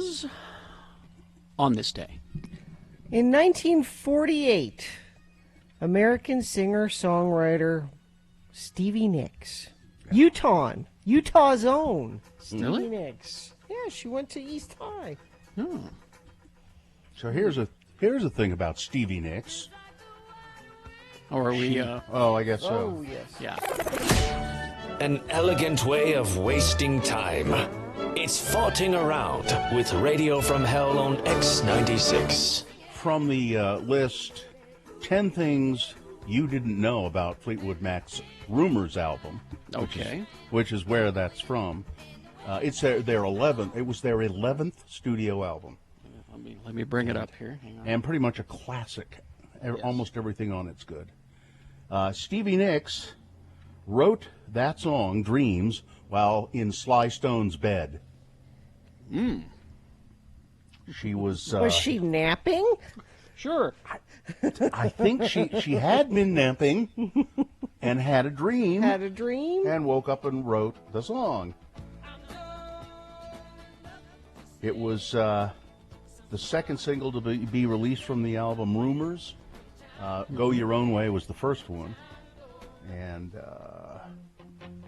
was on this day. In 1948, American singer-songwriter Stevie Nicks, Utah's own Stevie Nicks. Yeah, she went to East High. Oh. So here's a thing about Stevie Nicks. Or are we... I guess so. Oh, yes. Yeah. An elegant way of wasting time. It's Farting Around with Radio from Hell on X96. From the list, 10 things you didn't know about Fleetwood Mac's Rumors album. Okay. Which is where that's from. It's their 11th. It was their 11th studio album. Let me bring it up here. Hang on. And pretty much a classic. Almost everything on it's good. Stevie Nicks wrote that song, Dreams, while in Sly Stone's bed. She was... Was she napping? Sure. I think she had been napping and had a dream. Had a dream? And woke up and wrote the song. It was the second single to be released from the album Rumors. Go Your Own Way was the first one. And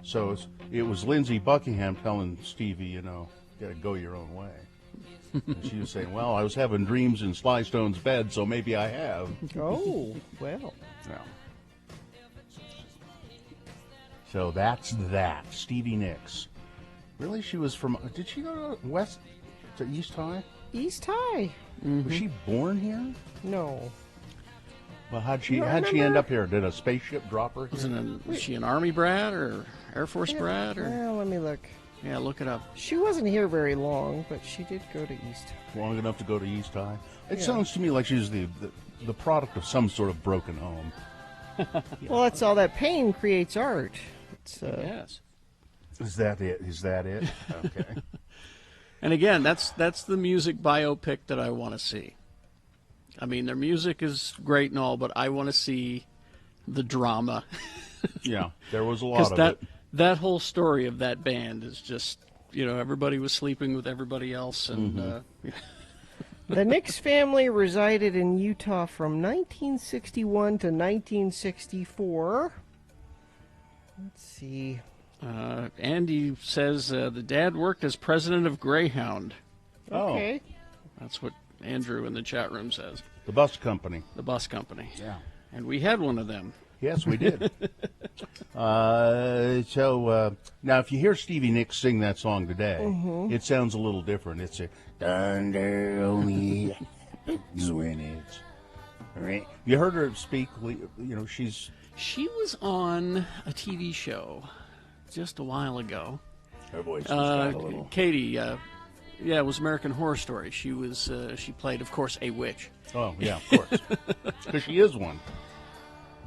so it was Lindsey Buckingham telling Stevie, you gotta go your own way. And she was saying, well, I was having dreams in Sly Stone's bed, so maybe I have. Oh, well. Yeah. So that's that. Stevie Nicks. Really? She was from... Did she go to East High? East High. Mm-hmm. Was she born here? No. Well, how'd she end up here? Did a spaceship drop her here? Was she an Army brat or Air Force brat? Or? Well, let me look. Yeah, look it up. She wasn't here very long, but she did go to East High. Long enough to go to East High? It sounds to me like she's the product of some sort of broken home. Well, that's all that pain creates art. Yes. Is that it? Okay. And again, that's the music biopic that I want to see. I mean, their music is great and all, but I want to see the drama. Yeah, there was a lot of it. That whole story of that band is just, everybody was sleeping with everybody else. And The Nicks family resided in Utah from 1961 to 1964. Let's see. Andy says the dad worked as president of Greyhound. Okay. That's what Andrew in the chat room says. The bus company. The bus company. Yeah. And we had one of them. Yes, we did. So now, if you hear Stevie Nicks sing that song today, it sounds a little different. It's a thunder only happens when it's rain. You heard her speak. She was on a TV show just a while ago. Her voice was a little. Katie. It was American Horror Story. She was. She played, of course, a witch. Oh yeah, of course, because she is one.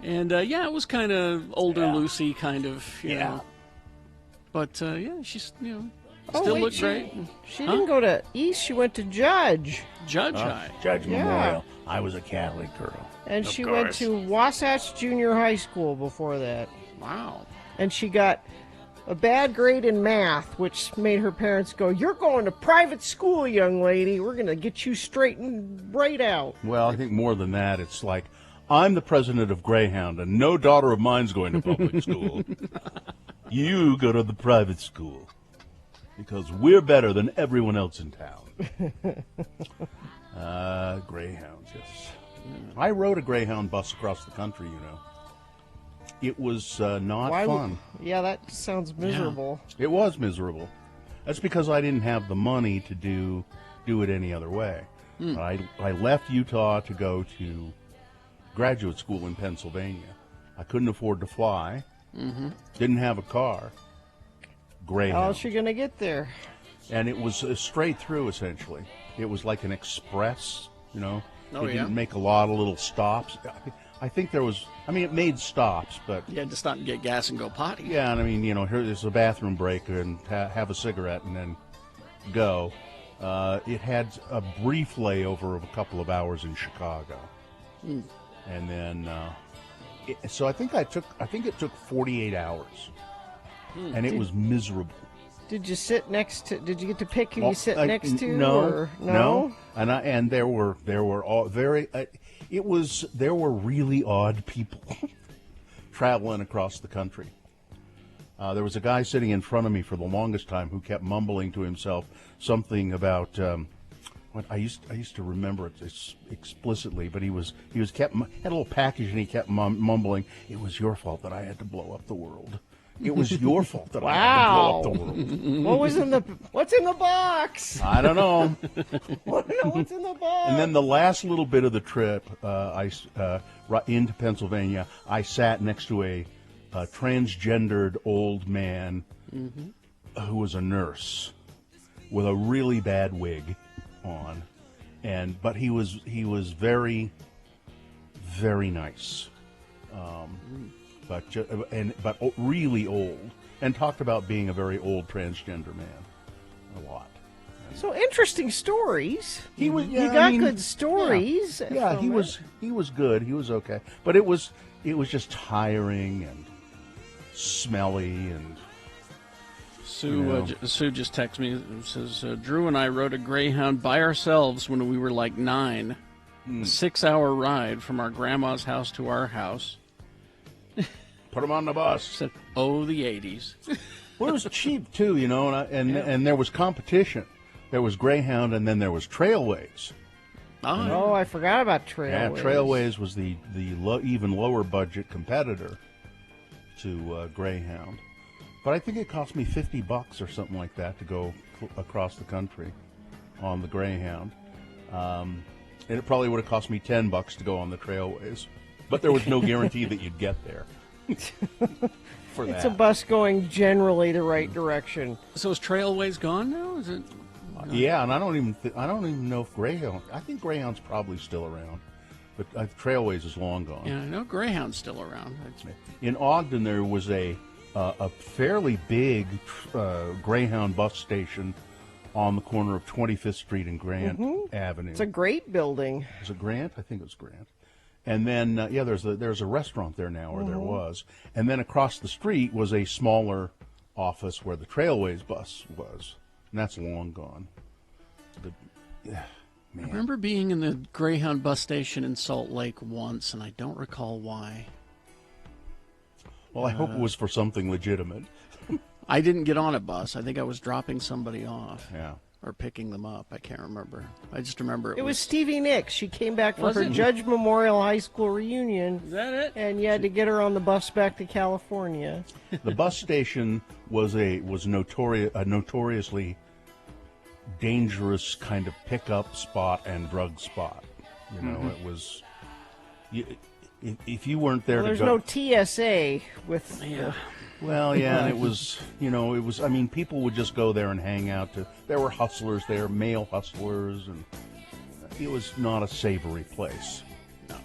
And it was kind of older Lucy, kind of, you know. But she's still looked great. She didn't go to East. She went to Judge. High. Judge Memorial. I was a Catholic girl. And she went to Wasatch Junior High School before that. Wow. And she got a bad grade in math, which made her parents go, "You're going to private school, young lady. We're going to get you straightened right out." Well, I think more than that, it's like, I'm the president of Greyhound, and no daughter of mine's going to public school. You go to the private school, because we're better than everyone else in town. Greyhound, yes. I rode a Greyhound bus across the country, It was not fun. Yeah, that sounds miserable. Yeah. It was miserable. That's because I didn't have the money to do it any other way. I left Utah to go to graduate school in Pennsylvania. I couldn't afford to fly. Didn't have a car. Greyhound. How's she going to get there? And it was straight through, essentially. It was like an express, It didn't make a lot of little stops. I think there was, it made stops, but... You had to stop and get gas and go potty. Yeah, and here's a bathroom break and have a cigarette and then go. It had a brief layover of a couple of hours in Chicago. And then, so I think it took 48 hours. And it was miserable. Did you sit next to? Did you get to pick who Well, you sit next to? No, or, no. And there were all very. There were really odd people traveling across the country. There was a guy sitting in front of me for the longest time who kept mumbling to himself something about. What I used to remember it explicitly, but he had a little package and he kept mumbling. It was your fault that I had to blow up the world. It was your fault that I had to blow up the world. What's in the box? I don't know. Want to know what's in the box? And then the last little bit of the trip, into Pennsylvania, I sat next to a transgendered old man who was a nurse with a really bad wig on, but he was very, very nice. But really old, and talked about being a very old transgender man a lot. So interesting stories. He was. You got good stories. Yeah, from he it. was. He was good. He was okay. But it was just tiring and smelly and. Sue just texted me and says, Drew and I rode a Greyhound by ourselves when we were like 9. A 6-hour ride from our grandma's house to our house. Put him on the bus. Said, oh, the 80s. Well, it was cheap too, and there was competition. There was Greyhound, and then there was Trailways. Oh, I forgot about Trailways. Yeah, Trailways was the even lower budget competitor to Greyhound. But I think it cost me $50 or something like that to go across the country on the Greyhound. And it probably would have cost me $10 to go on the Trailways. But there was no guarantee that you'd get there. For that. It's a bus going generally the right direction. So is Trailways gone now? Is it? Yeah, and I don't even know if Greyhound. I think Greyhound's probably still around, but Trailways is long gone. Yeah, I know Greyhound's still around. In Ogden, there was a fairly big Greyhound bus station on the corner of 25th Street and Grant Avenue. It's a great building. Was it Grant? I think it was Grant. And then, there's a restaurant there now, or there was. And then across the street was a smaller office where the Trailways bus was. And that's long gone. But, man. I remember being in the Greyhound bus station in Salt Lake once, and I don't recall why. Well, I hope it was for something legitimate. I didn't get on a bus. I think I was dropping somebody off. Yeah. Or picking them up. I can't remember. I just remember It was Stevie Nicks. She came back for Was her it? Judge Memorial High School reunion. Is that it? And you had to get her on the bus back to California. The bus station was a notoriously dangerous kind of pickup spot and drug spot. It was. If you weren't there Well, to there's go, no TSA with. Yeah. well, yeah, and it was. It was. I mean, people would just go there and hang out. There were hustlers there, male hustlers, and it was not a savory place. No.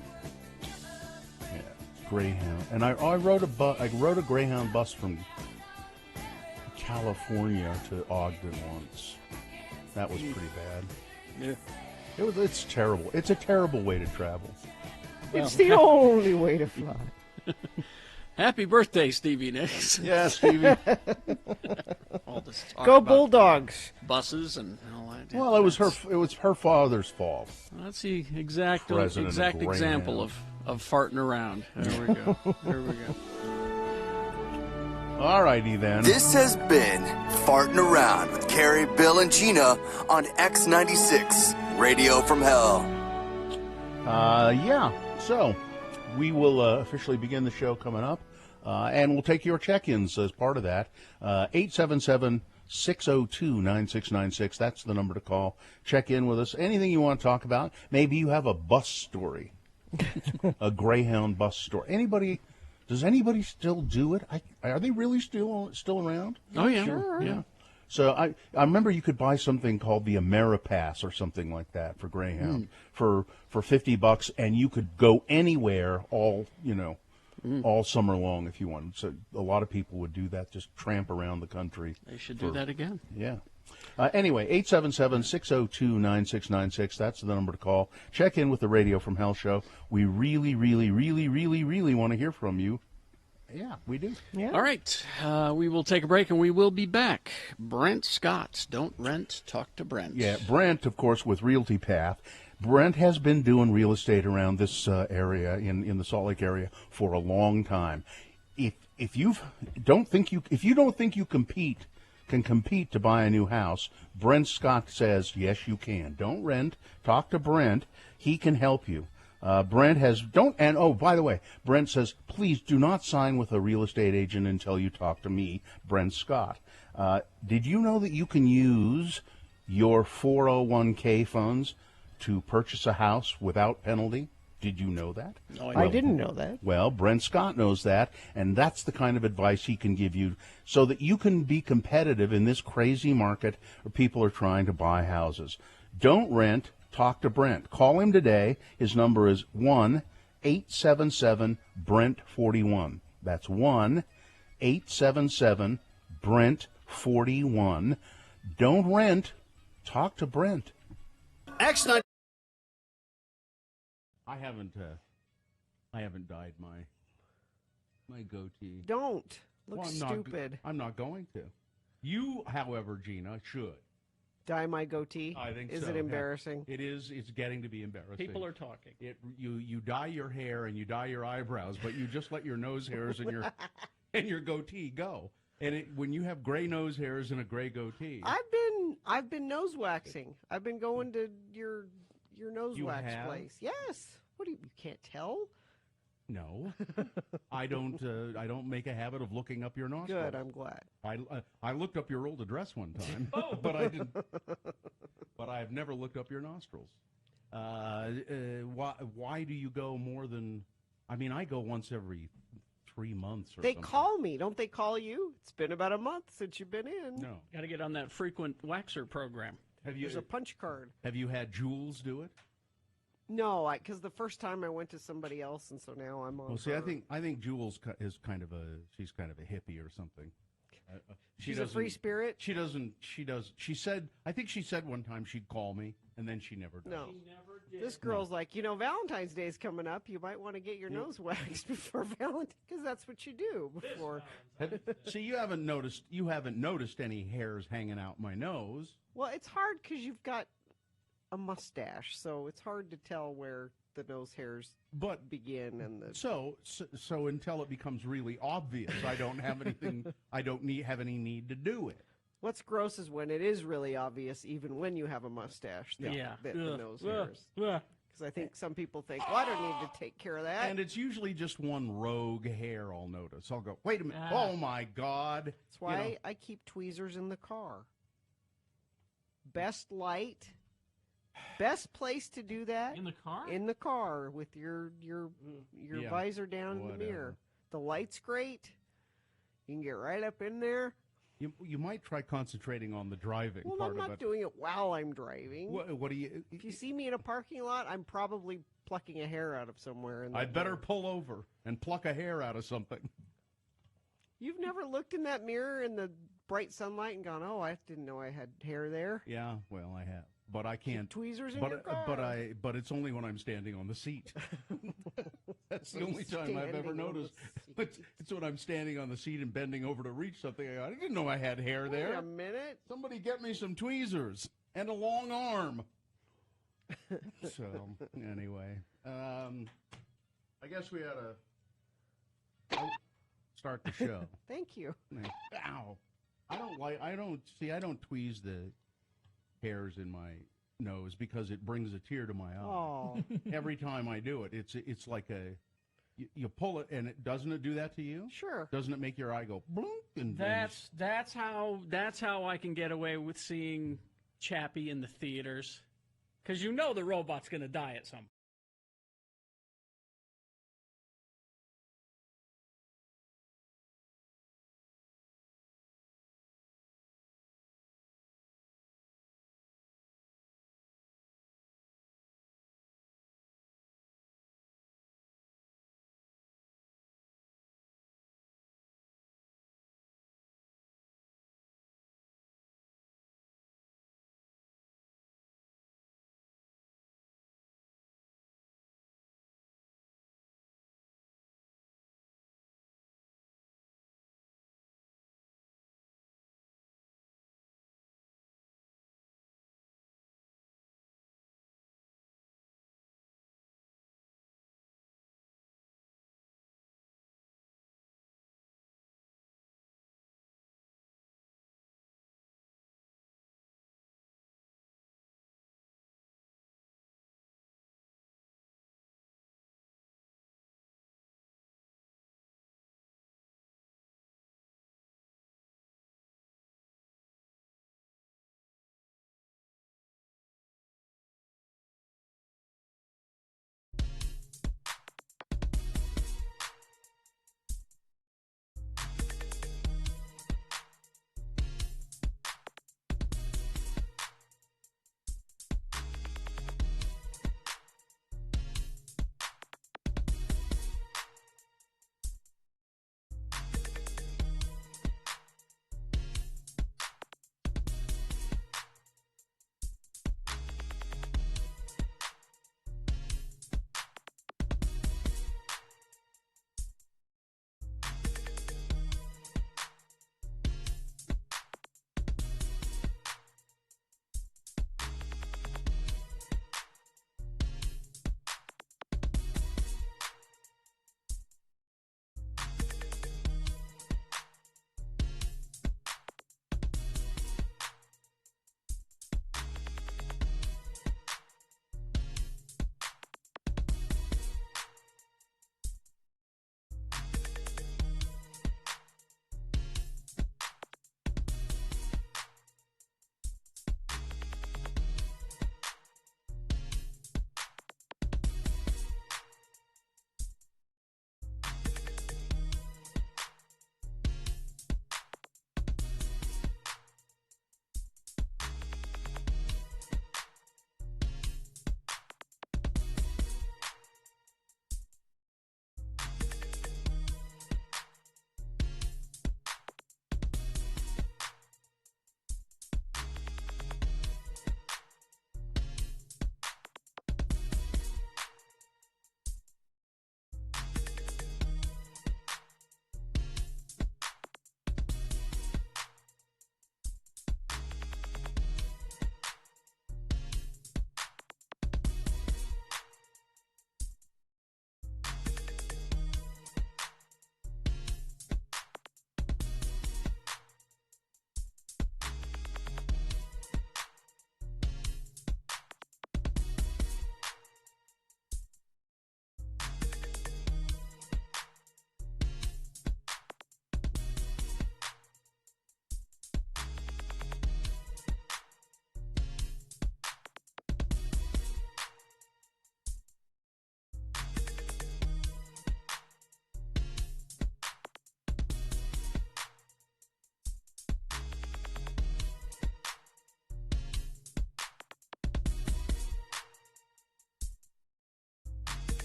Yeah, Greyhound, and I rode a Greyhound bus from California to Ogden once. That was pretty bad. Yeah. It's terrible. It's a terrible way to travel. It's the only way to fly. Happy birthday, Stevie Nicks. Yeah, Stevie. All this talk Go about Bulldogs. buses and all that. Well, it was her father's fault. That's the exact President of example Greyhound. of farting around. There we go. There we go. All righty then. This has been Farting Around with Carrie, Bill, and Gina on X96, Radio from Hell. Yeah. So we will officially begin the show coming up, and we'll take your check-ins as part of that. 877-602-9696. That's the number to call. Check in with us. Anything you want to talk about. Maybe you have a bus story, a Greyhound bus story. Does anybody still do it? Are they really still around? Oh, yeah. Sure. Yeah. So I remember you could buy something called the Ameripass or something like that for Greyhound for $50, and you could go anywhere all summer long if you wanted. So a lot of people would do that, just tramp around the country. They should do that again. Yeah. Anyway, 877-602-9696. That's the number to call. Check in with the Radio from Hell show. We really, really, really, really, really want to hear from you. Yeah, we do. Yeah. All right, we will take a break and we will be back. Brent Scott, don't rent, talk to Brent. Yeah, Brent, of course, with Realty Path. Brent has been doing real estate around this area in the Salt Lake area for a long time. If you don't think you can compete to buy a new house, Brent Scott says yes, you can. Don't rent. Talk to Brent. He can help you. Brent has by the way, Brent says please do not sign with a real estate agent until you talk to me, Brent Scott. Did you know that you can use your 401k funds to purchase a house without penalty? Did you know that? No, I didn't know that. Well, Brent Scott knows that, and that's the kind of advice he can give you so that you can be competitive in this crazy market where people are trying to buy houses. Don't rent. Talk to Brent. Call him today. His number is 1-877-BRENT-41. That's 1-877-BRENT-41. Don't rent. Talk to Brent. X9. I haven't dyed my goatee. Don't. Looks Well, stupid. I'm not going to. You, however, Gina, should. Dye my goatee? I think Is so. it embarrassing? It is. It's getting to be embarrassing. People are talking. You dye your hair and you dye your eyebrows, but you just let your nose hairs and your and your goatee go. And when you have gray nose hairs and a gray goatee, I've been nose waxing. I've been going to your nose You wax have? place. Yes. What do you can't tell? no, I don't make a habit of looking up your nostrils. Good, I'm glad. I looked up your old address one time, but I didn't. But I have never looked up your nostrils. Why do you go more than? I mean, I go once every 3 months or They something. call me, don't they call you? It's been about a month since you've been in. No. Got to get on that frequent waxer program. There's a punch card. Have you had Jules do it? No, because the first time I went to somebody else, and so now I'm on. Well, see, her. I think Jules is kind of she's kind of a hippie or something. She's a free spirit. She doesn't. She does. She said. I think she said one time she'd call me, and then she never does. No. This girl's like, Valentine's Day's coming up. You might want to get your nose waxed before Valentine's, because that's what you do before. See, you haven't noticed. You haven't noticed any hairs hanging out my nose. Well, it's hard because you've got a mustache, so it's hard to tell where the nose hairs But begin and the. so until it becomes really obvious, I don't have anything. I don't have any need to do it. What's gross is when it is really obvious, even when you have a mustache. The nose hairs. Because I think some people think, well, I don't need to take care of that. And it's usually just one rogue hair I'll notice. I'll go, wait a minute. Oh, my God. That's why I keep tweezers in the car. Best light. Best place to do that In the car? in the car with your Yeah, visor down in the whatever. mirror. The light's great. You can get right up in there. You might try concentrating on the driving Well, part I'm of not it. doing it while I'm driving. What do you? If you see me in a parking lot, I'm probably plucking a hair out of somewhere. I'd better pull over and pluck a hair out of something. You've never looked in that mirror in the bright sunlight and gone, "Oh, I didn't know I had hair there." Yeah, well, I have, but I can't. Tweezers in But your car. but it's only when I'm standing on the seat. That's the only time I've ever Standing on the noticed. seat. It's when I'm standing on the seat and bending over to reach something. I didn't know I had hair Wait there. a minute. Somebody get me some tweezers and a long arm. So anyway, I guess we ought to start the show. Thank you. Ow! I don't tweeze the hairs in my nose because it brings a tear to my eye. Oh, Every time I do it, it's like you pull it and it doesn't do that to you? sure. Doesn't it make your eye go blink? And That's how I can get away with seeing Chappie in the theaters, because the robot's going to die at some point.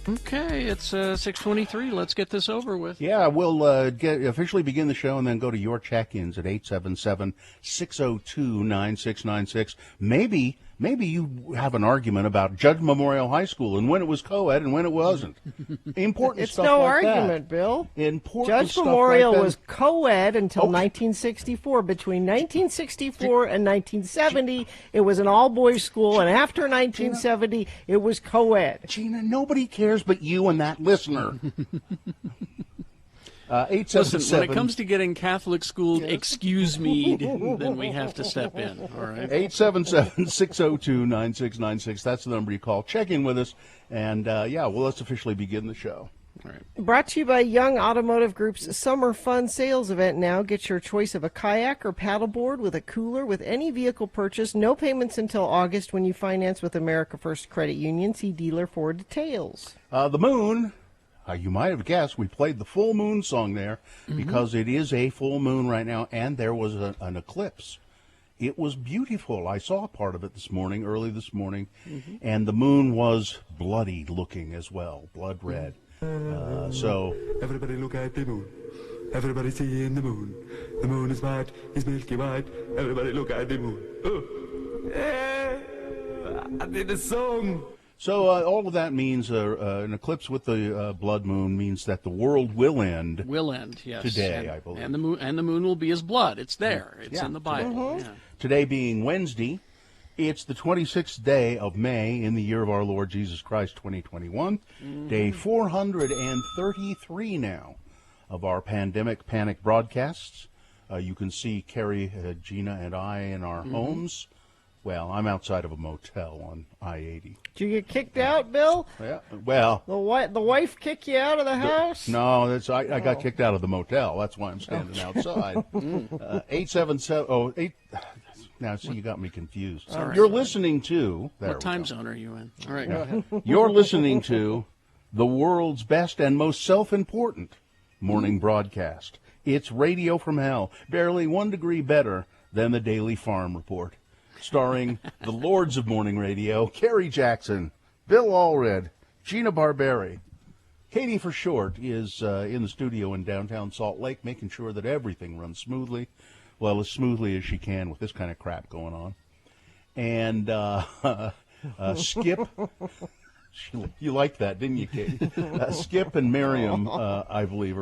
Okay, it's 6:23. Let's get this over with. Yeah, we'll officially begin the show and then go to your check-ins at 877-602-9696. Maybe you have an argument about Judge Memorial High School and when it was co-ed and when it wasn't. Important It's stuff no like argument, that. Bill. Important Judge stuff Memorial like that. was co-ed until Okay. 1964. Between 1964 and 1970, it was an all-boys school, and after 1970, it was co-ed. Gina, nobody cares but you and that listener. Listen, when it comes to getting Catholic schooled, excuse me, then we have to step in, all right? 877-602-9696. That's the number you call. Check in with us, and let's officially begin the show. All right. Brought to you by Young Automotive Group's Summer Fun Sales Event now. Get your choice of a kayak or paddleboard with a cooler with any vehicle purchase. No payments until August when you finance with America First Credit Union. See dealer for details. The moon, you might have guessed, we played the full moon song there because it is a full moon right now, and there was an eclipse. It was beautiful. I saw part of it early this morning, and the moon was bloody looking as well, blood red. So everybody look at the moon. Everybody seeing the moon. The moon is white, is milky white. Everybody look at the moon. Oh. Yeah, I did a song. So all of that means an eclipse with the blood moon means that the world will end. Will end, yes. Today, I believe. And the moon will be as blood. It's there. It's in the Bible. Yeah. Today being Wednesday, it's the 26th day of May in the year of our Lord Jesus Christ, 2021. Day 433 now of our pandemic panic broadcasts. You can see Carrie, Gina, and I in our homes. Well, I'm outside of a motel on I-80. Did you get kicked out, Bill? Yeah. Well, The wife kick you out of the house? no, I got kicked out of the motel. That's why I'm standing outside. 877. Now, see, you got me confused. All right. You're listening to. What time zone are you in? All right, go ahead. You're listening to the world's best and most self-important morning broadcast. It's Radio from Hell, barely 1 degree better than the Daily Farm Report, starring the lords of morning radio, Kerry Jackson, Bill Allred, Gina Barberi. Katie, for short, is in the studio in downtown Salt Lake, making sure that everything runs smoothly, well, as smoothly as she can with this kind of crap going on. And Skip, you liked that, didn't you, Katie? Skip and Miriam, I believe,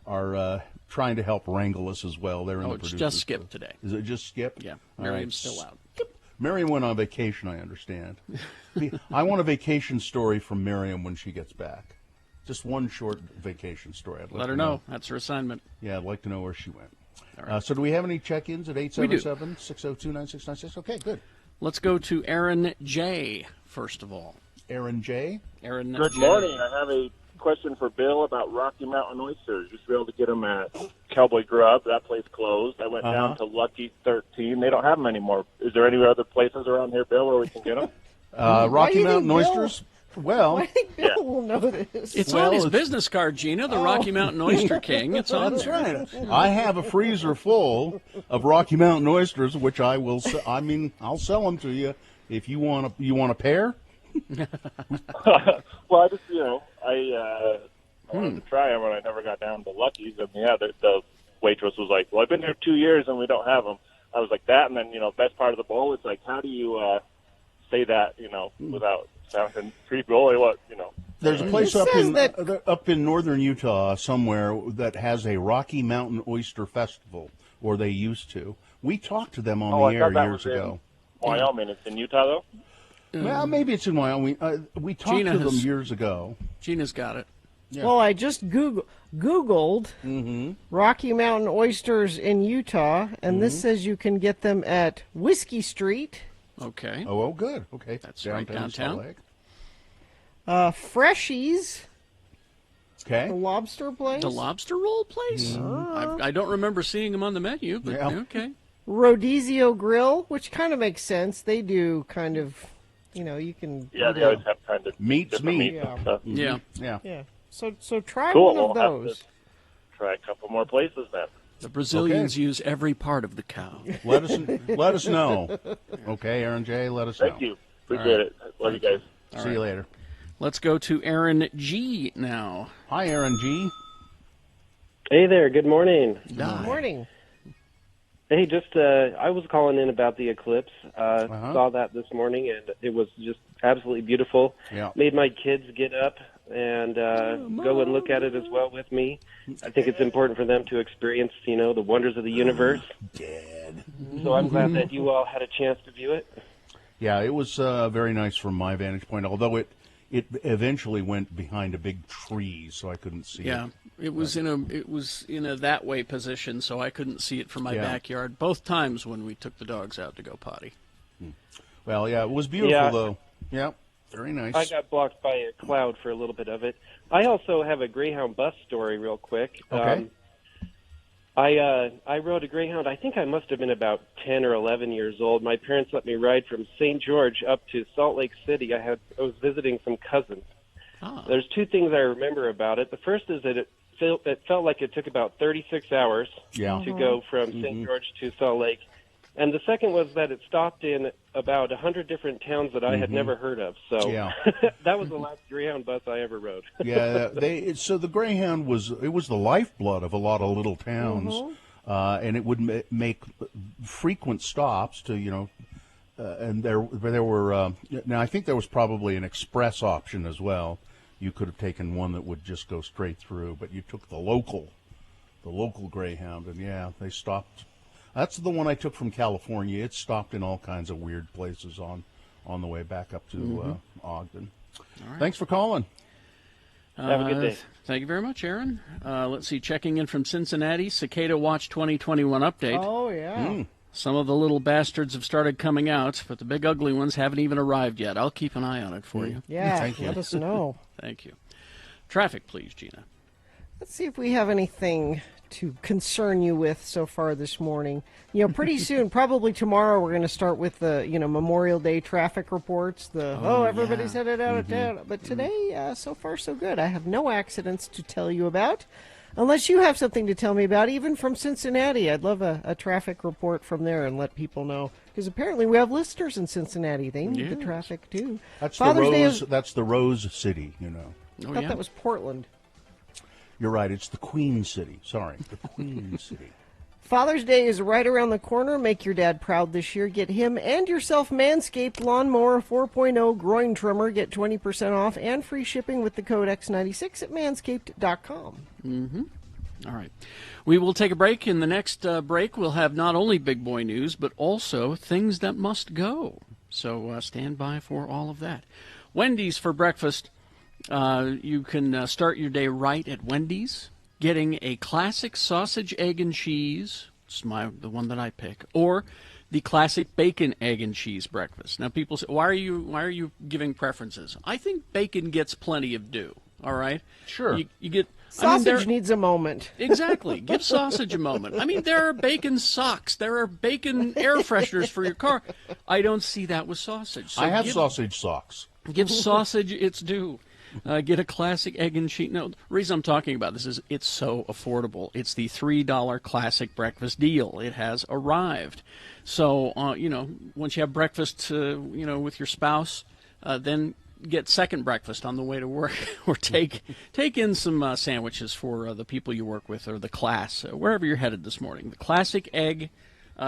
are trying to help wrangle us as well. They're in the It's producers. just Skip today. Is it just Skip? Yeah, All Miriam's right. still out. Miriam went on vacation, I understand. I want a vacation story from Miriam when she gets back. Just one short vacation story. I'd like Let her to know. That's her assignment. Yeah, I'd like to know where she went. All right. So do we have any check-ins at 877-602-9696? Okay, good. Let's go to Aaron J. first of all. Aaron J. Aaron Good J. morning. I have a question for Bill about Rocky Mountain Oysters. Used to be able to get them at Cowboy Grub. That place closed. I went down to Lucky 13. They don't have them anymore. Is there any other places around here, Bill, where we can get them? Rocky do you Mountain think Bill- Oysters? Well, I think Bill will know this. It's Well, on his it's- business card, Gina, the Rocky Mountain Oyster King. It's on that's there. right. I have a freezer full of Rocky Mountain oysters, which I will. I'll sell them to you if you want. You want a pair? Well, I just, I wanted to try them, and I never got down to Lucky's. And, the waitress was like, well, I've been here 2 years, and we don't have them. I was like, that, and then, best part of the bowl, it's like, how do you say that, without sounding creepy? Only what, There's a place It up says in that- up in northern Utah somewhere that has a Rocky Mountain Oyster Festival, or they used to. We talked to them on I the air thought that years was in ago. Wyoming. It's in Utah, though? Well, maybe it's in Wyoming. We talked Gina to them has- years ago. Gina's got it. Well, I just Googled Rocky Mountain Oysters in Utah, and this says you can get them at Whiskey Street, Okay. Oh, good. Okay, That's right, downtown. Salt Lake. Freshies, Okay. the lobster place, The lobster roll place? I don't remember seeing them on the menu, but Yeah. okay. Rodizio Grill, which kind of makes sense. They do kind of, you can. Yeah, they always have kind of Meat's different meat. meats and stuff. Yeah. Yeah. Yeah. So try Cool. one of We'll have those. to try a couple more places then. The Brazilians use every part of the cow. Let us know. Okay, Aaron J. Let us know. Thank you. Appreciate it. Love you guys. See you later. Let's go to Aaron G. now. Hi, Aaron G. Hey there, good morning. Good morning. Hey, just I was calling in about the eclipse. Saw that this morning, and it was just absolutely beautiful. Yeah. Made my kids get up and go and look at it as well with me. I think it's important for them to experience, the wonders of the universe. Dead. So I'm glad that you all had a chance to view it. Yeah, it was very nice from my vantage point, although it eventually went behind a big tree, so I couldn't see it. Yeah, it was in a that way position, so I couldn't see it from my backyard both times when we took the dogs out to go potty. Well, yeah, it was beautiful though. Yeah, very nice. I got blocked by a cloud for a little bit of it. I also have a Greyhound bus story real quick. Okay. I rode a Greyhound. I think I must have been about 10 or 11 years old. My parents let me ride from St. George up to Salt Lake City. I was visiting some cousins. There's two things I remember about it. The first is that it felt like it took about 36 hours to go from St. George to Salt Lake. And the second was that it stopped in about 100 different towns that I had never heard of. So that was the last Greyhound bus I ever rode. Yeah, so the Greyhound was the lifeblood of a lot of little towns, and it would make frequent stops to and there were now I think there was probably an express option as well. You could have taken one that would just go straight through, but you took the local Greyhound, and they stopped. That's the one I took from California. It stopped in all kinds of weird places on the way back up to Ogden. All right. Thanks for calling. Have a good day. Thank you very much, Aaron. Let's see, checking in from Cincinnati, Cicada Watch 2021 update. Oh, yeah. Some of the little bastards have started coming out, but the big ugly ones haven't even arrived yet. I'll keep an eye on it for you. Yeah, Thank you. let us know. Thank you. Traffic, please, Gina. Let's see if we have anything to concern you with so far this morning. Pretty soon, probably tomorrow, we're going to start with the, Memorial Day traffic reports. Everybody's headed out of town. But today, so far, so good. I have no accidents to tell you about. Unless you have something to tell me about, even from Cincinnati. I'd love a traffic report from there and let people know. Because apparently we have listeners in Cincinnati. They need the traffic, too. That's Father's Day that's the Rose City, I thought that was Portland. You're right. It's the Queen City. Sorry, the Queen City. Father's Day is right around the corner. Make your dad proud this year. Get him and yourself Manscaped Lawnmower 4.0 Groin Trimmer. Get 20% off and free shipping with the code X96 at manscaped.com. All right. We will take a break. In the next break, we'll have not only big boy news, but also things that must go. So stand by for all of that. Wendy's for breakfast. You can start your day right at Wendy's, getting a classic sausage, egg, and cheese. It's the one that I pick, or the classic bacon, egg, and cheese breakfast. Now, people say, why are you giving preferences? I think bacon gets plenty of due. All right, sure. You get sausage needs a moment. Exactly. Give sausage a moment. I mean, there are bacon socks. There are bacon air fresheners for your car. I don't see that with sausage. So I have sausage socks. Give sausage its due. Get a classic egg and cheese. No, the reason I'm talking about this is it's so affordable. It's the $3 classic breakfast deal. It has arrived. So, once you have breakfast, with your spouse, then get second breakfast on the way to work, or take in some sandwiches for the people you work with or the class, wherever you're headed this morning. The classic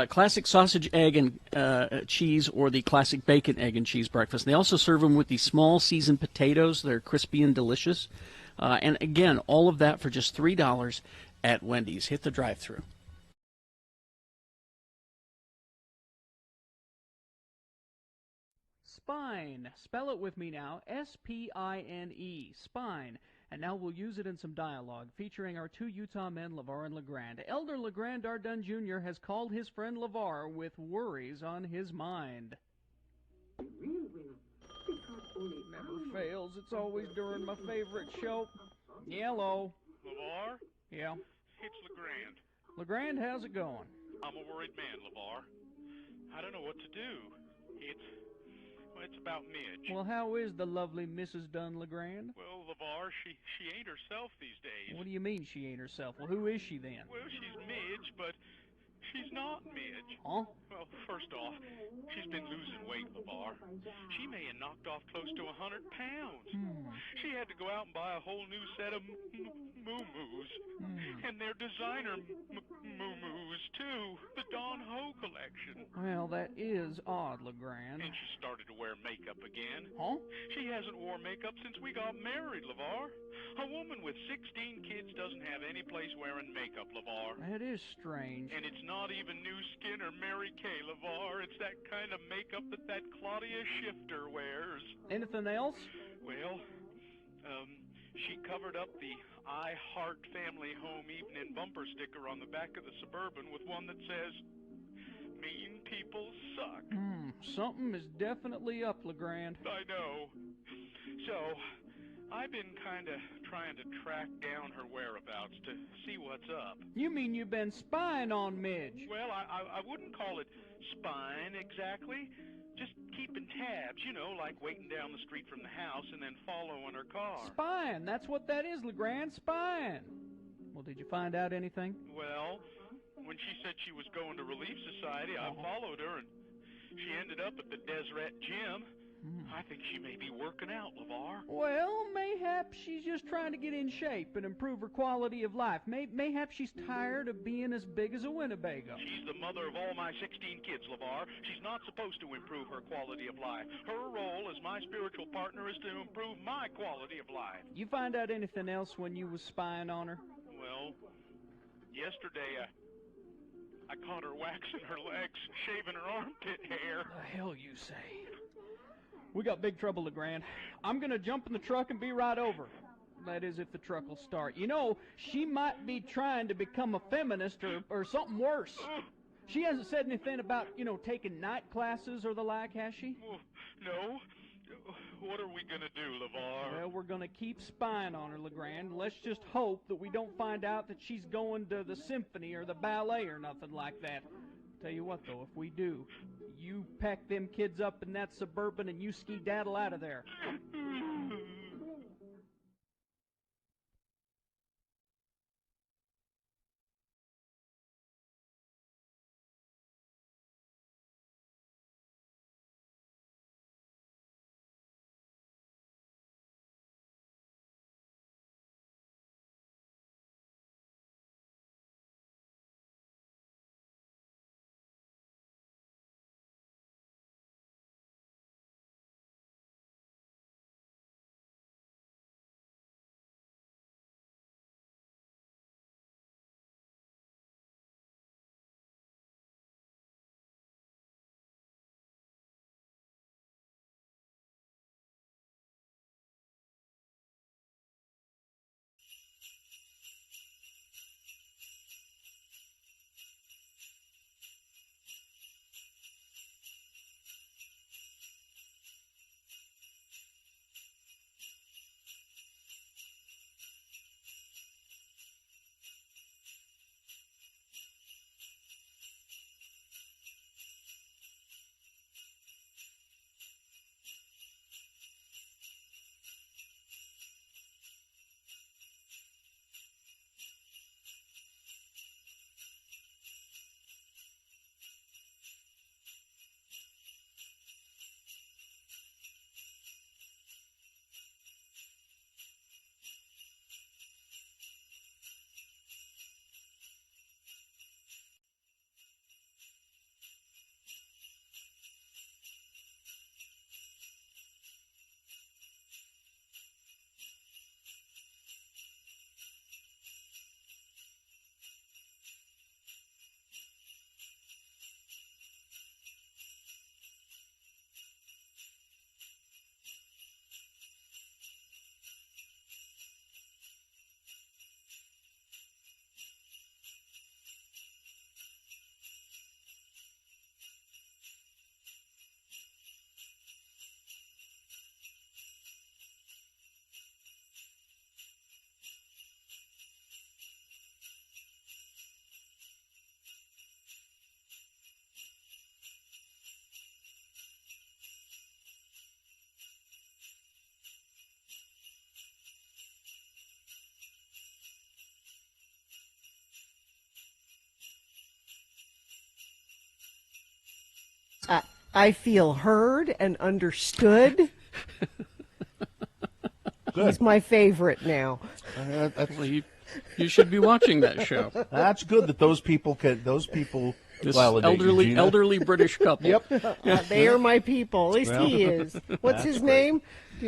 classic sausage, egg, and cheese, or the classic bacon, egg, and cheese breakfast. And they also serve them with the small seasoned potatoes. They're crispy and delicious. And again, all of that for just $3 at Wendy's. Hit the drive-thru. Spine. Spell it with me now. S-P-I-N-E. Spine. And now we'll use it in some dialogue, featuring our two Utah men, LeVar and LeGrand. Elder LeGrand Ardun Jr. has called his friend LeVar with worries on his mind. Never fails. It's always during my favorite show. Hello. LeVar? Yeah. It's LeGrand. LeGrand, how's it going? I'm a worried man, LeVar. I don't know what to do. It's about Midge. Well, how is the lovely Mrs. Dunn LeGrand? Well, LeVar, she ain't herself these days. What do you mean she ain't herself? Well, who is she then? Well, she's Midge, but She's not, Midge. Huh? Well, first off, she's been losing weight, LeVar. She may have knocked off close to 100 pounds. She had to go out and buy a whole new set of moo-moos. And they're designer moo-moos, too. The Don Ho collection. Well, that is odd, LeGrand. And she started to wear makeup again. Huh? She hasn't worn makeup since we got married, LeVar. A woman with 16 kids doesn't have any place wearing makeup, LeVar. That is strange. And it's not even New Skin or Mary Kay, LeVar. It's that kind of makeup that Claudia Schifter wears. Anything else? Well, she covered up the I Heart Family Home Evening bumper sticker on the back of the Suburban with one that says, "Mean people suck." Something is definitely up, LeGrand. I know. So, I've been kind of trying to track down her whereabouts to see what's up. You mean you've been spying on Midge? Well, I wouldn't call it spying exactly. Just keeping tabs, you know, like waiting down the street from the house and then following her car. Spying. That's what that is, LeGrand. Spying. Well, did you find out anything? Well, when she said she was going to Relief Society, I followed her, and she ended up at the Deseret Gym. I think she may be working out, LeVar. Well, mayhaps she's just trying to get in shape and improve her quality of life. Mayhaps she's tired of being as big as a Winnebago. She's the mother of all my 16 kids, LeVar. She's not supposed to improve her quality of life. Her role as my spiritual partner is to improve my quality of life. You find out anything else when you was spying on her? Well, yesterday I caught her waxing her legs, shaving her armpit hair. The hell you say? We got big trouble, LeGrand. I'm going to jump in the truck and be right over. That is, if the truck will start. You know, she might be trying to become a feminist or something worse. She hasn't said anything about, taking night classes or the like, has she? No. What are we going to do, LeVar? Well, we're going to keep spying on her, LeGrand. Let's just hope that we don't find out that she's going to the symphony or the ballet or nothing like that. Tell you what, though, if we do, you pack them kids up in that Suburban and you skedaddle out of there. I feel heard and understood. Good. He's my favorite now. Well, you should be watching that show. That's good that those people This validate you, Gina. elderly British couple. Yep. They are my people. At least Well, he is. What's his great. name?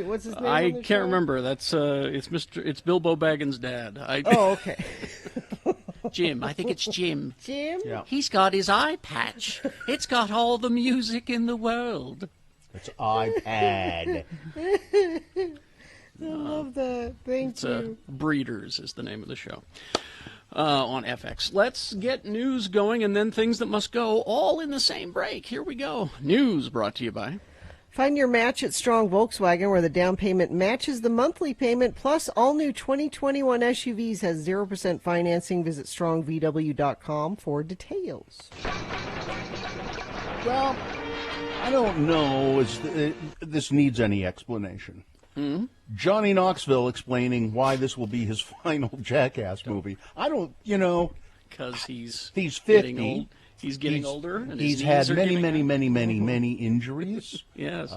What's his name? I on the can't show? remember. That's it's Bilbo Baggins' dad. Oh, okay. Jim. I think it's Jim. Jim? Yeah. He's got his eye patch. It's got all the music in the world. It's iPad. I love that. Thank It's you. Breeders is the name of the show on FX. Let's get news going and then things that must go all in the same break. Here we go. News brought to you by... Find your match at Strong Volkswagen, where the down payment matches the monthly payment. Plus, all new 2021 SUVs has 0% financing. Visit strongvw.com for details. Well, I don't know this needs any explanation. Hmm? Johnny Knoxville explaining why this will be his final Jackass movie. I don't, Because he's 50. getting old. He's getting older. And he's his had knees are giving out. many injuries. Yes.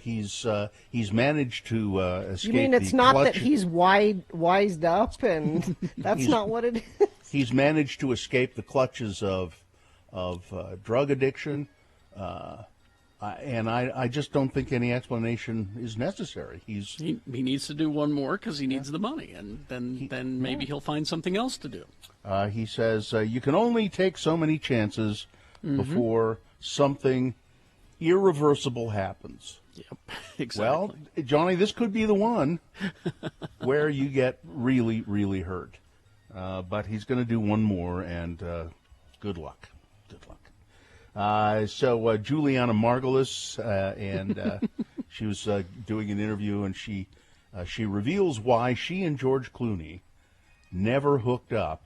He's managed to escape. You mean it's the not clutch. that he's wised up, and that's not what it is? He's managed to escape the clutches of drug addiction, and I just don't think any explanation is necessary. He needs to do one more because he needs the money, and then maybe he'll find something else to do. He says you can only take so many chances before something irreversible happens. Yep, exactly. Well, Johnny, this could be the one where you get really, really hurt. But he's going to do one more, and good luck. Good luck. So Juliana Margulis, and she was doing an interview, and she reveals why she and George Clooney never hooked up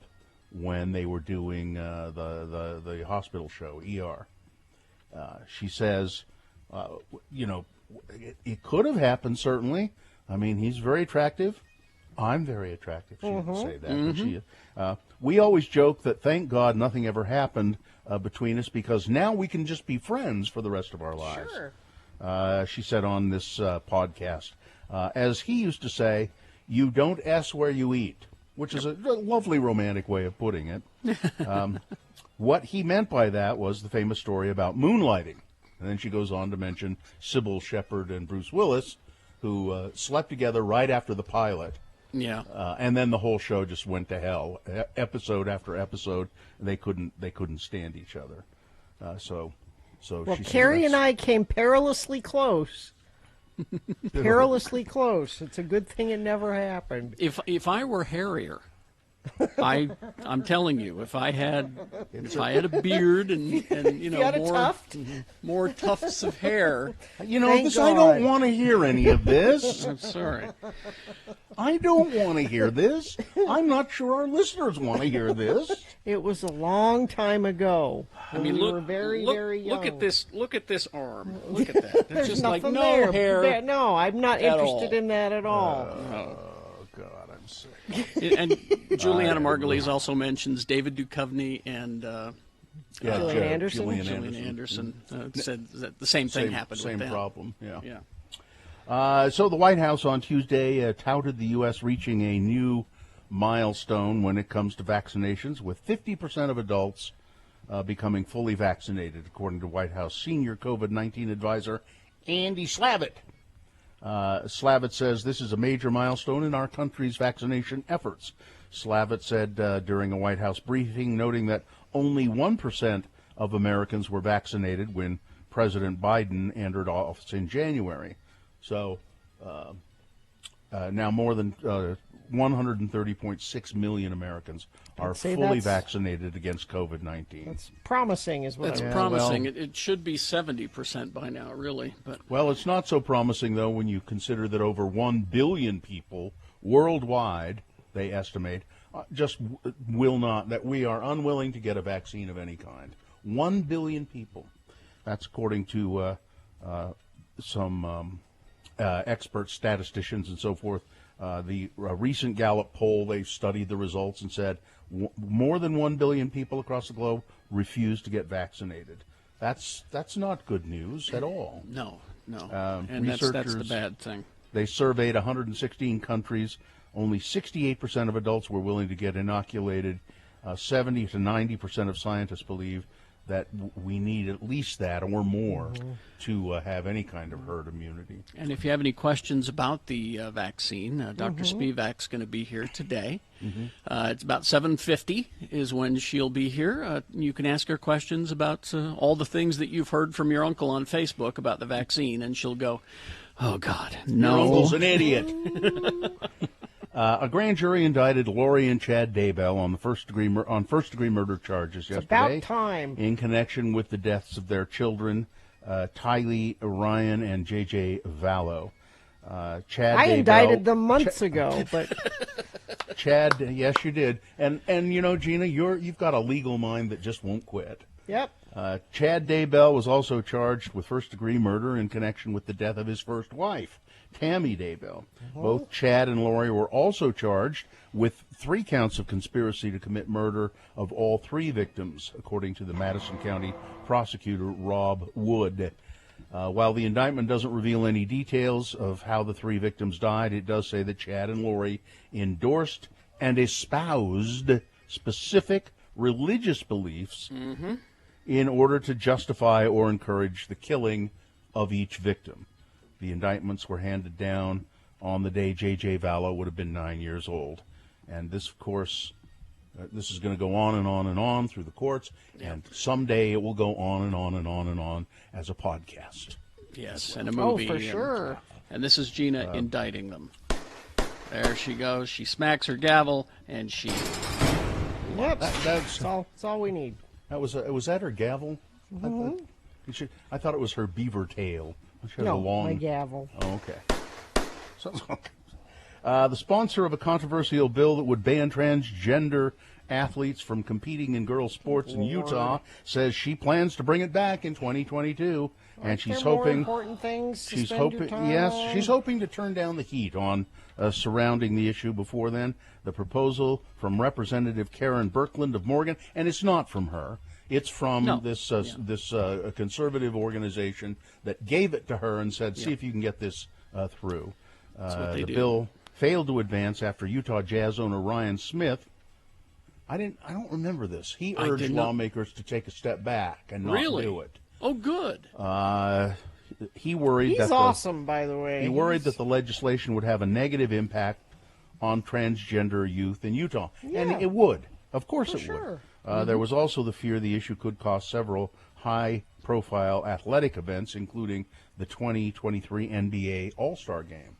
when they were doing the hospital show, ER. She says, it could have happened, certainly. I mean, he's very attractive. I'm very attractive. She didn't say that. But we always joke that thank God nothing ever happened between us, because now we can just be friends for the rest of our lives. Sure. She said on this podcast, as he used to say, you don't S where you eat, which is a lovely romantic way of putting it. What he meant by that was the famous story about moonlighting. And then she goes on to mention Sybil Shepherd and Bruce Willis, who slept together right after the pilot. Yeah. And then the whole show just went to hell, episode after episode. They couldn't stand each other. So Well, she says Carrie and that's- I came perilously close. Perilously close. It's a good thing it never happened. If I were hairier, I'm telling you, if I had a beard and had a tuft? more tufts of hair. Thank I God. don't want to hear any of this. I'm sorry. I don't want to hear this. I'm not sure our listeners want to hear this. It was a long time ago. I mean, we look, were very, look, very young. look at this. Look at this arm. Look at that. There's just nothing like no there. hair. No, I'm not at interested all. in that at all. Oh, God, I'm sick. And Juliana Margulies also mentions David Duchovny and Gillian Anderson? Gillian Anderson said that the same thing happened Same with them. problem, yeah. Yeah. So the White House on Tuesday touted the U.S. reaching a new milestone when it comes to vaccinations, with 50% of adults becoming fully vaccinated, according to White House senior COVID-19 advisor Andy Slavitt. Slavitt says this is a major milestone in our country's vaccination efforts. Slavitt said during a White House briefing, noting that only 1% of Americans were vaccinated when President Biden entered office in January. So now more than 130.6 million Americans are say fully that's- vaccinated against COVID-19. It's promising, is what That's I'm promising. well- It should be 70% by now, really. But Well, it's not so promising, though, when you consider that over 1 billion people worldwide, they estimate, that we are unwilling to get a vaccine of any kind. 1 billion people. That's according to some expert statisticians and so forth. The recent Gallup poll, they studied the results and said more than 1 billion people across the globe refuse to get vaccinated. That's not good news at all. No. And that's the bad thing. They surveyed 116 countries. Only 68% of adults were willing to get inoculated. 70 to 90% of scientists believe that we need at least that or more to have any kind of herd immunity. And if you have any questions about the vaccine, Dr. Spivak's going to be here today. It's about 7:50 is when she'll be here. You can ask her questions about all the things that you've heard from your uncle on Facebook about the vaccine, and she'll go, "Oh, God, no. Your uncle's an idiot." A grand jury indicted Lori and Chad Daybell on first-degree murder charges yesterday. About time. In connection with the deaths of their children, Tylee, Ryan, and J.J. Vallow. Chad I Daybell, indicted them months ago, but Chad, yes, you did, and you know, Gina, you've got a legal mind that just won't quit. Yep. Chad Daybell was also charged with first-degree murder in connection with the death of his first wife, Tammy Daybell. Both Chad and Lori were also charged with 3 counts of conspiracy to commit murder of all 3 victims, according to the Madison County prosecutor, Rob Wood. While the indictment doesn't reveal any details of how the 3 victims died, it does say that Chad and Lori endorsed and espoused specific religious beliefs in order to justify or encourage the killing of each victim. The indictments were handed down on the day J.J. Vallow would have been 9 years old. And this, of course, this is going to go on and on and on through the courts, and someday it will go on and on and on and on as a podcast. Yes, and a movie. Oh, for sure. And this is Gina indicting them. There she goes. She smacks her gavel, and she... Yep, that's all we need. Was that her gavel? I thought it was her beaver tail. No, my gavel. Oh, okay. The sponsor of a controversial bill that would ban transgender athletes from competing in girls' sports in Utah says she plans to bring it back in 2022, and she's hoping. More important things. She's hoping. Yes, she's hoping to turn down the heat on surrounding the issue before then. The proposal from Representative Karen Birkeland of Morgan, and it's not from her. It's from this conservative organization that gave it to her and said, "See if you can get this through." The bill failed to advance after Utah Jazz owner Ryan Smith. I don't remember this. He urged lawmakers to take a step back and not do it. Oh, good. He worried. He's awesome, by the way. He worried that the legislation would have a negative impact on transgender youth in Utah, and it would. Of course, it would. There was also the fear the issue could cost several high-profile athletic events, including the 2023 NBA All-Star Game,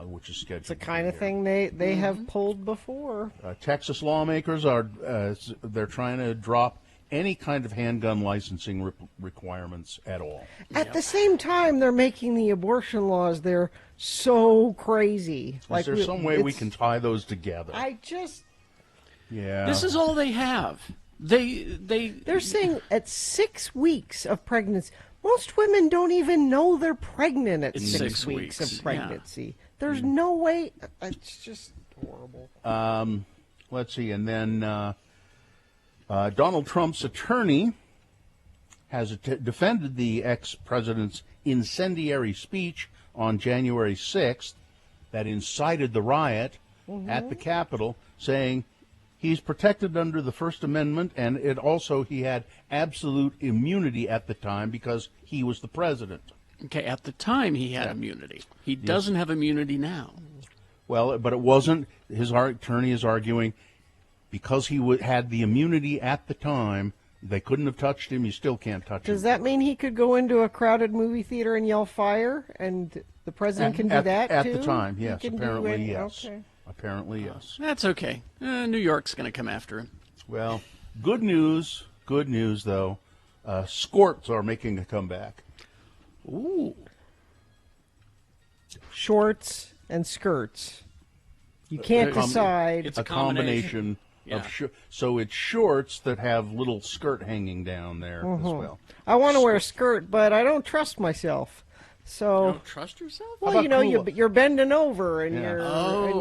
which is scheduled. It's the kind of thing they have pulled before. Texas lawmakers they're trying to drop any kind of handgun licensing requirements at all. At the same time, they're making the abortion laws. They're so crazy. Is there some way we can tie those together? Yeah. This is all they have. They're saying at 6 weeks of pregnancy. Most women don't even know they're pregnant at 6 weeks of pregnancy. Yeah. There's no way. It's just horrible. Let's see. And then Donald Trump's attorney has defended the ex-president's incendiary speech on January 6th that incited the riot at the Capitol, saying he's protected under the First Amendment, and he had absolute immunity at the time because he was the president. Okay, at the time he had immunity. He doesn't have immunity now. Well, but it wasn't. His attorney is arguing because he had the immunity at the time, they couldn't have touched him. You still can't touch him. Does that mean he could go into a crowded movie theater and yell fire, and the president can do that at too? the time? Yes, apparently yes. Okay. Apparently, yes. That's okay. New York's going to come after him. Well, good news. Good news, though. Skorts are making a comeback. Ooh. Shorts and skirts. You can't decide. It's a combination of so it's shorts that have little skirt hanging down there as well. I want to wear a skirt, but I don't trust myself. So you don't trust yourself? Well, you're bending over and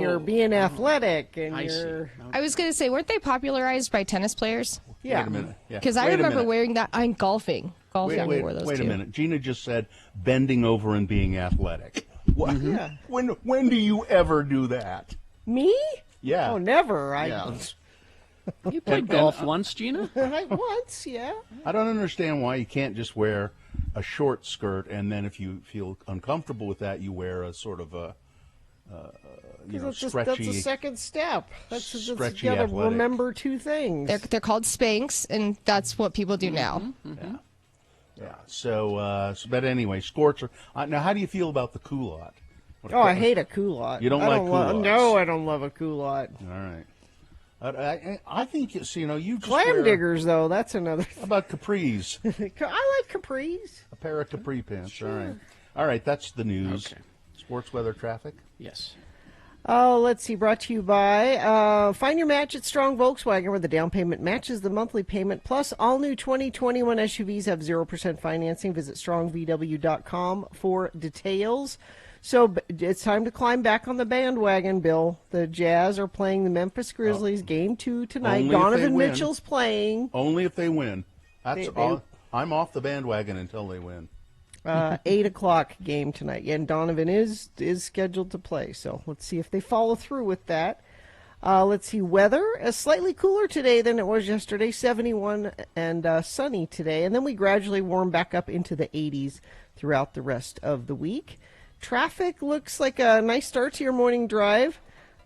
you're being athletic and I was going to say, weren't they popularized by tennis players? Yeah. Wait a minute. Because I remember wearing that on golfing. golf wore those Wait too. a minute. Gina just said bending over and being athletic. What? Yeah. When do you ever do that? Me? Yeah. Oh, never. You played golf once, Gina? Once, yeah. I don't understand why you can't just wear a short skirt, and then if you feel uncomfortable with that, you wear a sort of a stretchy. That's a second step. That's stretchy you gotta athletic. remember two things. They're called Spanx, and that's what people do now. Yeah. Yeah. So, but anyway, Scorcher. Now, how do you feel about the culotte? I hate a culotte. You don't like culottes? No, I don't love a culotte. All right. I think you just Clam wear, diggers, though. That's another. How about capris? I like capris. A pair of capri pants. Sure. All right. That's the news. Okay. Sports, weather, traffic. Yes. Oh, let's see. Brought to you by find your match at Strong Volkswagen, where the down payment matches the monthly payment. Plus, all new 2021 SUVs have 0% financing. Visit strongvw.com for details. So it's time to climb back on the bandwagon, Bill. The Jazz are playing the Memphis Grizzlies Game 2 tonight. Only if Donovan they win. Mitchell's playing. Only if they win. They- I'm off the bandwagon until they win. 8 o'clock game tonight. And Donovan is scheduled to play. So let's see if they follow through with that. Let's see. Weather slightly cooler today than it was yesterday. 71 and sunny today. And then we gradually warm back up into the 80s throughout the rest of the week. Traffic looks like a nice start to your morning drive.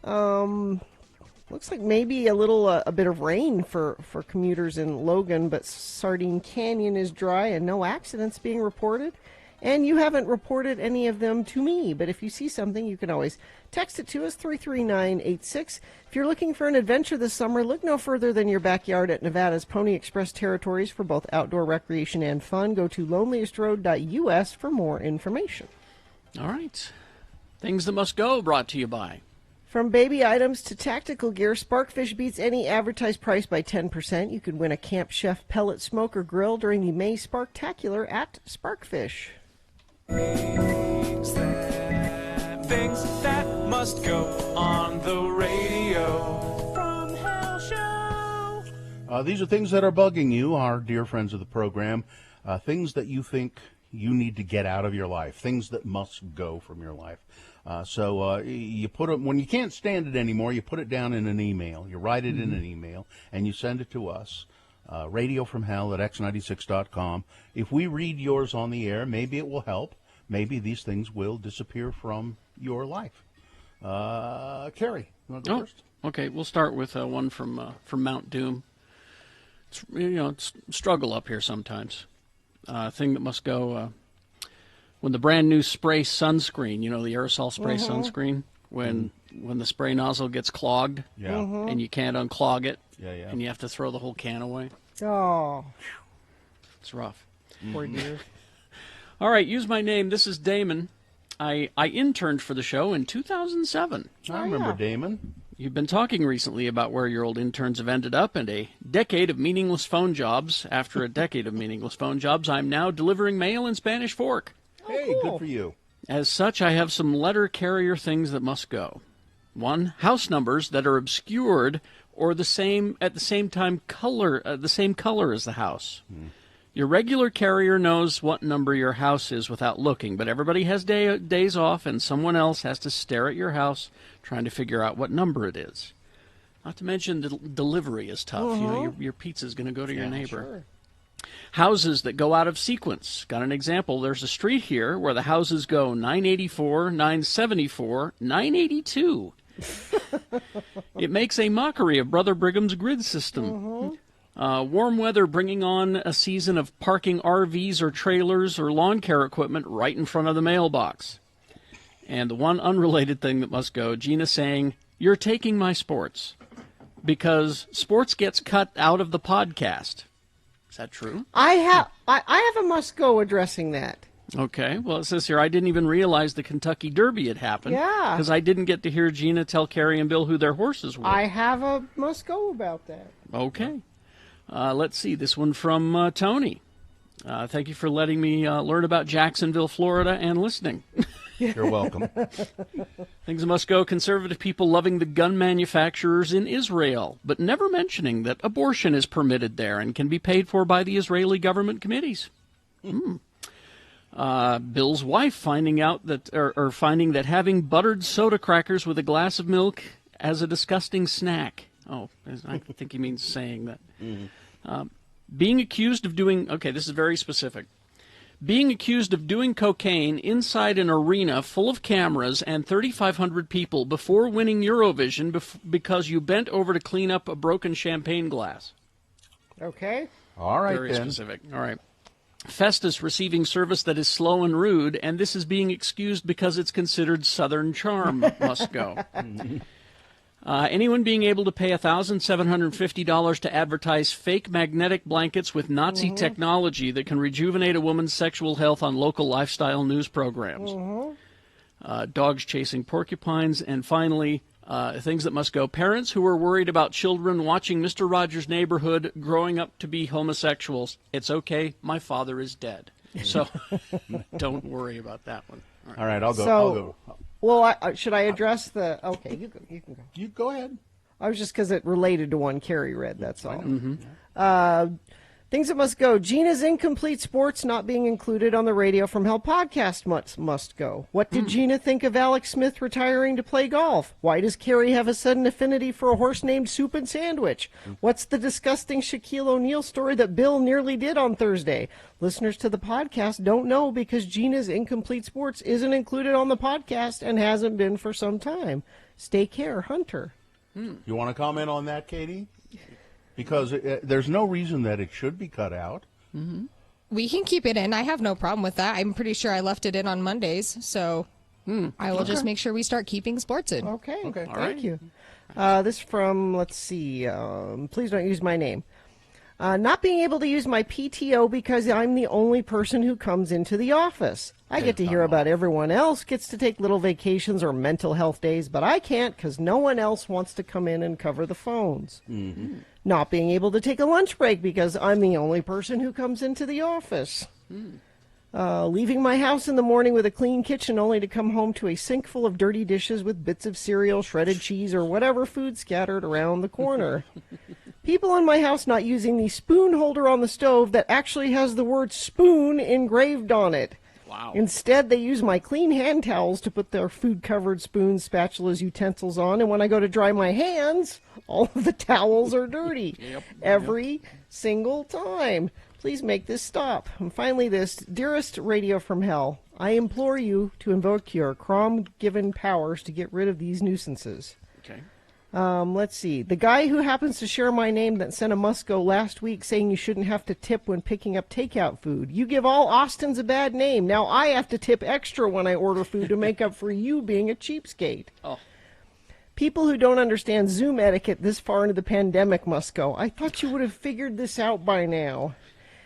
Looks like maybe a bit of rain for commuters in Logan, but Sardine Canyon is dry and no accidents being reported. And you haven't reported any of them to me, but if you see something, you can always text it to us, 33986. If you're looking for an adventure this summer, look no further than your backyard at Nevada's Pony Express territories for both outdoor recreation and fun. Go to loneliestroad.us for more information. All right. Things that must go, brought to you by. From baby items to tactical gear, Sparkfish beats any advertised price by 10%. You could win a Camp Chef pellet smoker grill during the May Sparktacular at Sparkfish. Things that must go on the radio. From Hell Show. These are things that are bugging you, our dear friends of the program. Things that you think you need to get out of your life, things that must go from your life. So you put it, when you can't stand it anymore, you put it down in an email. You write it in an email, and you send it to us, radiofromhell@x96.com. If we read yours on the air, maybe it will help. Maybe these things will disappear from your life. Carrie, you want to go first? Okay. We'll start with one from Mount Doom. It's struggle up here sometimes. Thing that must go when the brand new spray sunscreen, the aerosol spray sunscreen, when the spray nozzle gets clogged and you can't unclog it and you have to throw the whole can away. Oh, it's rough. Poor dear. All right, use my name. This is Damon. I interned for the show in 2007. I remember Damon. You've been talking recently about where your old interns have ended up, and a decade of meaningless phone jobs. After a decade of meaningless phone jobs, I'm now delivering mail in Spanish Fork. Hey, good for you. As such, I have some letter carrier things that must go. 1, house numbers that are obscured or at the same color as the house. Your regular carrier knows what number your house is without looking, but everybody has days off, and someone else has to stare at your house trying to figure out what number it is. Not to mention the delivery is tough. Your pizza's going to go to your neighbor. Sure. Houses that go out of sequence. Got an example. There's a street here where the houses go 984, 974, 982. It makes a mockery of Brother Brigham's grid system. Warm weather bringing on a season of parking RVs or trailers or lawn care equipment right in front of the mailbox. And the one unrelated thing that must go, Gina saying, "You're taking my sports," because sports gets cut out of the podcast. Is that true? I have a must go addressing that. Okay. Well, it says here, I didn't even realize the Kentucky Derby had happened. Yeah. Because I didn't get to hear Gina tell Carrie and Bill who their horses were. I have a must go about that. Okay. Let's see. This one from Tony. Thank you for letting me learn about Jacksonville, Florida, and listening. You're welcome. Things that must go. Conservative people loving the gun manufacturers in Israel, but never mentioning that abortion is permitted there and can be paid for by the Israeli government committees. Bill's wife finding that having buttered soda crackers with a glass of milk as a disgusting snack. Oh, I think he means saying that. Being accused of doing, okay, this is very specific. Being accused of doing cocaine inside an arena full of cameras and 3,500 people before winning Eurovision because you bent over to clean up a broken champagne glass. Okay. All right, very then. specific. All right. Festus receiving service that is slow and rude, and this is being excused because it's considered Southern charm. Must go. Anyone being able to pay $1,750 to advertise fake magnetic blankets with Nazi technology that can rejuvenate a woman's sexual health on local lifestyle news programs. Dogs chasing porcupines, and finally, things that must go. Parents who are worried about children watching Mr. Rogers' Neighborhood growing up to be homosexuals. It's okay. My father is dead. So don't worry about that one. All right, I'll go. So, I'll go. Well, should I address the... Okay, you can go. You go ahead. I was just because it related to one Carrie read, that's all. Things that must go. Gina's incomplete sports not being included on the Radio from Hell podcast must go. What did Gina think of Alex Smith retiring to play golf? Why does Carrie have a sudden affinity for a horse named Soup and Sandwich? What's the disgusting Shaquille O'Neal story that Bill nearly did on Thursday? Listeners to the podcast don't know because Gina's incomplete sports isn't included on the podcast and hasn't been for some time. Stay care, Hunter. You want to comment on that, Katie? Because there's no reason that it should be cut out. We can keep it in. I have no problem with that. I'm pretty sure I left it in on Mondays, so I will just make sure we start keeping sports in. Okay. All Thank you. This from, let's see, please don't use my name. Not being able to use my PTO because I'm the only person who comes into the office. I get to hear about everyone else gets to take little vacations or mental health days, but I can't because no one else wants to come in and cover the phones. Not being able to take a lunch break because I'm the only person who comes into the office. Leaving my house in the morning with a clean kitchen only to come home to a sink full of dirty dishes with bits of cereal, shredded cheese, or whatever food scattered around the corner. People in my house not using the spoon holder on the stove that actually has the word spoon engraved on it. Wow. Instead, they use my clean hand towels to put their food-covered spoons, spatulas, utensils on, and when I go to dry my hands, all of the towels are dirty. Every single time. Please make this stop. And finally this, dearest Radio from Hell, I implore you to invoke your Crom-given powers to get rid of these nuisances. Okay. Let's see. The guy who happens to share my name that sent a Musco last week saying you shouldn't have to tip when picking up takeout food. You give all Austins a bad name. Now I have to tip extra when I order food to make up for you being a cheapskate. Oh. People who don't understand Zoom etiquette this far into the pandemic must go. I thought you would have figured this out by now.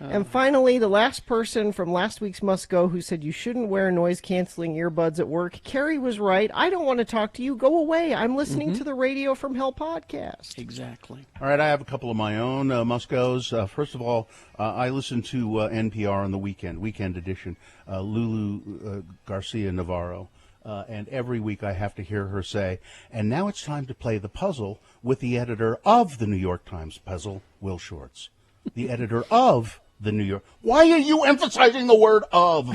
And finally, the last person from last week's Must Go who said you shouldn't wear noise-canceling earbuds at work. Carrie was right. I don't want to talk to you. Go away. I'm listening to the Radio from Hell podcast. Exactly. All right, I have a couple of my own must-goes. First of all, I listen to NPR on the weekend edition, Lulu Garcia Navarro. And every week I have to hear her say, and now it's time to play the puzzle with the editor of the New York Times puzzle, Will Shortz. The editor of the New York... Why are you emphasizing the word of?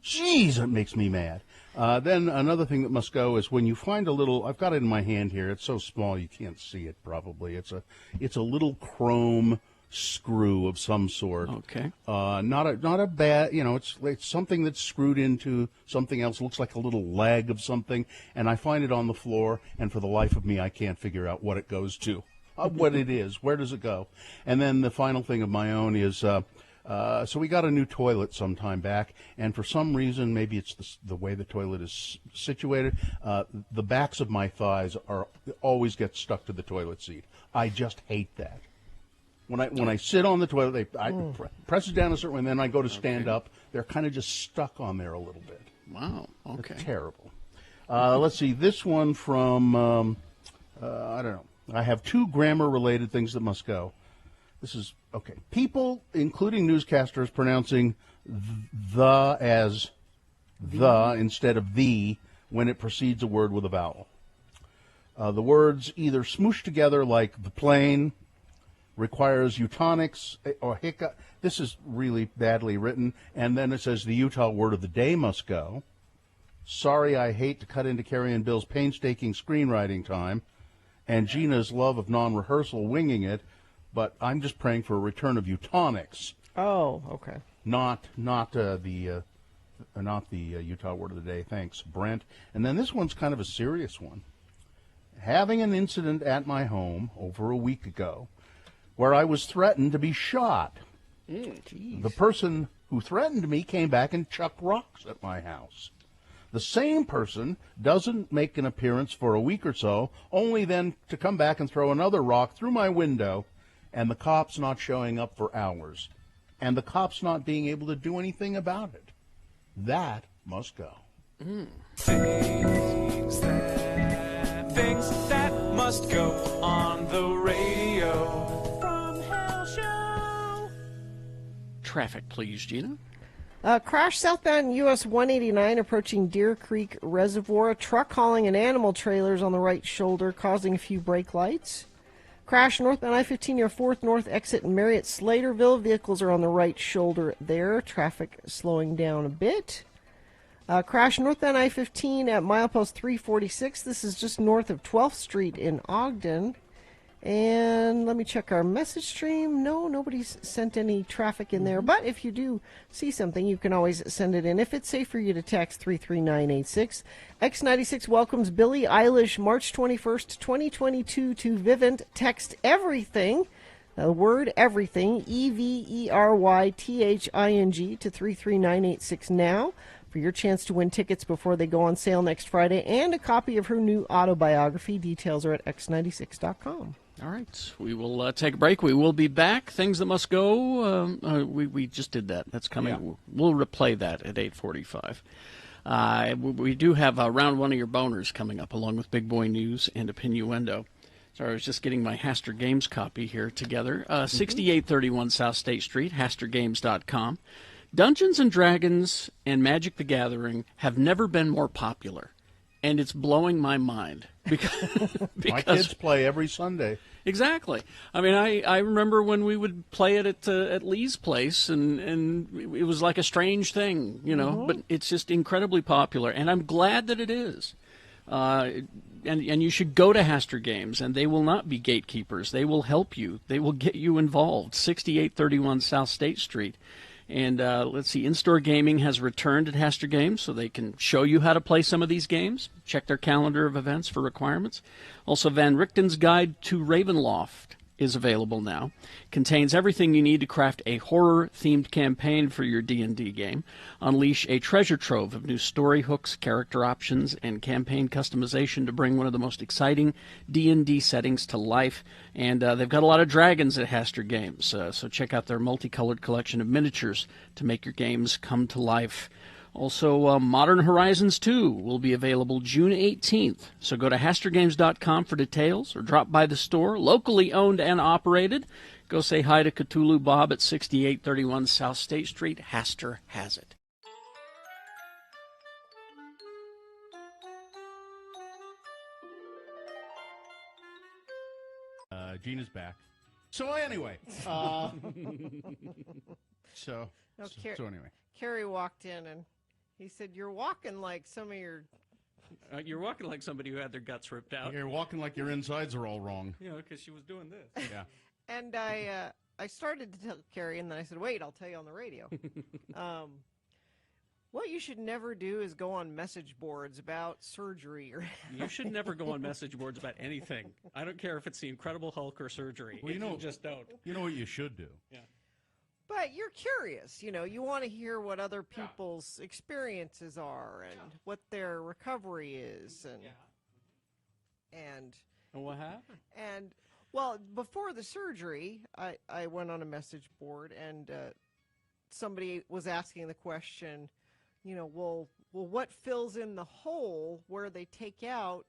Jeez, it makes me mad. Then another thing that must go is when you find a little... I've got it in my hand here. It's so small you can't see it probably. It's a little chrome screw of some sort. Okay. Not a bad... it's something that's screwed into something else. It looks like a little leg of something. And I find it on the floor, and for the life of me, I can't figure out what it goes to. What it is. Where does it go? And then the final thing of my own is, so we got a new toilet some time back, and for some reason, maybe it's the way the toilet is situated, the backs of my thighs always get stuck to the toilet seat. I just hate that. When I sit on the toilet, I press it down a certain way, and then I go to stand up. They're kind of just stuck on there a little bit. Wow. Okay. It's terrible. Let's see. This one from, I don't know. I have two grammar-related things that must go. This is, okay. People, including newscasters, pronouncing the as the instead of the when it precedes a word with a vowel. The words either smoosh together like the plane requires eutonics or hiccup. This is really badly written. And then it says the Utah word of the day must go. Sorry, I hate to cut into Carrie and Bill's painstaking screenwriting time and Gina's love of non-rehearsal winging it, but I'm just praying for a return of eutonics. Oh, okay. Not the Utah word of the day. Thanks, Brent. And then this one's kind of a serious one. Having an incident at my home over a week ago where I was threatened to be shot. The person who threatened me came back and chucked rocks at my house. The same person doesn't make an appearance for a week or so, only then to come back and throw another rock through my window, and the cops not showing up for hours, and the cops not being able to do anything about it. That must go. Things that must go on the radio. From Hell Show. Traffic, please, Gina. Crash southbound US 189 approaching Deer Creek Reservoir. A truck hauling an animal trailers on the right shoulder, causing a few brake lights. Crash northbound I-15 near 4th North exit in Marriott Slaterville. Vehicles are on the right shoulder there. Traffic slowing down a bit. Crash northbound I-15 at milepost 346. This is just north of 12th Street in Ogden. And let me check our message stream. No, nobody's sent any traffic in there. But if you do see something, you can always send it in. If it's safe for you to text 33986. X96 welcomes Billie Eilish March 21st, 2022 to Vivint. Text everything, the word everything, EVERYTHING to 33986 now for your chance to win tickets before they go on sale next Friday and a copy of her new autobiography. Details are at x96.com. All right, we will take a break. We will be back. Things that must go. We just did that. That's coming. Yeah. We'll replay that at 8:45. We do have round one of your boners coming up, along with Big Boy News and Opinioendo. Sorry, I was just getting my Haster Games copy here together. 6831 South State Street, HasterGames.com. Dungeons & Dragons and Magic the Gathering have never been more popular, and it's blowing my mind. Because my kids play every Sunday. Exactly. I mean, I remember when we would play it at Lee's place, and it was like a strange thing, you know, but it's just incredibly popular, and I'm glad that it is. And you should go to Haster Games, and they will not be gatekeepers. They will help you. They will get you involved. 6831 South State Street. And let's see, in-store gaming has returned at Haster Games, so they can show you how to play some of these games. Check their calendar of events for requirements. Also, Van Richten's Guide to Ravenloft is available now. Contains everything you need to craft a horror-themed campaign for your D&D game. Unleash a treasure trove of new story hooks, character options, and campaign customization to bring one of the most exciting D&D settings to life. And they've got a lot of dragons at Haster Games, so check out their multicolored collection of miniatures to make your games come to life. Also, Modern Horizons 2 will be available June 18th. So go to HasterGames.com for details or drop by the store, locally owned and operated. Go say hi to Cthulhu Bob at 6831 South State Street. Haster has it. Gina's back. So anyway. So anyway. Carrie walked in and he said, "You're walking like some of your..." You're walking like somebody who had their guts ripped out. You're walking like your insides are all wrong. You know, because she was doing this. Yeah. And I started to tell Carrie, and then I said, "Wait, I'll tell you on the radio." What you should never do is go on message boards about surgery. You should never go on message boards about anything. I don't care if it's the Incredible Hulk or surgery. Well, you just don't. You know what you should do? Yeah. But you're curious, you know, you want to hear what other people's experiences are and what their recovery is. And what happened? And, well, before the surgery, I went on a message board and somebody was asking the question, you know, well, what fills in the hole where they take out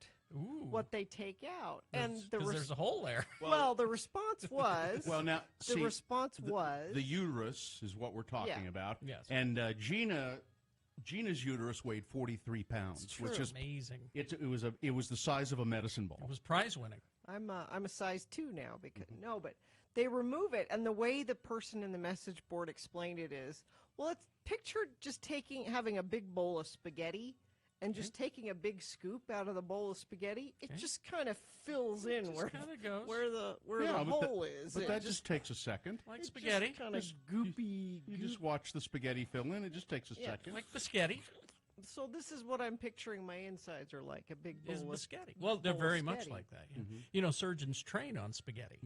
what they take out? And there's a hole there. Well, the response was... Well, now, the response was... The uterus is what we're talking about. Yes. And Gina's uterus weighed 43 pounds, which is amazing. It was the size of a medicine ball. It was prize winning. I'm a size 2 now because but They remove it, and the way the person in the message board explained it is, well, it's picture just having a big bowl of spaghetti and just taking a big scoop out of the bowl of spaghetti. It just kind of fills in where the hole is. But that just takes a second. Like spaghetti. Kind of goopy. You just watch the spaghetti fill in. It just takes a second. Like biscotti. So this is what I'm picturing my insides are like, a big bowl of biscotti. Well, they're very much like that. Yeah. You know, surgeons train on spaghetti.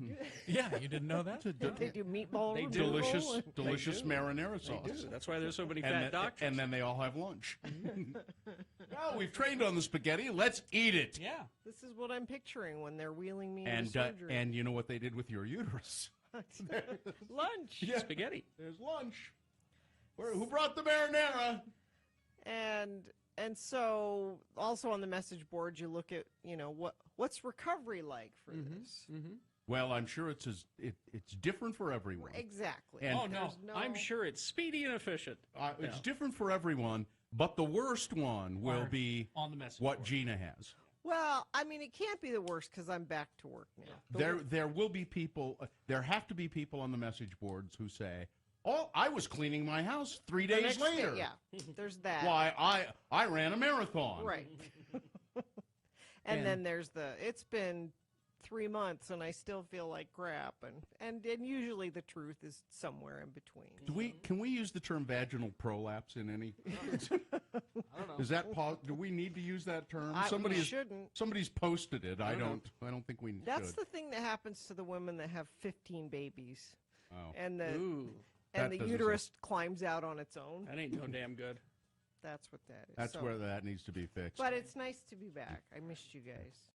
Yeah, you didn't know that? They do meatball. They do. Delicious marinara sauce. They do. That's why there's so many fat doctors. And then they all have lunch. Well, we've trained on the spaghetti. Let's eat it. Yeah. This is what I'm picturing when they're wheeling me into surgery. And you know what they did with your uterus? Lunch. Yeah. Spaghetti. There's lunch. Who brought the marinara? And so also on the message board you look at, what's recovery like for this? Mm-hmm. Well, I'm sure it's different for everyone. Exactly. And no, I'm sure it's speedy and efficient. It's different for everyone, but the worst one will be on the message what board. Gina has. Well, I mean, it can't be the worst because I'm back to work now. There will be people. There have to be people on the message boards who say, "Oh, I was cleaning my house 3 days later." Yeah, there's that. Why I ran a marathon. Right. and then there's it's been 3 months and I still feel like crap, and usually the truth is somewhere in between. Can we use the term vaginal prolapse in any? I don't know. Is that do we need to use that term? We shouldn't. Somebody's posted it. I don't think we should. That's the thing that happens to the women that have 15 babies. Oh. And the That uterus climbs out on its own. That ain't no damn good. That's what that is. That's where that needs to be fixed. But it's nice to be back. I missed you guys.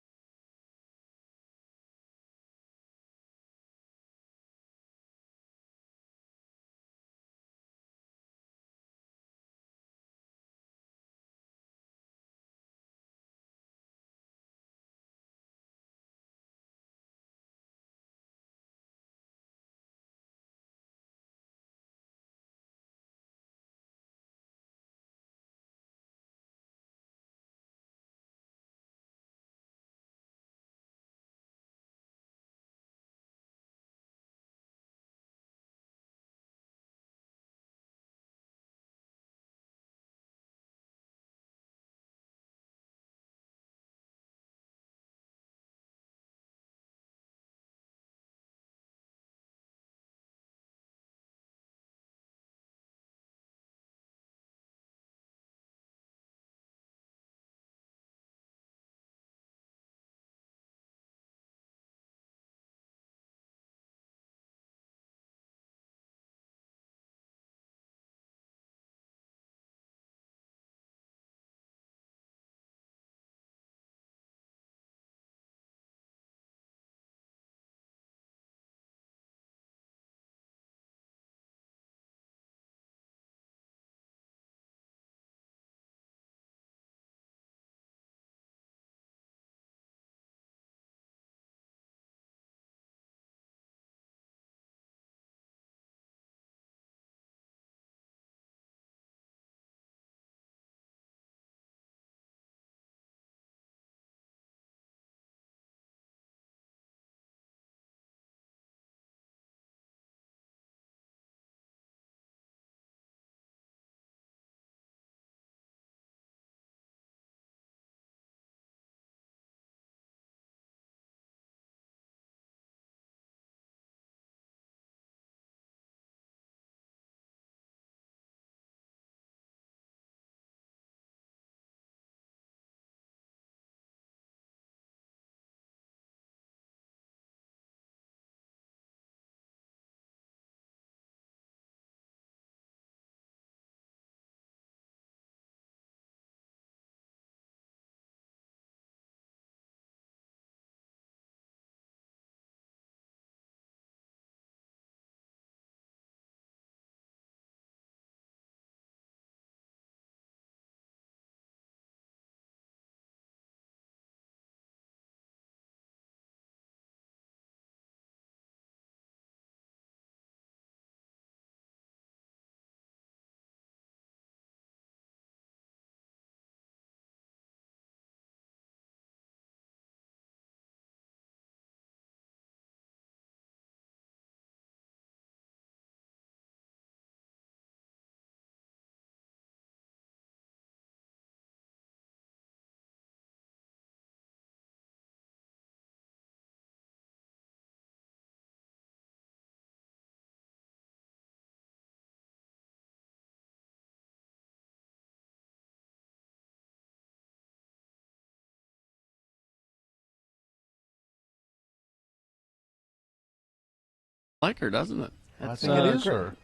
like her, doesn't it? I think it is her.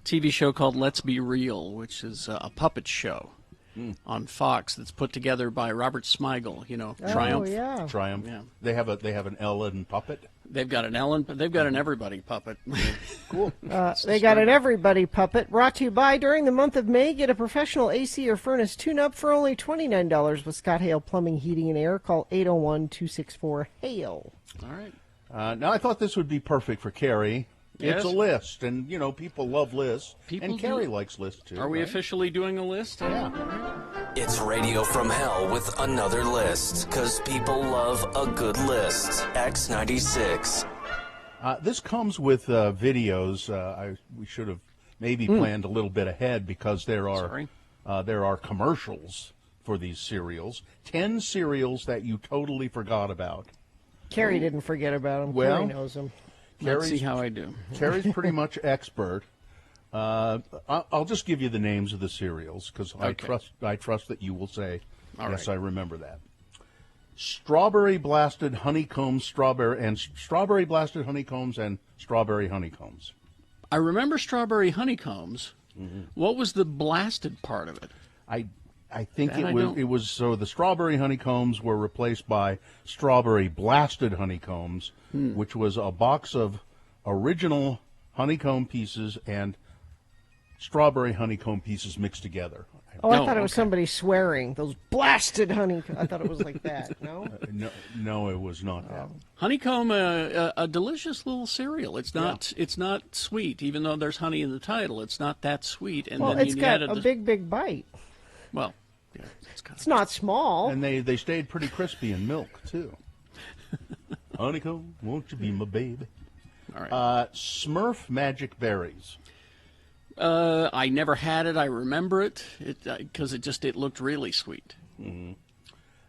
TV show called Let's Be Real, which is a puppet show on Fox that's put together by Robert Smigel. You know, Triumph. Oh, yeah. Triumph. Yeah. They have an Ellen puppet. They've got an Ellen, but they've got an everybody puppet. Cool. They got an everybody puppet brought to you by during the month of May. Get a professional AC or furnace tune-up for only $29 with Scott Hale Plumbing, Heating, and Air. Call 801-264-HALE. All right. Now, I thought this would be perfect for Carrie. Yes. It's a list, and, you know, people love lists. People and do. Carrie likes lists, too. Are we right? officially doing a list? Yeah. It's Radio from Hell with another list, because people love a good list. X96. This comes with videos. We should have maybe planned a little bit ahead because there are commercials for these cereals. 10 cereals that you totally forgot about. Carrie didn't forget about him. Well, Carrie knows him. Let's see how I do. Carrie's pretty much expert. I'll just give you the names of the cereals because I trust that you will say, yes, I remember that. Strawberry blasted honeycombs, strawberry blasted honeycombs, and strawberry honeycombs. I remember strawberry honeycombs. Mm-hmm. What was the blasted part of it? I think it was so the strawberry honeycombs were replaced by strawberry blasted honeycombs, which was a box of original honeycomb pieces and strawberry honeycomb pieces mixed together. Oh, I thought it was somebody swearing. Those blasted honeycomb. I thought it was like that. No? No, it was not that. Honeycomb, a delicious little cereal. It's not. Yeah. It's not sweet, even though there's honey in the title. It's not that sweet. And then it's got a big bite. Well, yeah, it's not small. And they stayed pretty crispy in milk too. Honeycomb, won't you be my baby? All right. Smurf Magic Berries. I never had it. I remember it because it looked really sweet. Mm-hmm.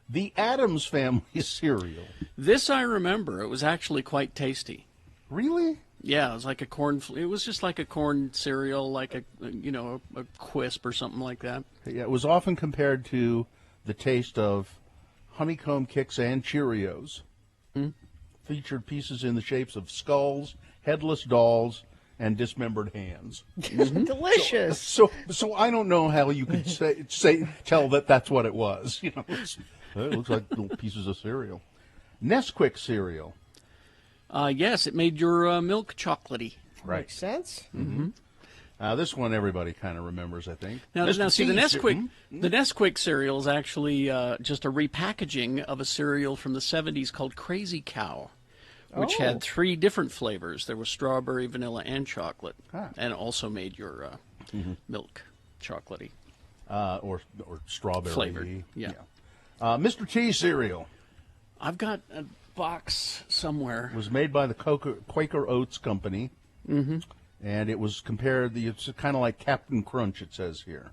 The Addams Family cereal. This I remember. It was actually quite tasty. Really? Yeah, it was like a corn. It was just like a corn cereal, like a Quisp or something like that. Yeah, it was often compared to the taste of honeycomb kicks and Cheerios. Featured pieces in the shapes of skulls, headless dolls, and dismembered hands. Delicious. So I don't know how you could tell that that's what it was. You know, it looks like little pieces of cereal. Nesquik cereal. Yes, it made your milk chocolatey. Right. Makes sense. Mm-hmm. This one everybody kind of remembers, I think. Now see, the Nesquik cereal is actually just a repackaging of a cereal from the 70s called Crazy Cow, which had 3 different flavors. There was strawberry, vanilla, and chocolate, and also made your milk chocolatey. Or strawberry. Flavored, yeah. Mr. T cereal. I've got a box somewhere. It was made by the Quaker Oats Company. Mm-hmm. And it was it's kind of like Captain Crunch, it says here.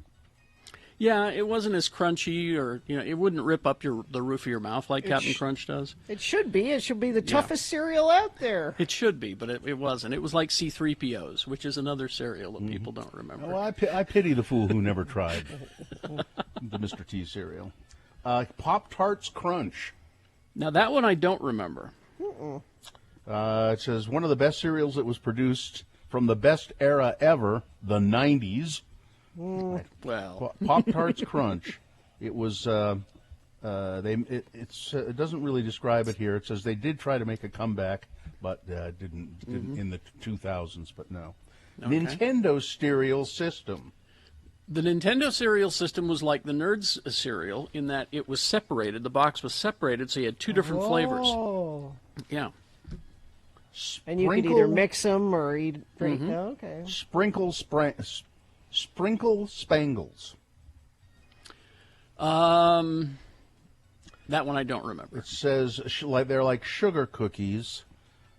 Yeah, it wasn't as crunchy, or it wouldn't rip up the roof of your mouth like Captain Crunch does. It should be. It should be the toughest cereal out there. It should be, but it wasn't. It was like C-3POs, which is another cereal that people don't remember. Well, I pity the fool who never tried the Mr. T cereal. Pop-Tarts Crunch. Now, that one I don't remember. It says, one of the best cereals that was produced from the best era ever, the 90s. Well, Pop-Tarts Crunch. It was, it doesn't really describe it here. It says they did try to make a comeback, but didn't in the 2000s, but no. Okay. Nintendo cereal system. The Nintendo cereal system was like the Nerds cereal in that it was separated. The box was separated, so you had 2 different flavors. Yeah. And you could either mix them or eat. Okay. Sprinkle Spangles. That one I don't remember. It says they're like sugar cookies.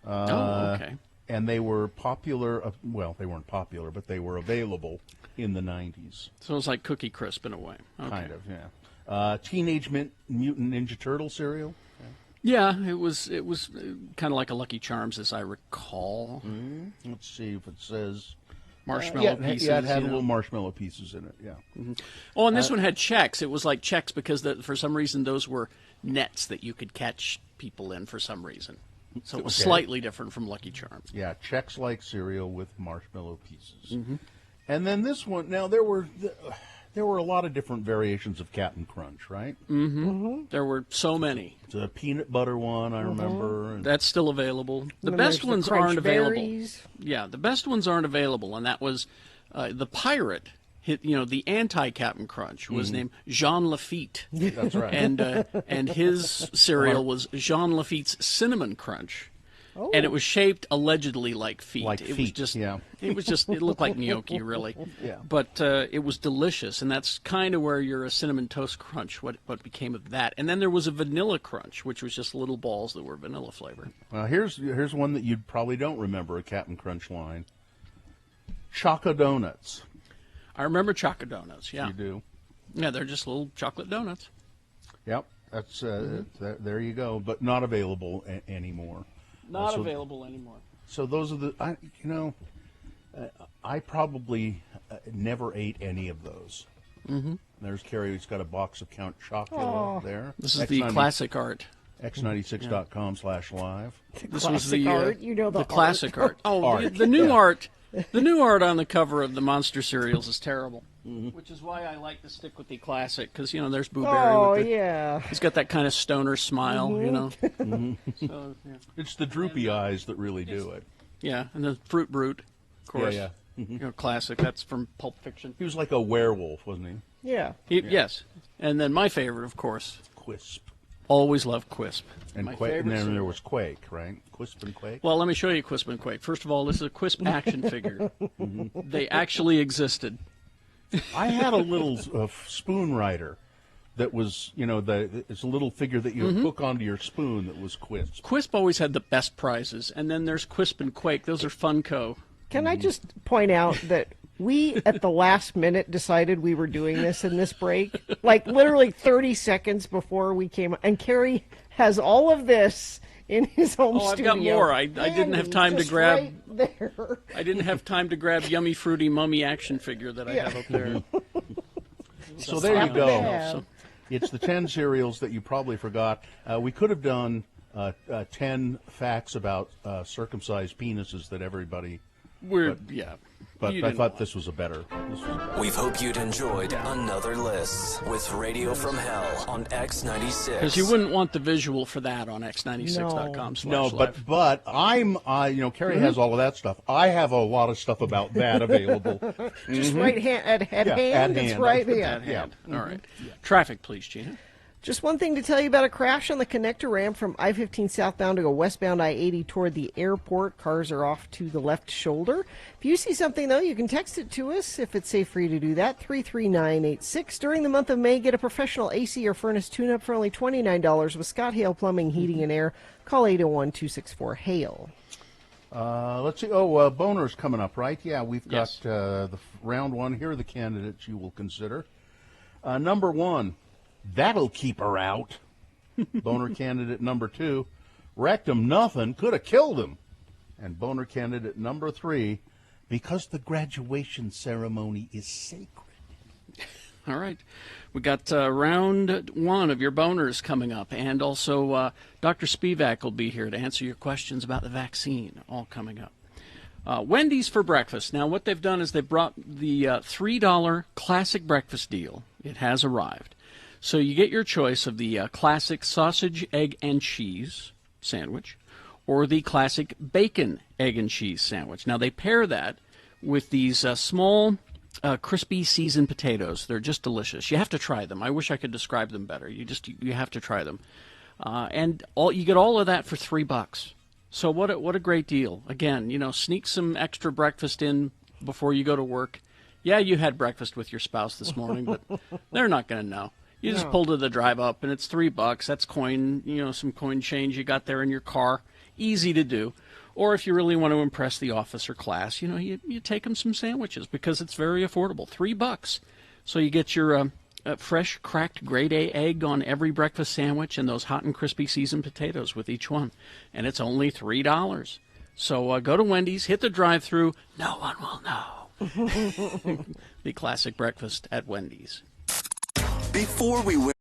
Okay. And they were popular. Well, they weren't popular, but they were available in the 90s. So it was like Cookie Crisp in a way. Okay. Kind of, yeah. Teenage Mutant Ninja Turtle cereal. Yeah, it was kind of like a Lucky Charms, as I recall. Let's see if it says marshmallow pieces. Yeah, it had little marshmallow pieces in it. Yeah. Oh, and this one had checks. It was like checks because for some reason those were nets that you could catch people in for some reason. So it was Okay. slightly different from Lucky Charms. Yeah, Chex-like cereal with marshmallow pieces. Mhm. And then this one. Now there were a lot of different variations of Captain Crunch, right? Mm-hmm. There were so many. The peanut butter one, I remember. And That's still available. The then best there's the ones Crunch aren't available. Berries. Yeah, the best ones aren't available, and that was the pirate. The anti-Captain Crunch was named Jean Lafitte. That's right. And his cereal was Jean Lafitte's Cinnamon Crunch. Oh. And it was shaped allegedly like feet. Like it was feet, just, yeah. It looked like gnocchi, really. Yeah. But it was delicious, and that's kind of where your Cinnamon Toast Crunch, what became of that. And then there was a Vanilla Crunch, which was just little balls that were vanilla flavored. Well, here's one that you probably don't remember, a Captain Crunch line. Choco Donuts. I remember Choco Donuts, yeah. You do? Yeah, they're just little chocolate donuts. Yep. That's there you go, but not available anymore. Not available anymore. So those are I probably never ate any of those. Mm-hmm. There's Carrie who's got a box of Count Chocula there. This is the classic art. X96.com/live. This was the art. You know the classic art. Oh, Art. The new art. The new art on the cover of the Monster cereals is terrible. Which is why I like to stick with the classic, because there's Boo Berry. Oh, with the, yeah. He's got that kind of stoner smile, So, yeah. It's the droopy eyes that really do it. Yeah, and the Fruit Brute, of course. Yeah. Classic. That's from Pulp Fiction. He was like a werewolf, wasn't he? Yeah. Yes. And then my favorite, of course. Quisp. Always loved Quisp. And, and then there was Quake, right? Quisp and Quake? Well, let me show you Quisp and Quake. First of all, this is a Quisp action figure. They actually existed. I had a little spoon rider that was, it's a little figure that you hook onto your spoon that was Quisp. Quisp always had the best prizes. And then there's Quisp and Quake. Those are Funko. Can I just point out that we, at the last minute, decided we were doing this in this break? Like, literally 30 seconds before we came. And Carrie has all of this in his home studio. I've got more. I didn't have time to grab. Right there. I didn't have time to grab Yummy Fruity Mummy action figure that I have up there. So there you go. So. It's the 10 cereals that you probably forgot. We could have done 10 facts about circumcised penises that everybody. But I thought this was a better. We hope you'd enjoyed another list with Radio from Hell on X96. Because you wouldn't want the visual for that on x96.com. No, but I'm, Carrie has all of that stuff. I have a lot of stuff about that available. Just right at hand. It's right there. At hand. All right. Traffic, please, Gina. Just one thing to tell you about a crash on the connector ramp from I-15 southbound to go westbound I-80 toward the airport. Cars are off to the left shoulder. If you see something, though, you can text it to us if it's safe for you to do that. 33986. During the month of May, get a professional AC or furnace tune-up for only $29 with Scott Hale Plumbing, Heating, and Air. Call 801-264-HALE. Let's see. Oh, Boner's coming up, right? Yeah, we've got the round one. Here are the candidates you will consider. Number one. That'll keep her out. Boner candidate number 2, wrecked him nothing, could have killed him. And boner candidate number 3, because the graduation ceremony is sacred. All right. We got round one of your boners coming up, and also Dr. Spivak will be here to answer your questions about the vaccine, all coming up. Wendy's for breakfast. Now, what they've done is they've brought the $3 classic breakfast deal. It has arrived. So you get your choice of the classic sausage, egg, and cheese sandwich or the classic bacon, egg, and cheese sandwich. Now, they pair that with these small, crispy seasoned potatoes. They're just delicious. You have to try them. I wish I could describe them better. You have to try them. And you get all of that for $3. So what a great deal. Again, sneak some extra breakfast in before you go to work. Yeah, you had breakfast with your spouse this morning, but they're not going to know. You just pull to the drive up, and it's $3. That's coin, some coin change you got there in your car. Easy to do. Or if you really want to impress the office or class, you take them some sandwiches because it's very affordable. $3. So you get your fresh, cracked grade A egg on every breakfast sandwich and those hot and crispy seasoned potatoes with each one. And it's only $3. So go to Wendy's, hit the drive-thru. No one will know. The classic breakfast at Wendy's. Before we went.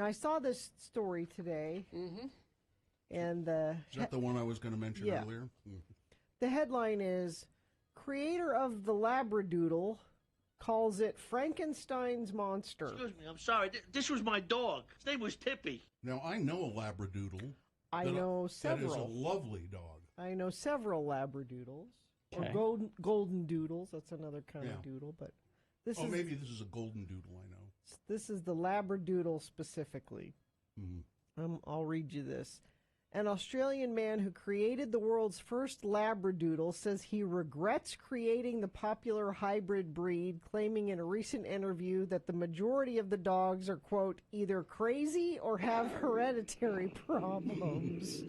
Now, I saw this story today. Mm-hmm. And Is that the one I was going to mention earlier? The headline is, creator of the Labradoodle calls it Frankenstein's monster. Excuse me, I'm sorry. This was my dog. His name was Tippy. Now, I know a Labradoodle. I know several. That is a lovely dog. I know several Labradoodles. Okay. Or golden doodles. That's another kind of doodle. But maybe this is a golden doodle, I know. This is the Labradoodle specifically. Mm-hmm. I'll read you this. An Australian man who created the world's first Labradoodle says he regrets creating the popular hybrid breed, claiming in a recent interview that the majority of the dogs are, quote, either crazy or have hereditary problems.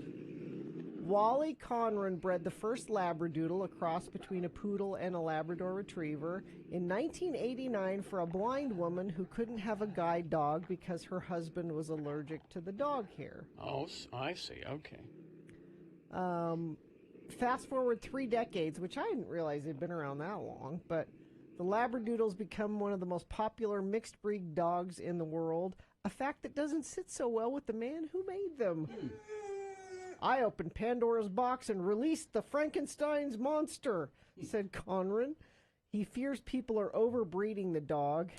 Wally Conran bred the first Labradoodle, a cross between a poodle and a Labrador retriever, in 1989 for a blind woman who couldn't have a guide dog because her husband was allergic to the dog hair. Oh, I see. Okay. Fast forward 3 decades, which I didn't realize they'd been around that long, but the Labradoodle's become one of the most popular mixed breed dogs in the world, a fact that doesn't sit so well with the man who made them. I opened Pandora's box and released the Frankenstein's monster, said Conran. He fears people are overbreeding the dog,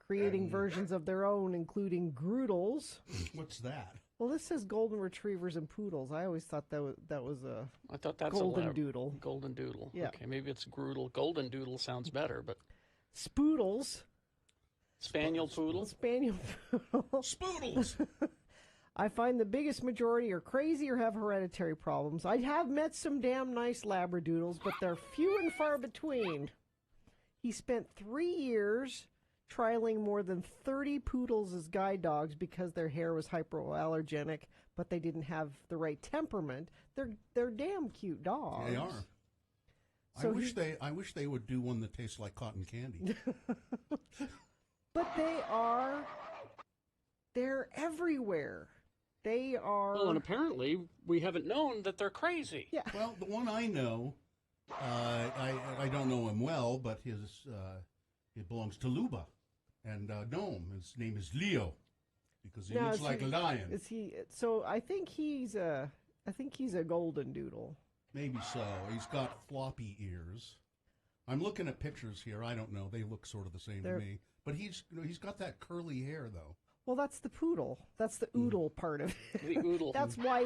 creating versions of their own, including Groodles. What's that? Well, this says golden retrievers and poodles. I always thought that was a I thought that's golden a doodle. Golden doodle. Yeah. Okay, maybe it's Groodle. Golden doodle sounds better, but Spoodles. Spaniel poodle. Spaniel poodle. Spoodles. I find the biggest majority are crazy or have hereditary problems. I have met some damn nice Labradoodles, but they're few and far between. He spent 3 years trialing more than 30 poodles as guide dogs because their hair was hypoallergenic, but they didn't have the right temperament. They're damn cute dogs. They are. So I wish they would do one that tastes like cotton candy. But they're everywhere. They are. Well, and apparently we haven't known that they're crazy. Yeah. Well, the one I know, I don't know him well, but it belongs to Luba, and Gnome. His name is Leo, because he looks like a lion. Is he? So I think he's a golden doodle. Maybe so. He's got floppy ears. I'm looking at pictures here. I don't know. They look sort of the same to me. But he's got that curly hair though. Well, that's the poodle. That's the oodle part of it. The oodle. That's why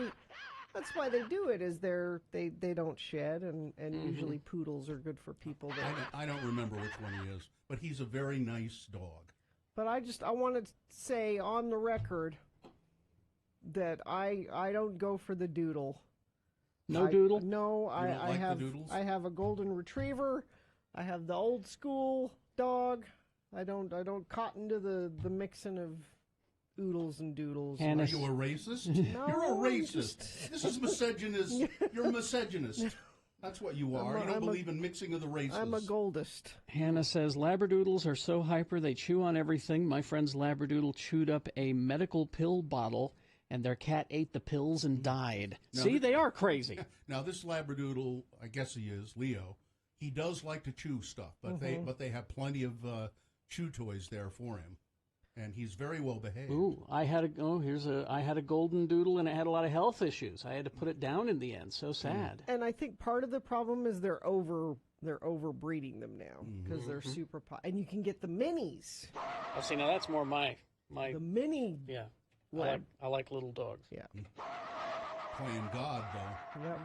they do it. Is they don't shed, and usually poodles are good for people. I don't remember which one he is, but he's a very nice dog. But I want to say on the record that I don't go for the doodle. No doodle? No, You don't like the have doodles? I have a golden retriever. I have the old school dog. I don't cotton to the mixing of oodles and doodles. Are you a racist? No, You're a I'm racist. This is misogynist. You're a misogynist. That's what you are. You don't believe in mixing of the races. I'm a goldist. Hannah says, Labradoodles are so hyper, they chew on everything. My friend's Labradoodle chewed up a medical pill bottle, and their cat ate the pills and died. Now, See, they are crazy. Now, this Labradoodle, I guess he is, Leo, he does like to chew stuff, but they have plenty of chew toys there for him. And he's very well behaved. Ooh, I had a golden doodle, and it had a lot of health issues. I had to put it down in the end. So sad. And I think part of the problem is they're overbreeding them now because they're super and you can get the minis. Oh, see, now that's more my the mini. Yeah, Lab. I like little dogs. Yeah, playing God though. Yep.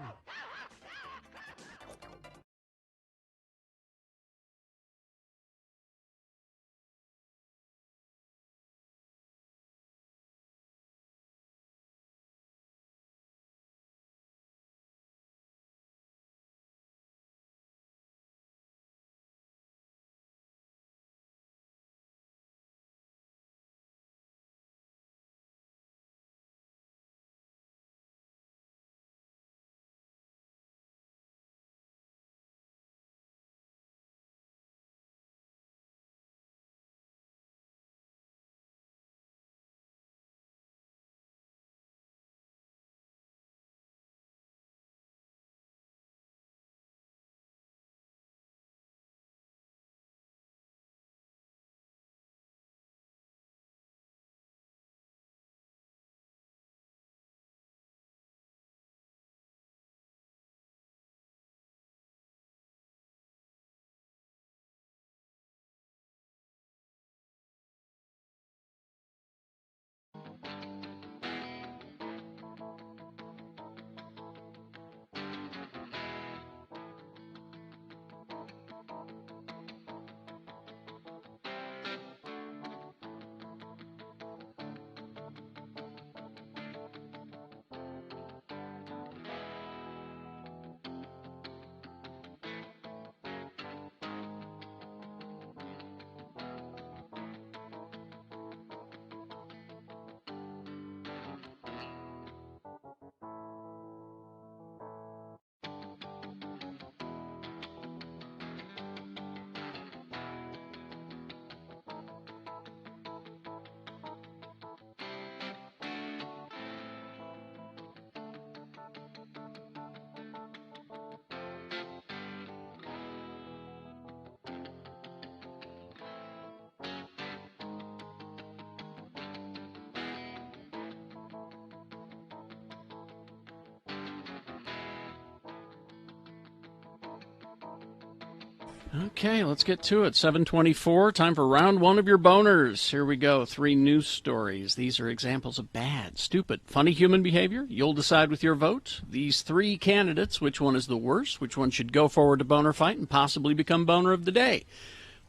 Okay, let's get to it. 7:24, time for round one of your boners. Here we go. 3 news stories. These are examples of bad, stupid, funny human behavior. You'll decide with your vote. These 3 candidates, which one is the worst, which one should go forward to boner fight and possibly become boner of the day.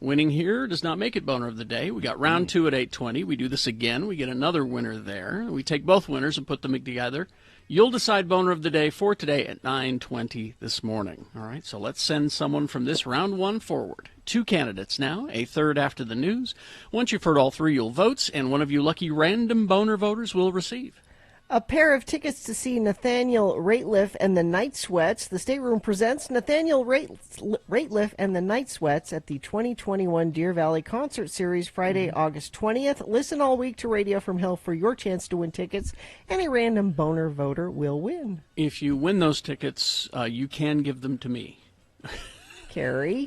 Winning here does not make it boner of the day. We got round 2 at 8:20. We do this again. We get another winner there. We take both winners and put them together. You'll decide boner of the day for today at 9:20 this morning. All right, so let's send someone from this round 1 forward. 2 candidates now, a third after the news. Once you've heard all 3, you'll vote, and one of you lucky random boner voters will receive a pair of tickets to see Nathaniel Rateliff and the Night Sweats. The Stateroom presents Nathaniel Rateliff and the Night Sweats at the 2021 Deer Valley Concert Series, Friday, August 20th. Listen all week to Radio from Hell for your chance to win tickets, and a random boner voter will win. If you win those tickets, you can give them to me. Carrie?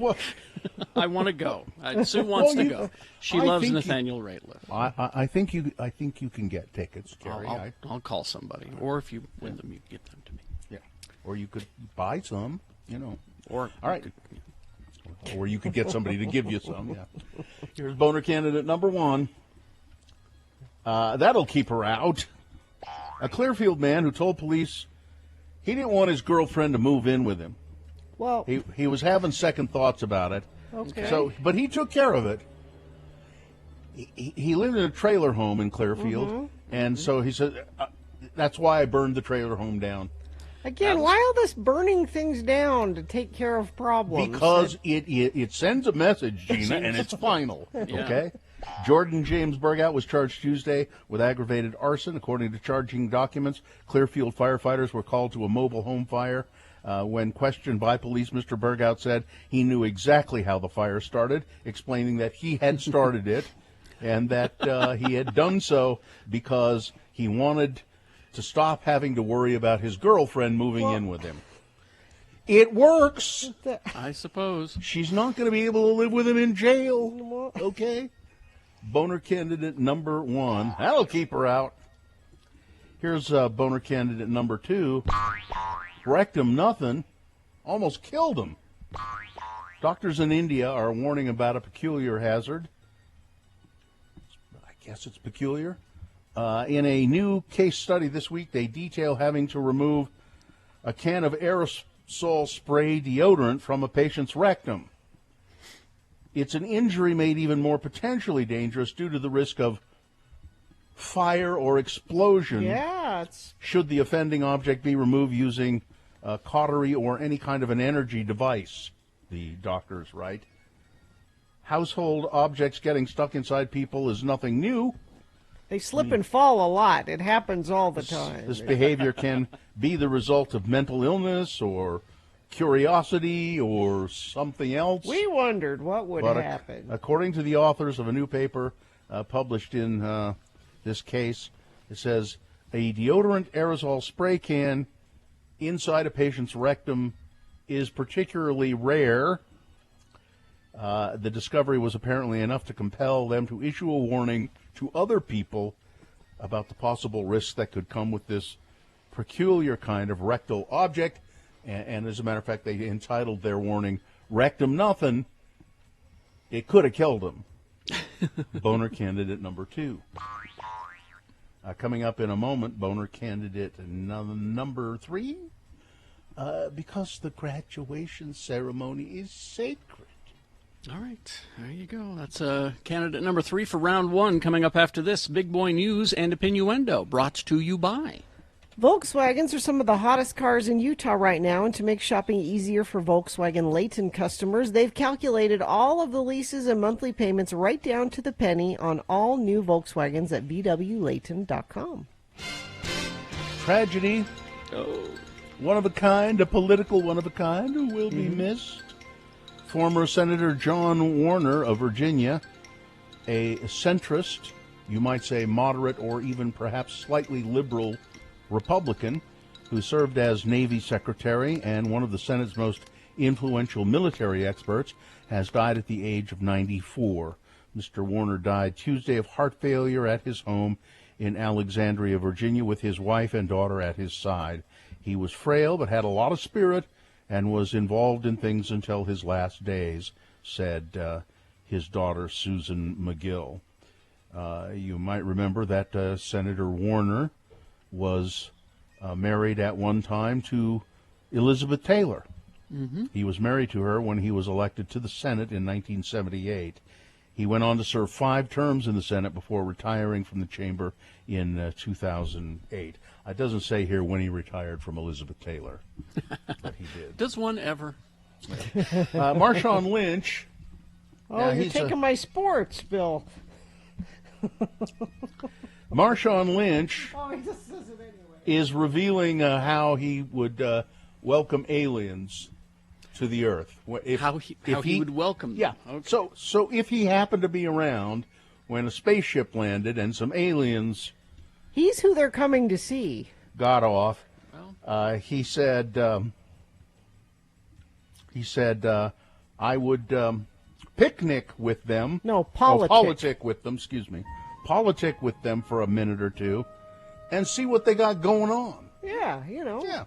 I want to go. Sue wants to go. She loves Nathaniel Rateliff. I think you can get tickets, Carrie. I'll call somebody. Or if you win them, you give them to me. Yeah. Or you could buy some, Or all right. Or you could get somebody to give you some. Yeah. Here's boner candidate number 1. That'll keep her out. A Clearfield man who told police he didn't want his girlfriend to move in with him. Well, he was having second thoughts about it. Okay. But he took care of it. He lived in a trailer home in Clearfield, and so he said, "That's why I burned the trailer home down." Again, why all this burning things down to take care of problems? Because it sends a message, Gina, and it's final. Yeah. Okay. Jordan James Burgout was charged Tuesday with aggravated arson. According to charging documents, Clearfield firefighters were called to a mobile home fire. When questioned by police, Mr. Burgout said he knew exactly how the fire started, explaining that he had started it and that he had done so because he wanted to stop having to worry about his girlfriend moving in with him. It works. I suppose. She's not going to be able to live with him in jail. Okay. Boner candidate number 1. That'll keep her out. Here's boner candidate number 2. Wrecked him nothing. Almost killed him. Doctors in India are warning about a peculiar hazard. I guess it's peculiar. In a new case study this week, they detail having to remove a can of aerosol spray deodorant from a patient's rectum. It's an injury made even more potentially dangerous due to the risk of fire or explosion. Yeah. Should the offending object be removed using cautery or any kind of an energy device, the doctors write. Household objects getting stuck inside people is nothing new. They slip and fall a lot. It happens all the time. This behavior can be the result of mental illness or curiosity or something else. We wondered what would happen. According to the authors of a new paper published in this case, it says a deodorant aerosol spray can inside a patient's rectum is particularly rare. The discovery was apparently enough to compel them to issue a warning to other people about the possible risks that could come with this peculiar kind of rectal object. And as a matter of fact, they entitled their warning, "Rectum Nothing." It could have killed him. Boner candidate number 2. Coming up in a moment, boner candidate number 3. Because the graduation ceremony is sacred. All right, there you go. That's candidate number 3 for round 1. Coming up after this, Big Boy News and Opinioendo, brought to you by Volkswagens are some of the hottest cars in Utah right now, and to make shopping easier for Volkswagen Layton customers, they've calculated all of the leases and monthly payments right down to the penny on all new Volkswagens at VWLayton.com. Tragedy. One of a kind, a political one of a kind who will be missed. Former Senator John Warner of Virginia, a centrist, you might say moderate or even perhaps slightly liberal Republican, who served as Navy Secretary and one of the Senate's most influential military experts, has died at the age of 94. Mr. Warner died Tuesday of heart failure at his home in Alexandria, Virginia, with his wife and daughter at his side. He was frail but had a lot of spirit and was involved in things until his last days. said his daughter, Susan McGill. You might remember that Senator Warner was married at one time to Elizabeth Taylor. Mm-hmm. He was married to her when he was elected to the Senate in 1978. He went on to serve 5 terms in the Senate before retiring from the chamber in 2008. It doesn't say here when he retired from Elizabeth Taylor, but he did. Does one ever? Marshawn Lynch. Oh, you're taking my sports, Bill. Marshawn Lynch Oh, he just says it anyway. is revealing how he would welcome aliens to the Earth. How he would welcome them. Yeah. Okay. So if he happened to be around when a spaceship landed and some aliens He's who they're coming to see. got off, he said I would picnic with them. No, politic. Politic with them, excuse me. Politic with them for a minute or two and see what they got going on. Yeah, you know. Yeah.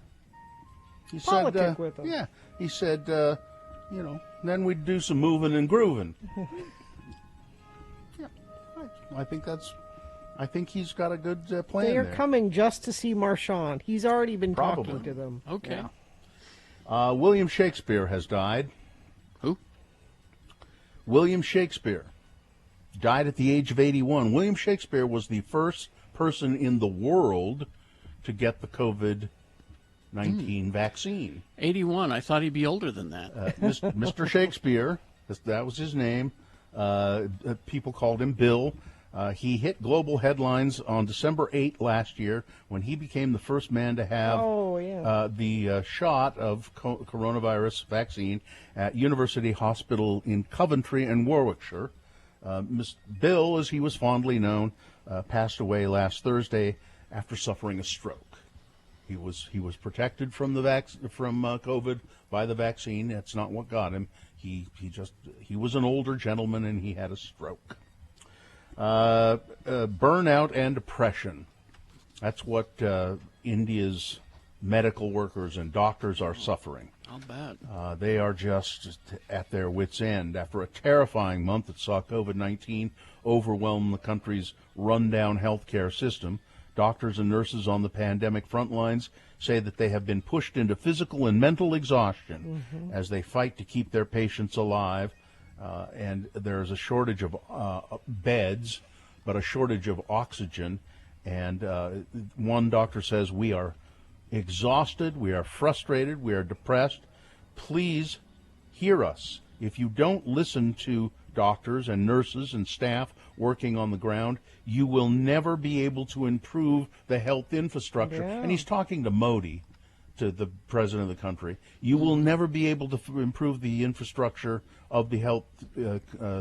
He Politic said, with them. Yeah. He said, then we'd do some moving and grooving. Yeah. I think he's got a good plan They are there. coming just to see Marshawn. He's already been Probably. talking to them. Okay. Yeah. William Shakespeare has died. Who? William Shakespeare died at the age of 81. William Shakespeare was the first person in the world to get the COVID-19 vaccine. 81. I thought he'd be older than that. Mr. Shakespeare, that was his name. People called him Bill. He hit global headlines on December 8 last year when he became the first man to have the shot of coronavirus vaccine at University Hospital in Coventry and Warwickshire. Bill, as he was fondly known, passed away last Thursday after suffering a stroke. He was protected from the COVID by the vaccine. That's not what got him. He was an older gentleman and he had a stroke. Burnout and depression. That's what India's medical workers and doctors are suffering. How bad? They are just at their wits' end after a terrifying month that saw COVID-19 overwhelm the country's rundown healthcare system. Doctors and nurses on the pandemic front lines say that they have been pushed into physical and mental exhaustion as they fight to keep their patients alive. And there is a shortage of beds, but a shortage of oxygen. And one doctor says, we are exhausted, we are frustrated, we are depressed. Please hear us. If you don't listen to doctors and nurses and staff working on the ground, you will never be able to improve the health infrastructure. Yeah. And he's talking to Modi, to the president of the country. You will never be able to improve the infrastructure of the health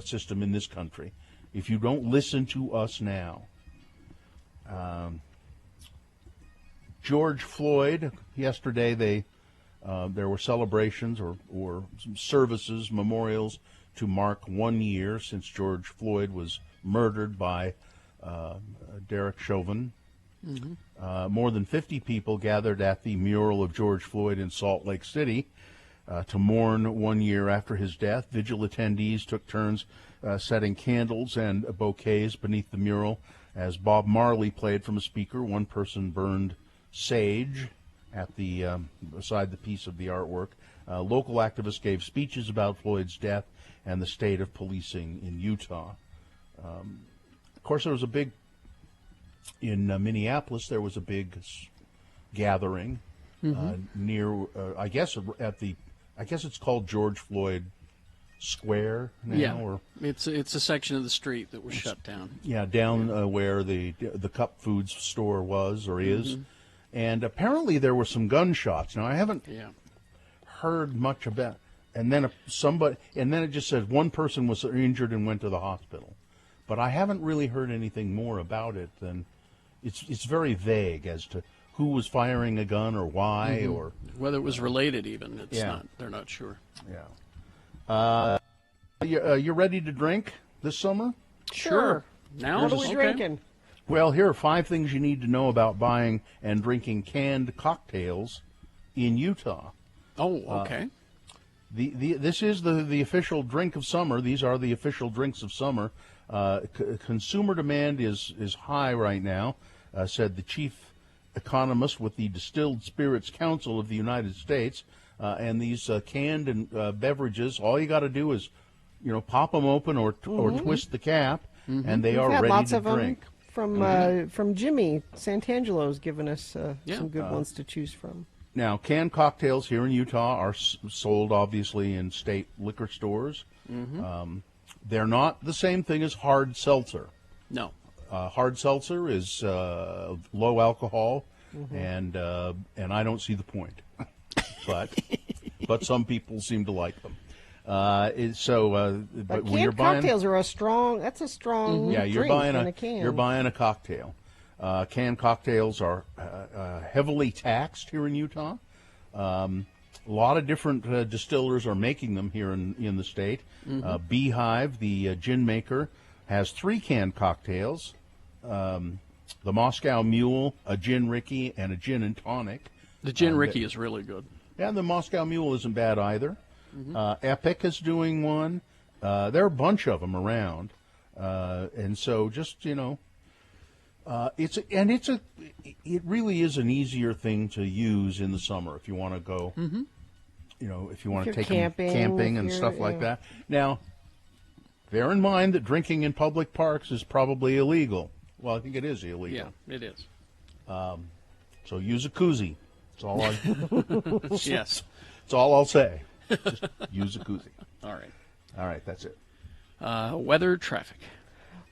system in this country if you don't listen to us now. George Floyd, yesterday there were celebrations or some services, memorials to mark 1 year since George Floyd was murdered by Derek Chauvin. More than 50 people gathered at the mural of George Floyd in Salt Lake City to mourn 1 year after his death. Vigil attendees took turns setting candles and bouquets beneath the mural as Bob Marley played from a speaker. One person burned sage at the beside the piece of the artwork. Local activists gave speeches about Floyd's death and the state of policing in Utah. Of course, there was a big in Minneapolis. There was a big gathering near, I guess it's called George Floyd Square now. Yeah, or it's a section of the street that was shut down. Yeah, down where the Cup Foods store was or is. And apparently there were some gunshots. Now I haven't heard much about. And then it just says one person was injured and went to the hospital. But I haven't really heard anything more about it than it's very vague as to who was firing a gun or why or whether it was related even. It's not. They're not sure. Yeah. You ready to drink this summer? Sure. Now what are we drinking? Well, here are 5 things you need to know about buying and drinking canned cocktails in Utah. Oh, okay. This is the official drink of summer. These are the official drinks of summer. Consumer demand is high right now, said the chief economist with the Distilled Spirits Council of the United States. And these canned and beverages, all you got to do is, pop them open or twist the cap, and they are ready lots to of drink. From Jimmy Santangelo's given us some good ones to choose from. Now, canned cocktails here in Utah are sold, obviously, in state liquor stores. They're not the same thing as hard seltzer. No. Hard seltzer is low alcohol, and I don't see the point. But some people seem to like them. But when you're buying cocktails are a strong. That's a strong. Yeah, drink in a can. You're buying a cocktail. Canned cocktails are heavily taxed here in Utah. A lot of different distillers are making them here in the state. Beehive, the gin maker, has 3 canned cocktails. The Moscow Mule, a Gin Ricky, and a Gin and Tonic. The Gin Ricky is really good. Yeah, the Moscow Mule isn't bad either. Epic is doing one. There are a bunch of them around. And so just, it really is an easier thing to use in the summer if you want to go, if you want to take camping and stuff like that. Now, bear in mind that drinking in public parks is probably illegal. Well, I think it is illegal. Yeah, it is. So use a koozie. That's all Yes. That's all I'll say. Just use a koozie. All right, that's it. Weather, traffic.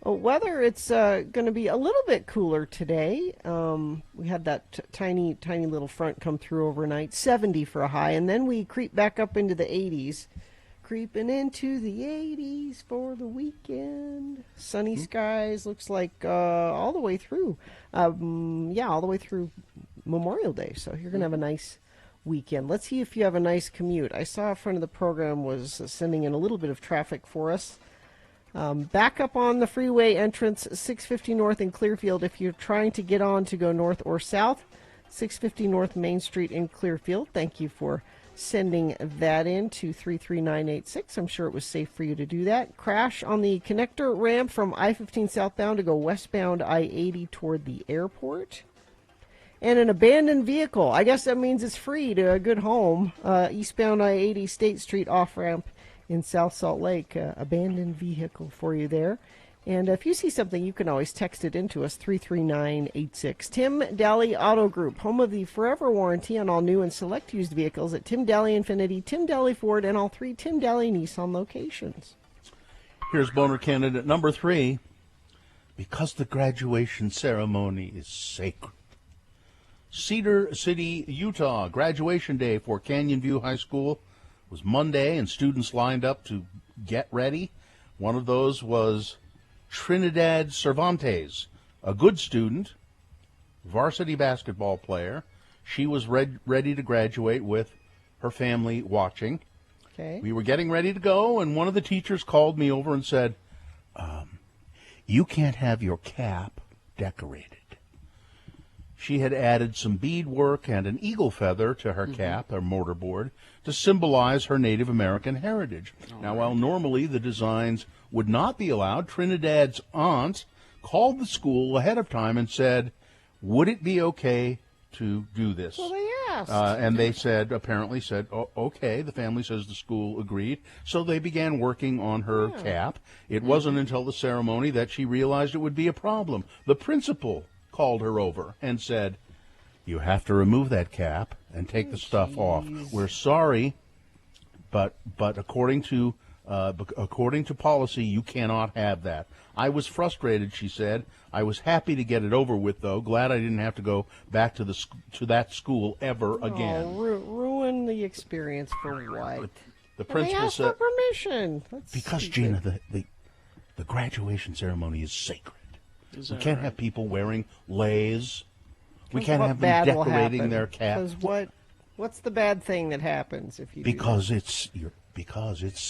Weather, it's going to be a little bit cooler today. We had that tiny little front come through overnight, 70 for a high, and then we creep back up into the 80s. Creeping into the 80s for the weekend. Sunny skies, looks like all the way through. All the way through Memorial Day. So you're going to have a nice weekend. Let's see if you have a nice commute. I saw a friend of the program was sending in a little bit of traffic for us. Back up on the freeway entrance, 650 North in Clearfield. If you're trying to get on to go north or south, 650 North Main Street in Clearfield. Thank you for sending that in to 33986. I'm sure it was safe for you to do that. Crash on the connector ramp from I-15 southbound to go westbound I-80 toward the airport. And an abandoned vehicle. I guess that means it's free to a good home. Eastbound I-80 State Street off-ramp in South Salt Lake. Abandoned vehicle for you there. And if you see something, you can always text it into us, 33986. Tim Daly Auto Group, home of the forever warranty on all new and select used vehicles at Tim Daly Infiniti, Tim Daly Ford, and all 3 Tim Daly Nissan locations. Here's boner candidate number 3. Because the graduation ceremony is sacred. Cedar City, Utah, graduation day for Canyon View High School was Monday, and students lined up to get ready. One of those was Trinidad Cervantes, a good student, varsity basketball player. She was ready to graduate with her family watching. Okay. We were getting ready to go, and one of the teachers called me over and said, you can't have your cap decorated. She had added some beadwork and an eagle feather to her cap, or mortarboard, to symbolize her Native American heritage. Now, while normally the designs would not be allowed, Trinidad's aunt called the school ahead of time and said, would it be okay to do this? Well, they asked. And they apparently said, okay. The family says the school agreed. So they began working on her cap. It wasn't until the ceremony that she realized it would be a problem. The principal called her over and said, you have to remove that cap and take the stuff off. We're sorry, but according to policy, you cannot have that. I was frustrated, she said. I was happy to get it over with, though. Glad I didn't have to go back to that school ever again. Ruin the experience for what? The principal said, for permission. Because Gina, the graduation ceremony is sacred. We can't have people wearing leis. We can't have them decorating their caps. Because what's the bad thing that happens if you because it's sacred. Because it's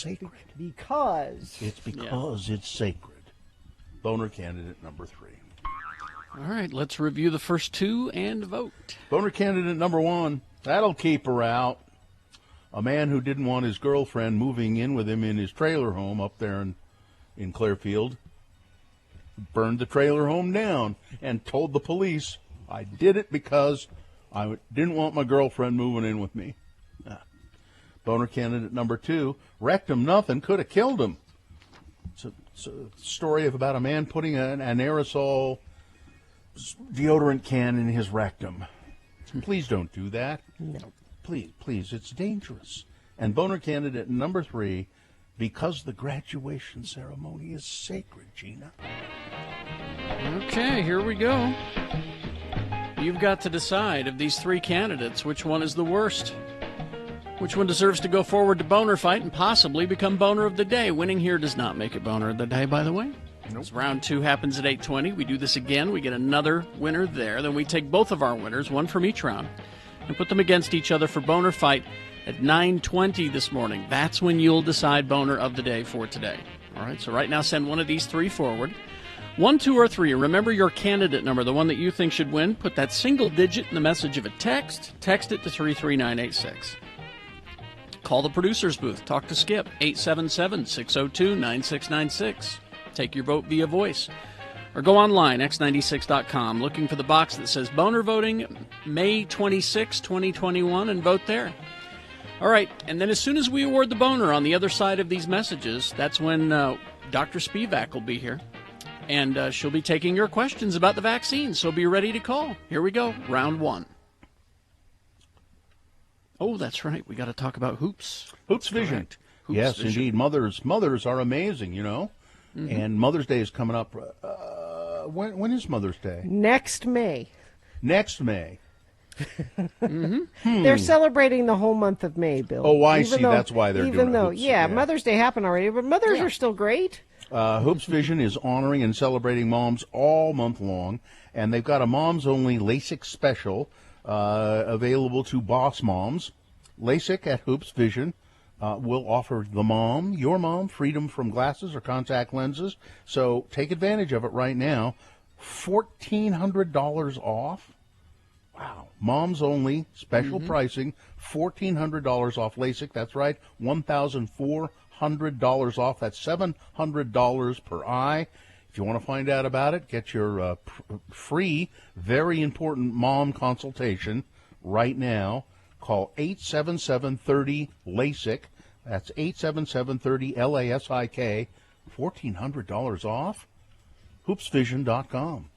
sacred. Boner candidate number 3. All right, let's review the first 2 and vote. Boner candidate number 1. That'll keep her out. a man who didn't want his girlfriend moving in with him in his trailer home up there in Clearfield burned the trailer home down and told the police, I did it because I didn't want my girlfriend moving in with me. Boner candidate number 2, wrecked him nothing, could have killed him. It's a story about a man putting an aerosol deodorant can in his rectum. Please don't do that. No. Please, it's dangerous. And boner candidate number 3, because the graduation ceremony is sacred, Gina. Okay, here we go. You've got to decide of these 3 candidates, which one is the worst. Which one deserves to go forward to boner fight and possibly become boner of the day? Winning here does not make it boner of the day, by the way. Nope. As round 2 happens at 8:20, we do this again. We get another winner there. Then we take both of our winners, one from each round, and put them against each other for boner fight at 9:20 this morning. That's when you'll decide boner of the day for today. All right, so right now send one of these 3 forward. 1, 2, or 3. Remember your candidate number, the one that you think should win. Put that single digit in the message of a text. Text it to 33986. Call the producer's booth. Talk to Skip, 877-602-9696. Take your vote via voice. Or go online, x96.com, looking for the box that says Boner Voting, May 26, 2021, and vote there. All right, and then as soon as we award the boner on the other side of these messages, that's when Dr. Spivak will be here. And she'll be taking your questions about the vaccine, so be ready to call. Here we go, round 1. Oh, that's right. We got to talk about Hoops. Hoops Vision. Hoops yes, Vision. Indeed. Mothers are amazing, you know. Mm-hmm. And Mother's Day is coming up. When is Mother's Day? Next May. Next May. They're celebrating the whole month of May, Bill. Oh, I see. That's why they're doing it. Even though, Mother's Day happened already, but mothers are still great. Hoops Vision is honoring and celebrating moms all month long, and they've got a moms-only LASIK special available to boss moms. LASIK at Hoops Vision will offer your mom, freedom from glasses or contact lenses. So take advantage of it right now. $1,400 off. Wow. Moms only, special pricing, $1,400 off LASIK. That's right, $1,400 off. That's $700 per eye. If you want to find out about it, get your free, very important mom consultation right now. Call 877-30-LASIK. That's 877-30-LASIK. $1,400 off. HoopsVision.com.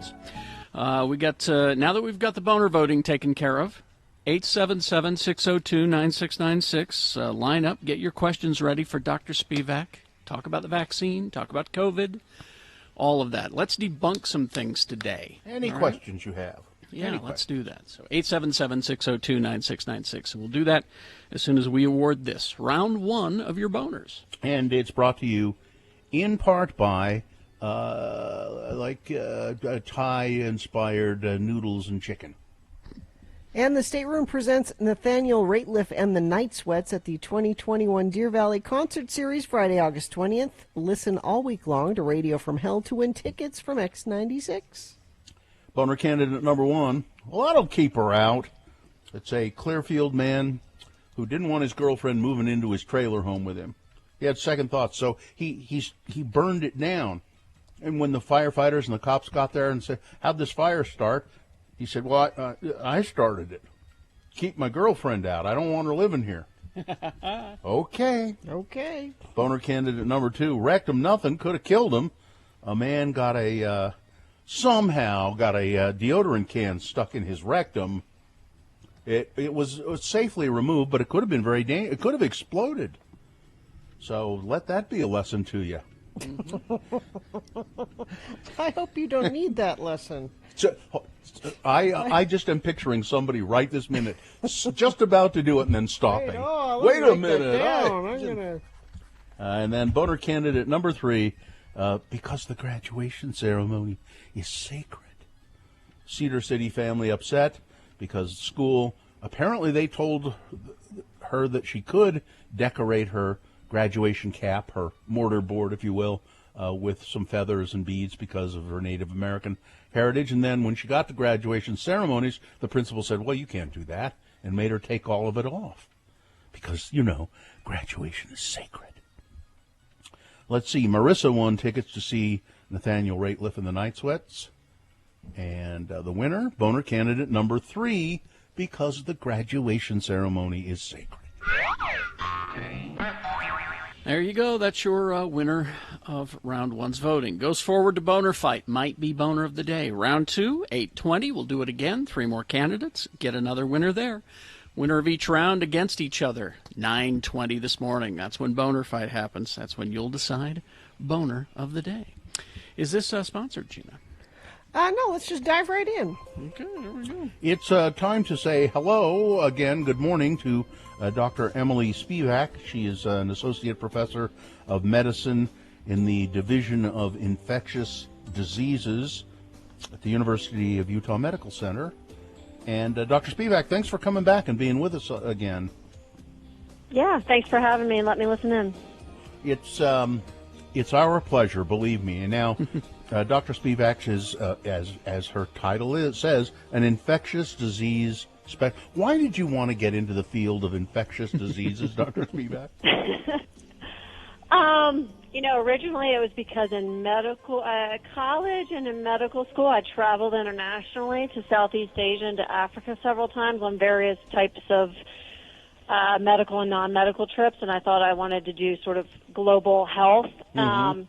questions. We got now that we've got the boner voting taken care of, 877-602-9696. Line up, get your questions ready for Dr. Spivak. Talk about the vaccine, talk about COVID, all of that. Let's debunk some things today. Any questions you have. Yeah, let's do that. So 877-602-9696. And we'll do that as soon as we award this, round one of your boners. And it's brought to you in part by Thai-inspired noodles and chicken. And the Stateroom presents Nathaniel Rateliff and the Night Sweats at the 2021 Deer Valley Concert Series, Friday, August 20th. Listen all week long to Radio from Hell to win tickets from X96. Boner candidate number one. Well, that'll keep her out. It's a Clearfield man who didn't want his girlfriend moving into his trailer home with him. He had second thoughts, so he burned it down. And when the firefighters and the cops got there and said, "How'd this fire start?" He said, "Well, I started it. Keep my girlfriend out. I don't want her living here." Okay. Boner candidate number two. Wrecked him nothing. Could have killed him. A man somehow got a deodorant can stuck in his rectum. It was safely removed, but it could have been very dangerous. It could have exploded. So let that be a lesson to you. I hope you don't need that lesson. So, I just am picturing somebody right this minute just about to do it and then stopping. Wait a minute. And then boner candidate number three, because the graduation ceremony is sacred. Cedar City family upset because school, apparently they told her that she could decorate her graduation cap, her mortar board, if you will, with some feathers and beads because of her Native American heritage. And then when she got to graduation ceremonies, the principal said, "Well, you can't do that," and made her take all of it off because, graduation is sacred. Let's see. Marissa won tickets to see Nathaniel Rateliff and the Night Sweats. And the winner, boner candidate number three, because the graduation ceremony is sacred. There you go. That's your winner of round one's voting. Goes forward to boner fight. Might be boner of the day. Round two, 8:20. We'll do it again. 3 more candidates. Get another winner there. Winner of each round against each other. 9:20 this morning. That's when boner fight happens. That's when you'll decide boner of the day. Is this sponsored, Gina? No, let's just dive right in. Okay, there we go. It's time to say hello again. Good morning to Dr. Emily Spivak. She is an associate professor of medicine in the Division of Infectious Diseases at the University of Utah Medical Center. And Dr. Spivak, thanks for coming back and being with us again. Yeah, thanks for having me and let me listen in. It's our pleasure, believe me. And now, Dr. Spivak is, as her title says, an infectious disease specialist. Why did you want to get into the field of infectious diseases, Dr. Spivak? Originally it was because in medical college and in medical school, I traveled internationally to Southeast Asia and to Africa several times on various types of medical and non-medical trips, and I thought I wanted to do sort of global health. Mm-hmm.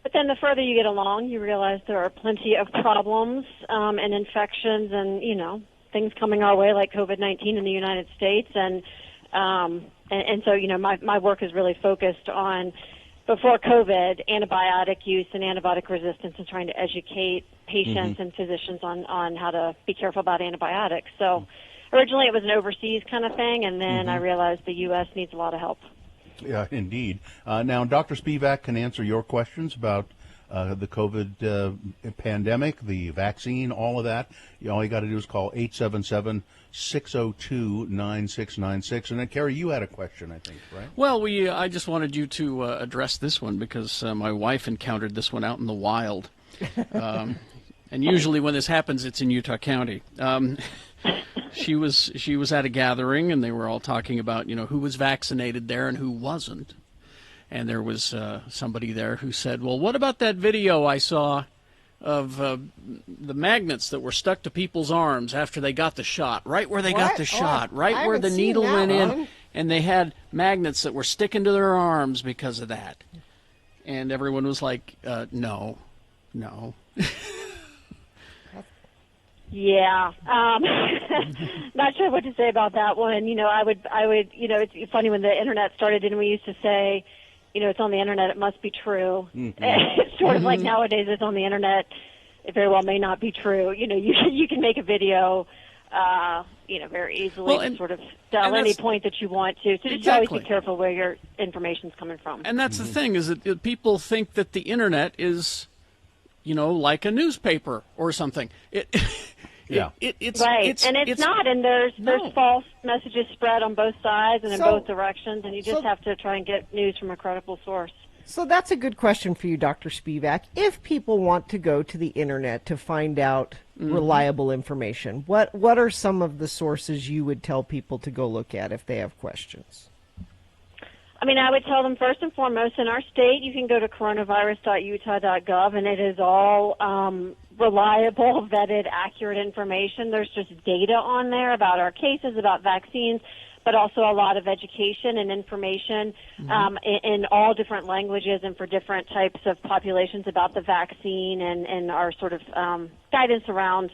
But then the further you get along, you realize there are plenty of problems and infections and, things coming our way like COVID-19 in the United States. And so, my work is really focused on, before COVID, antibiotic use and antibiotic resistance and trying to educate patients and physicians on how to be careful about antibiotics. So originally it was an overseas kind of thing, and then I realized the U.S. needs a lot of help. Yeah, indeed. Now, Dr. Spivak can answer your questions about the COVID pandemic, the vaccine, all of that. All you got to do is call 877-602-9696. And then, Carrie, you had a question, I think, right? Well, I just wanted you to address this one because my wife encountered this one out in the wild. And usually when this happens, it's in Utah County. She was at a gathering, and they were all talking about, who was vaccinated there and who wasn't. And there was somebody there who said, well, what about that video I saw of the magnets that were stuck to people's arms after they got the shot, right where they got the shot, right where the needle went in, and they had magnets that were sticking to their arms because of that. And everyone was like, no. Yeah, not sure what to say about that one. You know, I would. You know, it's funny when the internet started, and we used to say, you know, it's on the internet, it must be true. Mm-hmm. It's sort of like nowadays, it's on the internet, it very well may not be true. You know, you can make a video, you know, very easily to sort of tell any point that you want to. So just always be careful where your information's coming from. And that's the thing, is that people think that the internet is, you know, like a newspaper or something. It's right, and it's not. And there's false messages spread on both sides and in both directions, and you just have to try and get news from a credible source. So that's a good question for you, Dr. Spivak. If people want to go to the internet to find out reliable information, what are some of the sources you would tell people to go look at if they have questions? I mean, I would tell them first and foremost, in our state, you can go to coronavirus.utah.gov, and it is all reliable, vetted, accurate information. There's just data on there about our cases, about vaccines, but also a lot of education and information in all different languages and for different types of populations about the vaccine and our sort of guidance around,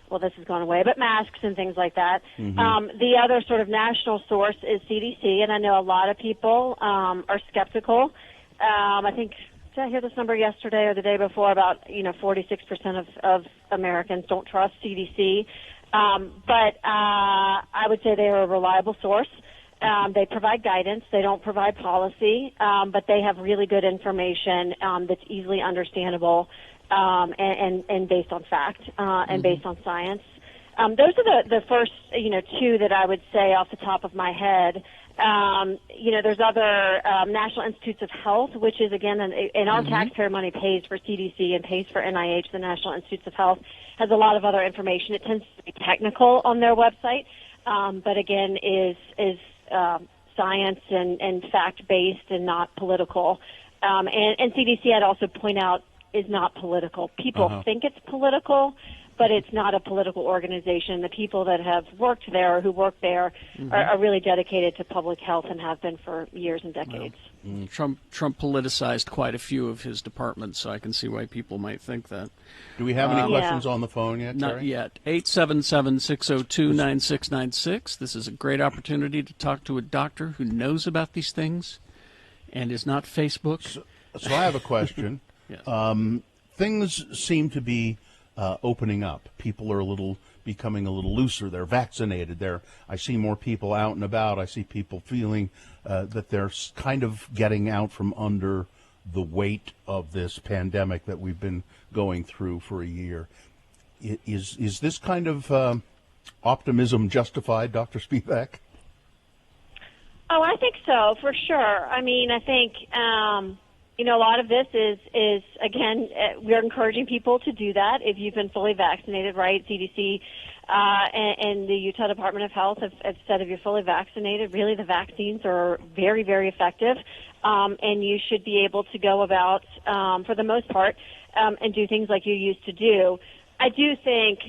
well, this has gone away, but masks and things like that. The other sort of national source is CDC, and I know a lot of people are skeptical. I think, did I hear this number yesterday or the day before about, 46% of Americans don't trust CDC. But I would say they are a reliable source. They provide guidance. They don't provide policy, but they have really good information that's easily understandable and based on fact and based on science. Those are the first, two that I would say off the top of my head. There's other National Institutes of Health, which is, again, and our taxpayer money pays for CDC and pays for NIH, the National Institutes of Health, has a lot of other information. It tends to be technical on their website, but, again, is science and fact-based and not political. And CDC, I'd also point out, is not political. People think it's political, but it's not a political organization. The people that have worked there or who work there are really dedicated to public health and have been for years and decades. Trump politicized quite a few of his departments, so I can see why people might think that. Do we have any questions on the phone yet, Terry? Not yet. 877-602-9696. This is a great opportunity to talk to a doctor who knows about these things and is not Facebook. So I have a question. Yes. Things seem to be opening up. People are becoming a little looser. They're vaccinated. I see more people out and about. I see people feeling that they're kind of getting out from under the weight of this pandemic that we've been going through for a year. Is this kind of optimism justified, Dr. Spivak? Oh, I think so, for sure. I mean, I think a lot of this is again, we're encouraging people to do that if you've been fully vaccinated, right? CDC and the Utah Department of Health have said if you're fully vaccinated, really the vaccines are very, very effective, and you should be able to go about, for the most part, and do things like you used to do. I do think,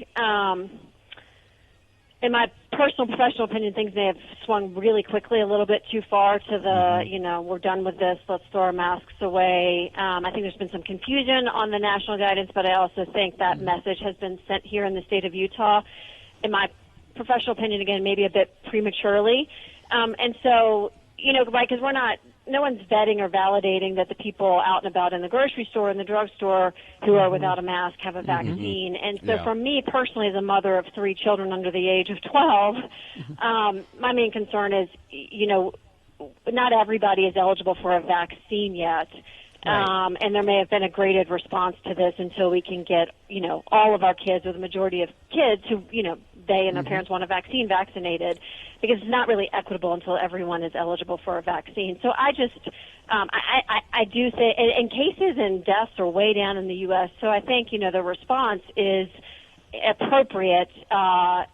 in my personal, professional opinion, things may have swung really quickly a little bit too far to the, we're done with this, let's throw our masks away. I think there's been some confusion on the national guidance, but I also think that message has been sent here in the state of Utah, in my professional opinion, again, maybe a bit prematurely. And so, right, because no one's vetting or validating that the people out and about in the grocery store and the drugstore who are without a mask have a vaccine. And so for me personally, as a mother of 3 children under the age of 12, my main concern is, not everybody is eligible for a vaccine yet. Right. And there may have been a graded response to this until we can get, all of our kids, or the majority of kids who, they and their parents want a vaccine, vaccinated, because it's not really equitable until everyone is eligible for a vaccine. So I just, I do say, and cases and deaths are way down in the U.S., so I think, the response is appropriate. I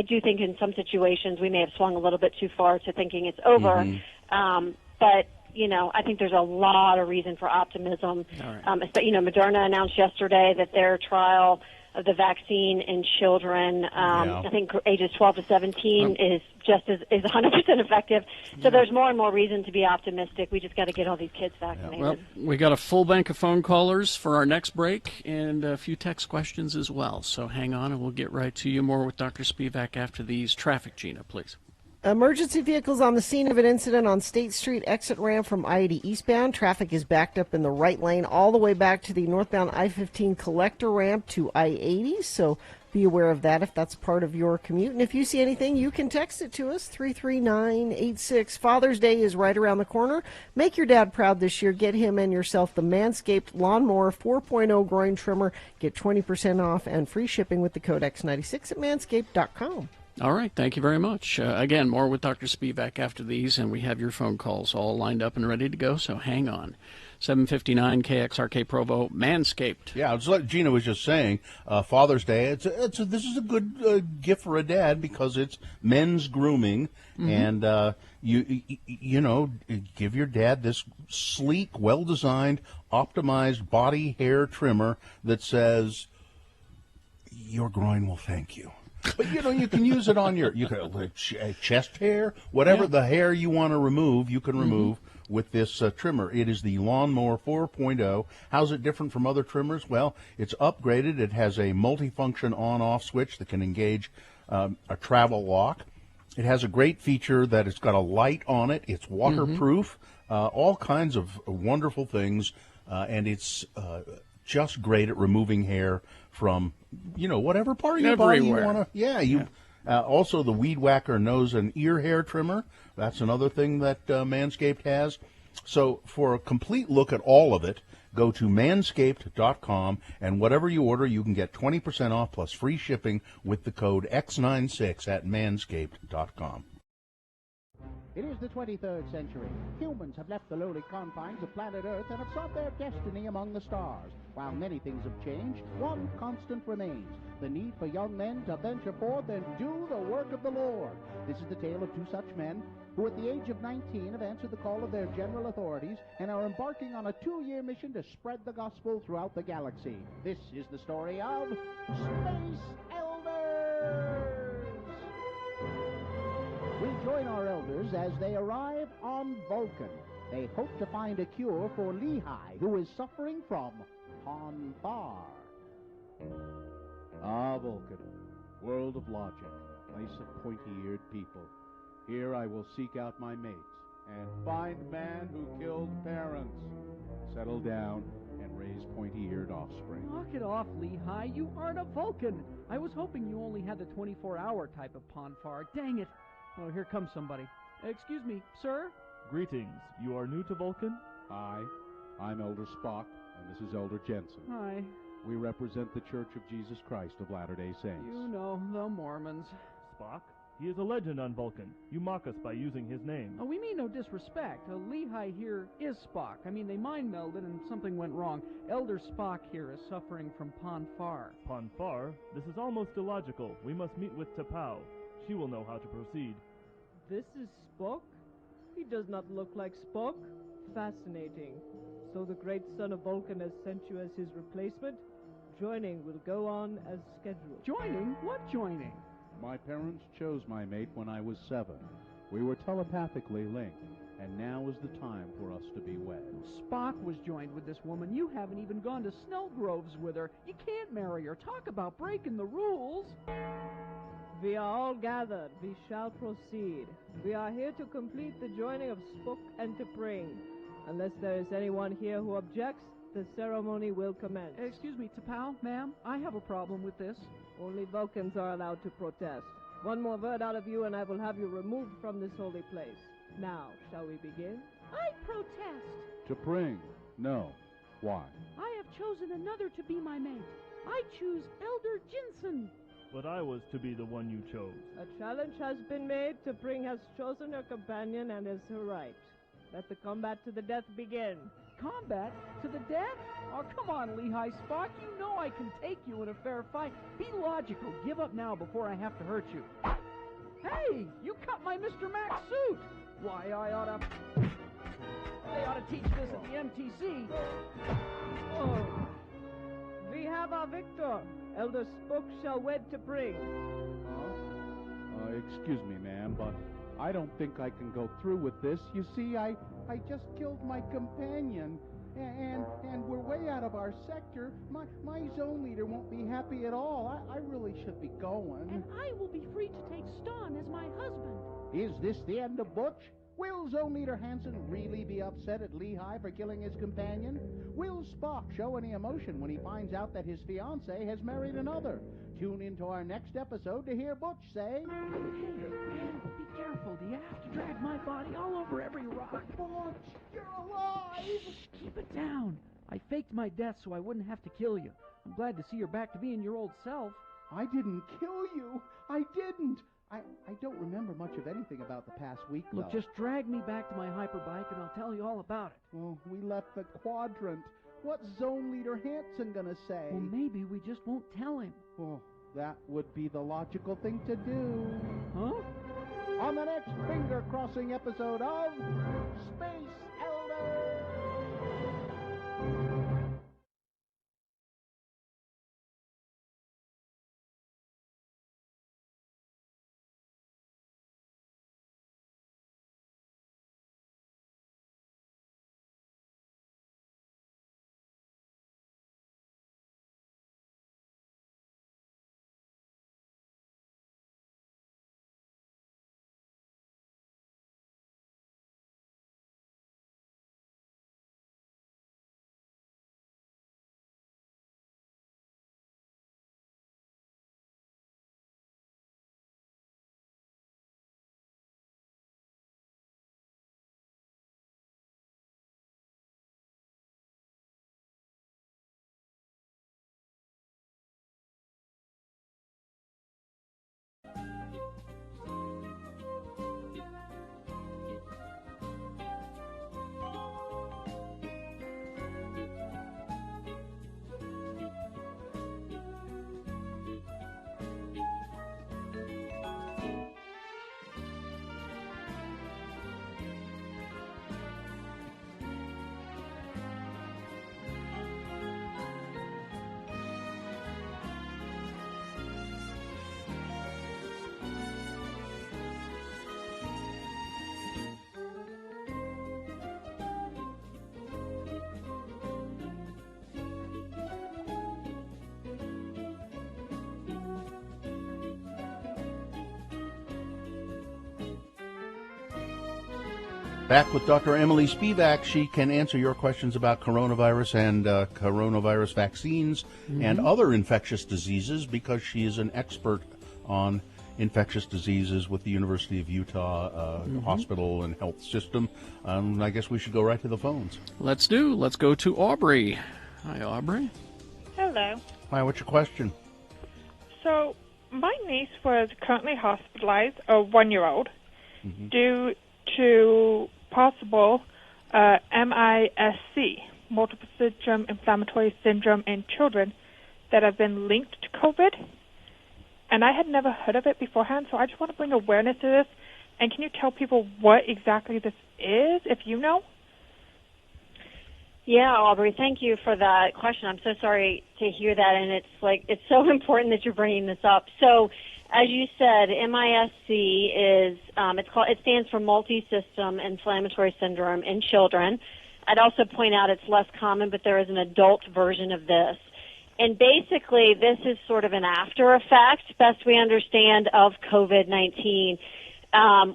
do think in some situations we may have swung a little bit too far to thinking it's over, but I think there's a lot of reason for optimism. Right. Moderna announced yesterday that their trial of the vaccine in children. I think ages 12 to 17 is just is 100% effective. So there's more and more reason to be optimistic. We just got to get all these kids vaccinated. Well, we got a full bank of phone callers for our next break and a few text questions as well. So hang on, and we'll get right to you. More with Dr. Spivak after these. Traffic, Gina, please. Emergency vehicles on the scene of an incident on State Street exit ramp from I-80 eastbound. Traffic is backed up in the right lane all the way back to the northbound I-15 collector ramp to I-80. So be aware of that if that's part of your commute. And if you see anything, you can text it to us, 33986. Father's Day is right around the corner. Make your dad proud this year. Get him and yourself the Manscaped Lawnmower 4.0 groin trimmer. Get 20% off and free shipping with the code X96 at manscaped.com. All right, thank you very much. Again, more with Dr. Spivak after these, and we have your phone calls all lined up and ready to go, so hang on. 759 KXRK Provo, Manscaped. Yeah, it's like Gina was just saying, Father's Day, this is a good gift for a dad because it's men's grooming, and you know, give your dad this sleek, well-designed, optimized body hair trimmer that says, your groin will thank you. But, you know, you can use it on your chest hair, whatever the hair you want to remove, you can remove with this trimmer. It is the Lawnmower 4.0. How's it different from other trimmers? Well, it's upgraded. It has a multifunction on-off switch that can engage a travel lock. It has a great feature that it's got a light on it. It's waterproof, all kinds of wonderful things, and it's just great at removing hair from, you know, whatever part of your body you want to. Yeah, also the Weed Whacker nose and ear hair trimmer. That's another thing that Manscaped has. So for a complete look at all of it, go to manscaped.com, and whatever you order, you can get 20% off plus free shipping with the code X96 at manscaped.com. It is the 23rd century. Humans have left the lowly confines of planet Earth and have sought their destiny among the stars. While many things have changed, one constant remains: the need for young men to venture forth and do the work of the Lord. This is the tale of two such men who at the age of 19 have answered the call of their general authorities and are embarking on a 2-year mission to spread the gospel throughout the galaxy. This is the story of Space Elders. We join our elders as they arrive on Vulcan. They hope to find a cure for Lehi, who is suffering from Ponfar. Ah, Vulcan, world of logic, place of pointy-eared people. Here I will seek out my mate and find man who killed parents. Settle down and raise pointy-eared offspring. Knock it off, Lehi. You aren't a Vulcan. I was hoping you only had the 24-hour type of Ponfar. Dang it. Oh, here comes somebody. Excuse me, sir? Greetings. You are new to Vulcan? Hi, I'm Elder Spock, and this is Elder Jensen. Hi. We represent the Church of Jesus Christ of Latter-day Saints. You know, the Mormons. Spock? He is a legend on Vulcan. You mock us by using his name. Oh, we mean no disrespect. Lehi here is Spock. I mean, they mind-melded and something went wrong. Elder Spock here is suffering from Ponfar. Ponfar? This is almost illogical. We must meet with T'Pau. She will know how to proceed. This is Spock? He does not look like Spock. Fascinating. So the great son of Vulcan has sent you as his replacement? Joining will go on as scheduled. Joining? What joining? My parents chose my mate when I was 7. We were telepathically linked, and now is the time for us to be wed. Spock was joined with this woman. You haven't even gone to Snellgroves with her. You can't marry her. Talk about breaking the rules. We are all gathered. We shall proceed. We are here to complete the joining of Spock and T'Pring. Unless there is anyone here who objects, the ceremony will commence. Excuse me, T'Pau, ma'am, I have a problem with this. Only Vulcans are allowed to protest. One more word out of you and I will have you removed from this holy place. Now, shall we begin? I protest. T'Pring, no. Why? I have chosen another to be my mate. I choose Elder Jensen. But I was to be the one you chose. A challenge has been made. T'Pring has chosen her companion and is her right. Let the combat to the death begin. Combat? To the death? Oh, come on, Lehi Spock. You know I can take you in a fair fight. Be logical. Give up now before I have to hurt you. Hey, you cut my Mr. Max suit. Why, they ought to teach this at the MTC. Oh. We have our victor, Elder Spook shall wed to bring. Excuse me, ma'am, but I don't think I can go through with this. You see, I just killed my companion, and we're way out of our sector. My zone leader won't be happy at all. I really should be going. And I will be free to take Ston as my husband. Is this the end of Butch? Will Zone Leader Hansen really be upset at Lehigh for killing his companion? Will Spock show any emotion when he finds out that his fiancée has married another? Tune into our next episode to hear Butch say... Hey, be careful. Do you have to drag my body all over every rock? Butch, you're alive! Shh, keep it down. I faked my death so I wouldn't have to kill you. I'm glad to see you're back to being your old self. I didn't kill you. I didn't. I don't remember much of anything about the past week, though. Look, just drag me back to my hyperbike and I'll tell you all about it. Well, we left the quadrant. What's Zone Leader Hansen gonna say? Well, maybe we just won't tell him. Well, that would be the logical thing to do. Huh? On the next finger-crossing episode of Space Elders! Back with Dr. Emily Spivak. She can answer your questions about coronavirus and coronavirus vaccines and other infectious diseases because she is an expert on infectious diseases with the University of Utah hospital and health system. I guess we should go right to the phones. Let's go to Aubrey. Hi, Aubrey. Hello. Hi, what's your question? So, my niece was currently hospitalized, a 1-year-old, due to possible MISC, multiple system inflammatory syndrome, in children that have been linked to COVID. And I had never heard of it beforehand, so I just want to bring awareness to this. And can you tell people what exactly this is, if you know? Yeah, Aubrey, thank you for that question. I'm so sorry to hear that, and it's so important that you're bringing this up. So, as you said, MISC is it stands for multi-system inflammatory syndrome in children. I'd also point out it's less common, but there is an adult version of this. And basically, this is sort of an after effect, best we understand, of COVID-19,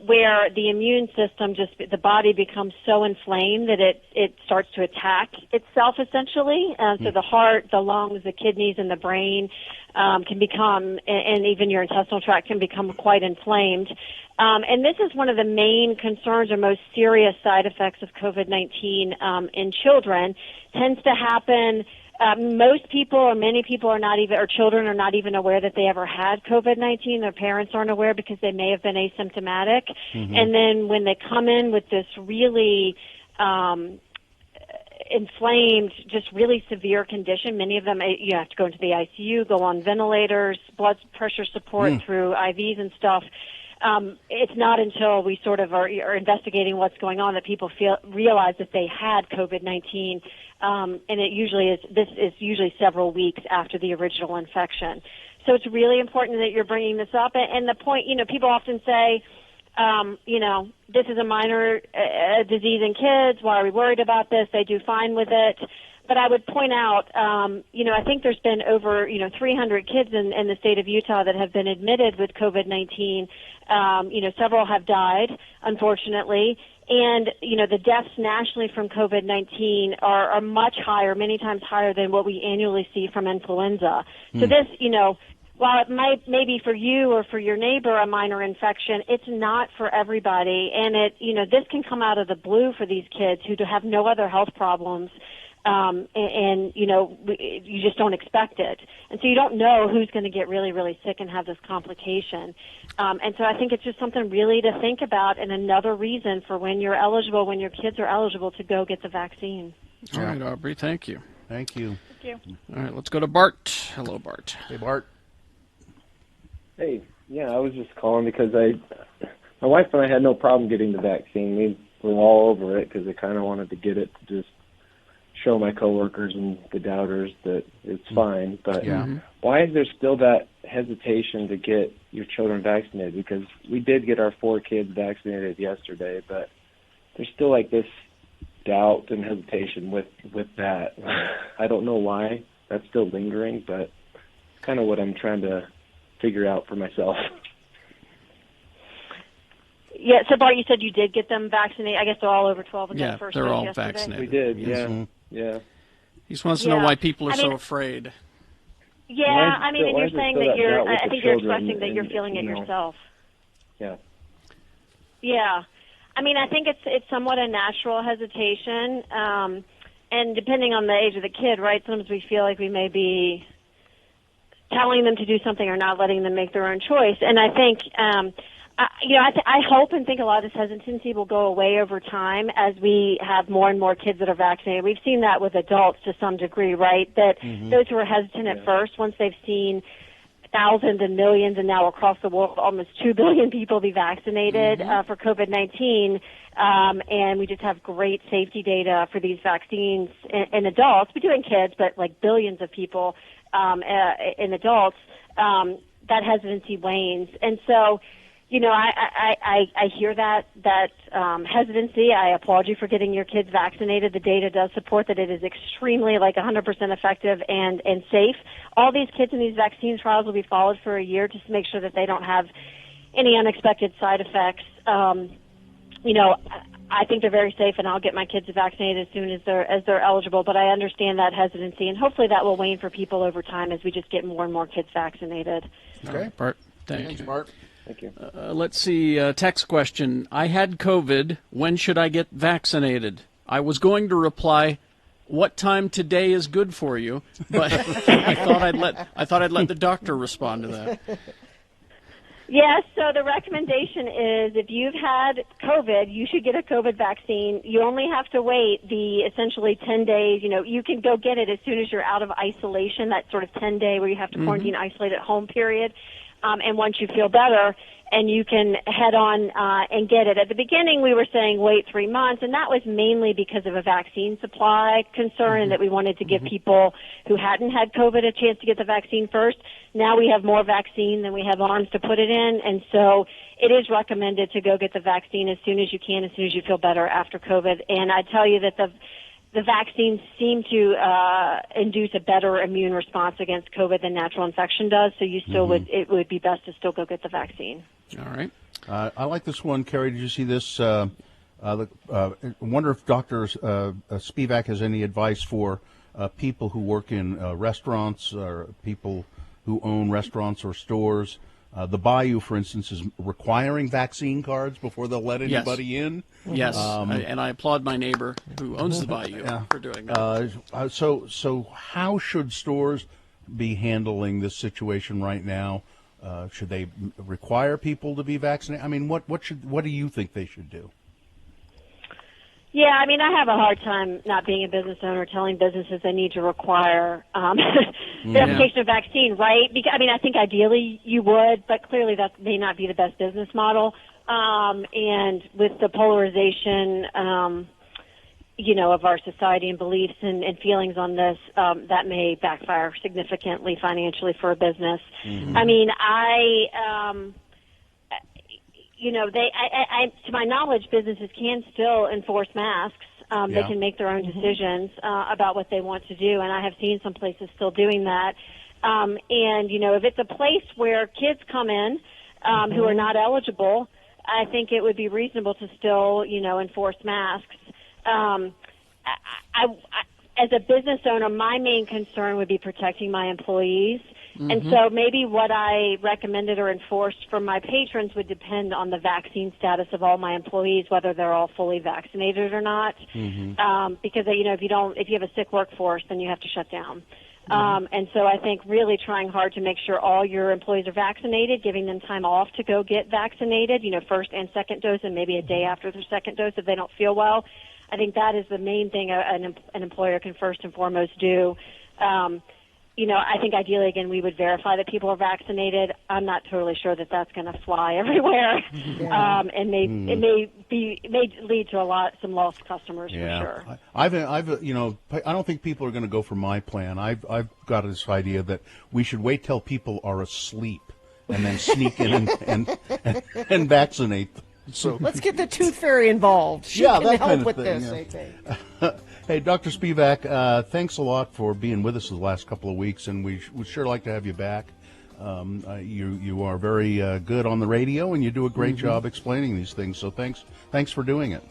where the immune system, the body becomes so inflamed that it starts to attack itself, essentially. So the heart, the lungs, the kidneys, and the brain can become, and even your intestinal tract can become quite inflamed. And this is one of the main concerns or most serious side effects of COVID-19 in children. Tends to happen. Most people or many people are not even, or children are not even aware that they ever had COVID-19. Their parents aren't aware because they may have been asymptomatic. And then when they come in with this really inflamed, just really severe condition, many of them, you have to go into the ICU, go on ventilators, blood pressure support through IVs and stuff. it's not until we sort of are investigating what's going on that people realize that they had COVID-19, and this is usually several weeks after the original infection. So it's really important that you're bringing this up. And the point, people often say, this is a minor disease in kids. Why are we worried about this? They do fine with it. But I would point out, I think there's been over, 300 kids in the state of Utah that have been admitted with COVID-19. Several have died, unfortunately. And, the deaths nationally from COVID-19 are much higher, many times higher than what we annually see from influenza. So this, while it might maybe for you or for your neighbor a minor infection, it's not for everybody. And this can come out of the blue for these kids who have no other health problems. You just don't expect it. And so you don't know who's going to get really, really sick and have this complication. And so I think it's just something really to think about, and another reason for when your kids are eligible to go get the vaccine. All right, Aubrey, thank you. Thank you. Thank you. All right, let's go to Bart. Hello, Bart. Hey, Bart. Hey, I was just calling because my wife and I had no problem getting the vaccine. We were all over it because I kind of wanted to get it to just show my coworkers and the doubters that it's fine. But why is there still that hesitation to get your children vaccinated? Because we did get our 4 kids vaccinated yesterday, but there's still like this doubt and hesitation with that. I don't know why that's still lingering, but it's kind of what I'm trying to figure out for myself. Yeah, so Bart, you said you did get them vaccinated. I guess they're all over 12 and yeah, first they're all yesterday. vaccinated. We did, yes. Yeah. He just wants to know why people are so afraid. Yeah, and you're saying that I think you're expressing that you're feeling it yourself. Yeah. Yeah. I think it's somewhat a natural hesitation, and depending on the age of the kid, right, sometimes we feel like we may be telling them to do something or not letting them make their own choice. And I think, I hope and think a lot of this hesitancy will go away over time as we have more and more kids that are vaccinated. We've seen that with adults to some degree, right? That those who are hesitant at first, once they've seen thousands and millions and now across the world almost 2 billion people be vaccinated for COVID-19, and we just have great safety data for these vaccines in adults. We do in kids, but like billions of people in adults, that hesitancy wanes. And so, I hear that hesitancy. I applaud you for getting your kids vaccinated. The data does support that it is extremely 100% effective and safe. All these kids in these vaccine trials will be followed for a year just to make sure that they don't have any unexpected side effects. I think they're very safe, and I'll get my kids vaccinated as soon as they're eligible. But I understand that hesitancy, and hopefully that will wane for people over time as we just get more and more kids vaccinated. Okay, Bart. Thanks, Bart. Thank you. Let's see. Text question. I had COVID. When should I get vaccinated? I was going to reply, what time today is good for you? But I thought I'd let the doctor respond to that. Yes, so the recommendation is if you've had COVID, you should get a COVID vaccine. You only have to wait the essentially 10 days. You can go get it as soon as you're out of isolation, that sort of 10-day where you have to quarantine, isolate at home period. And once you feel better, and you can head on and get it. At the beginning, we were saying wait 3 months, and that was mainly because of a vaccine supply concern that we wanted to give people who hadn't had COVID a chance to get the vaccine first. Now we have more vaccine than we have arms to put it in, and so it is recommended to go get the vaccine as soon as you can, as soon as you feel better after COVID. And I tell you that the vaccines seem to induce a better immune response against COVID than natural infection does, so you still it would be best to still go get the vaccine. All right. I like this one, Carrie. Did you see this? I wonder if Dr. Spivak has any advice for people who work in restaurants or people who own restaurants or stores. The Bayou, for instance, is requiring vaccine cards before they'll let anybody in. Yes, and I applaud my neighbor who owns the Bayou for doing that. So how should stores be handling this situation right now? Should they require people to be vaccinated? I mean, what do you think they should do? Yeah, I mean, I have a hard time not being a business owner telling businesses they need to require verification of vaccine, right? Because, I mean, I think ideally you would, but clearly that may not be the best business model. And with the polarization, of our society and beliefs and feelings on this, that may backfire significantly financially for a business. Mm-hmm. I mean, to my knowledge, businesses can still enforce masks. They can make their own decisions about what they want to do, and I have seen some places still doing that. And if it's a place where kids come in who are not eligible, I think it would be reasonable to still, enforce masks. As a business owner, my main concern would be protecting my employees. And so maybe what I recommended or enforced for my patrons would depend on the vaccine status of all my employees, whether they're all fully vaccinated or not. Because, if you have a sick workforce, then you have to shut down. And so I think really trying hard to make sure all your employees are vaccinated, giving them time off to go get vaccinated, first and second dose, and maybe a day after their second dose if they don't feel well. I think that is the main thing an employer can first and foremost do. I think ideally, again, we would verify that people are vaccinated. I'm not totally sure that that's going to fly everywhere, and it may lead to some lost customers for sure. I don't think people are going to go for my plan. I've got this idea that we should wait till people are asleep and then sneak in and vaccinate them. So let's get the tooth fairy involved. She can that help kind of with thing, this, yeah. I think. Hey, Dr. Spivak, thanks a lot for being with us the last couple of weeks, and we would sure like to have you back. You are very good on the radio, and you do a great job explaining these things. So thanks for doing it.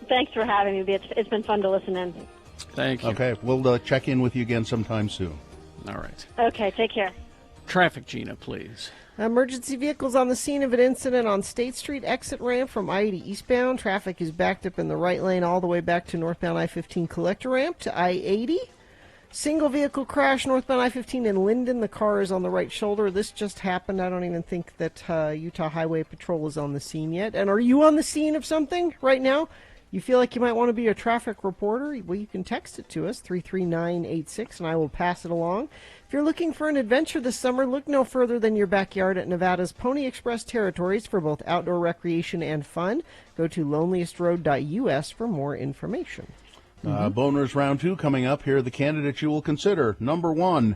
Thanks for having me. It's been fun to listen in. Thank you. Okay, we'll check in with you again sometime soon. All right. Okay, take care. Traffic, Gina, please. Emergency vehicles on the scene of an incident on State Street exit ramp from I-80 eastbound. Traffic is backed up in the right lane all the way back to northbound I-15 collector ramp to I-80. Single vehicle crash northbound I-15 in Linden. The car is on the right shoulder. This just happened. I don't even think that Utah Highway Patrol is on the scene yet. And are you on the scene of something right now? You feel like you might want to be a traffic reporter? Well, you can text it to us, 33986, and I will pass it along. If you're looking for an adventure this summer, look no further than your backyard at Nevada's Pony Express territories for both outdoor recreation and fun. Go to loneliestroad.us for more information. Boners round 2 coming up. Here are the candidates you will consider. Number 1,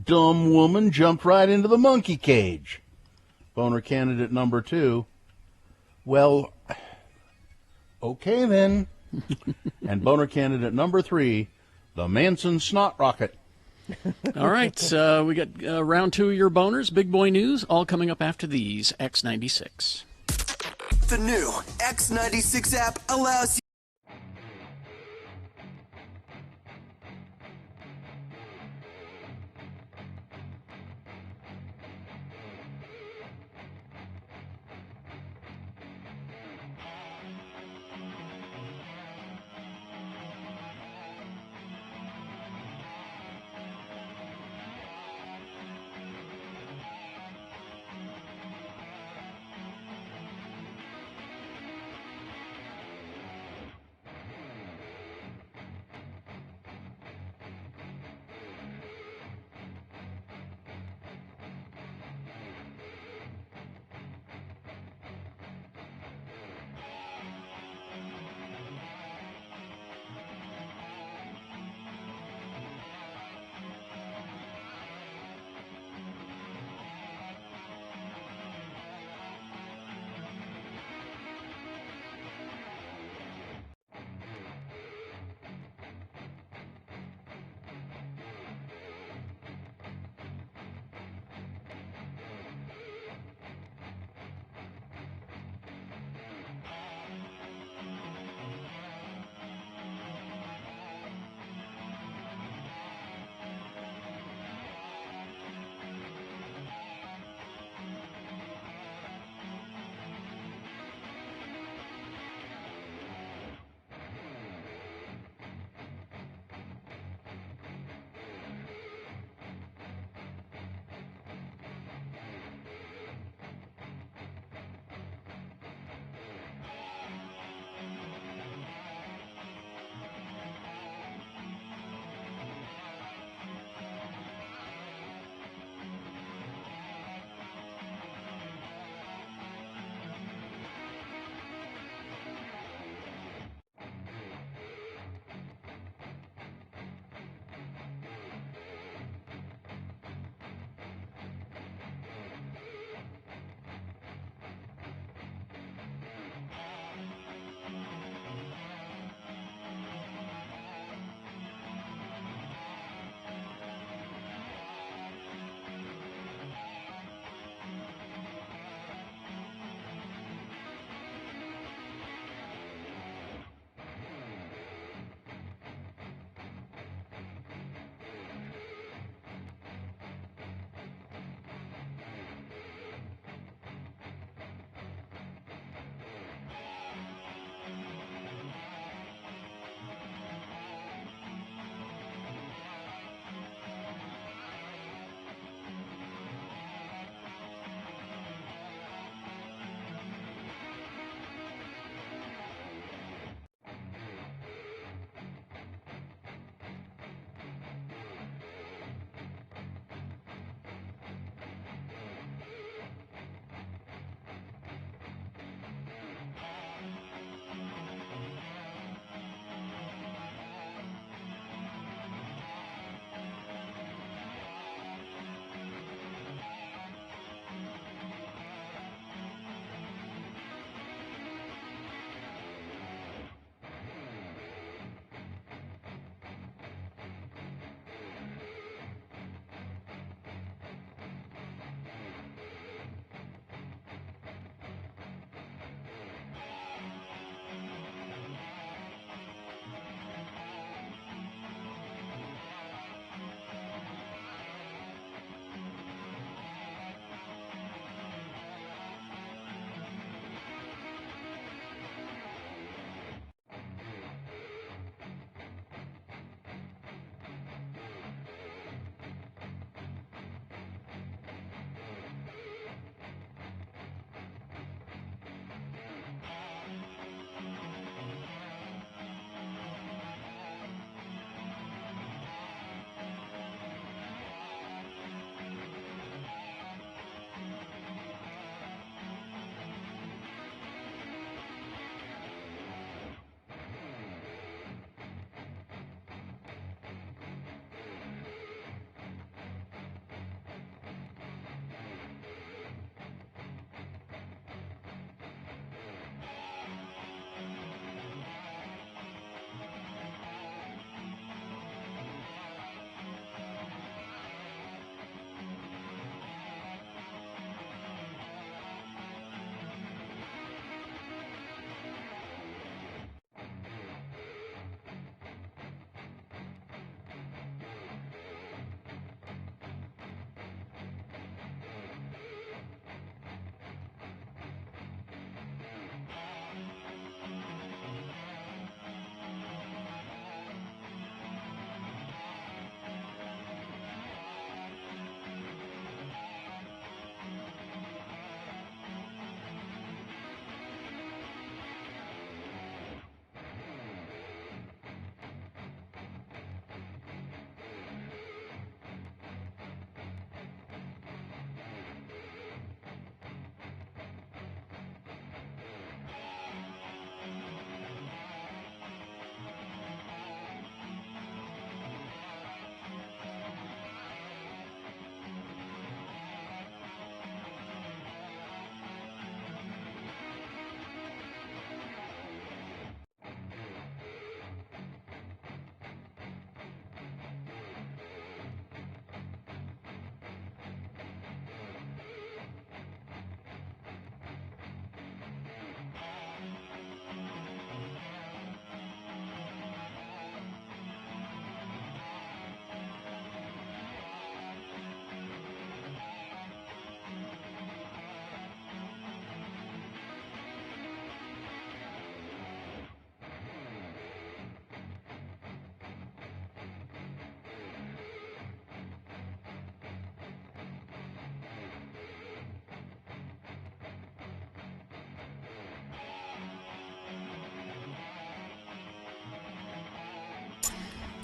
dumb woman jumped right into the monkey cage. Boner candidate number 2, well, okay then. And boner candidate number 3, the Manson snot rocket. All right, we got round 2 of your boners, big boy news, all coming up after these. X96. The new X96 app allows you.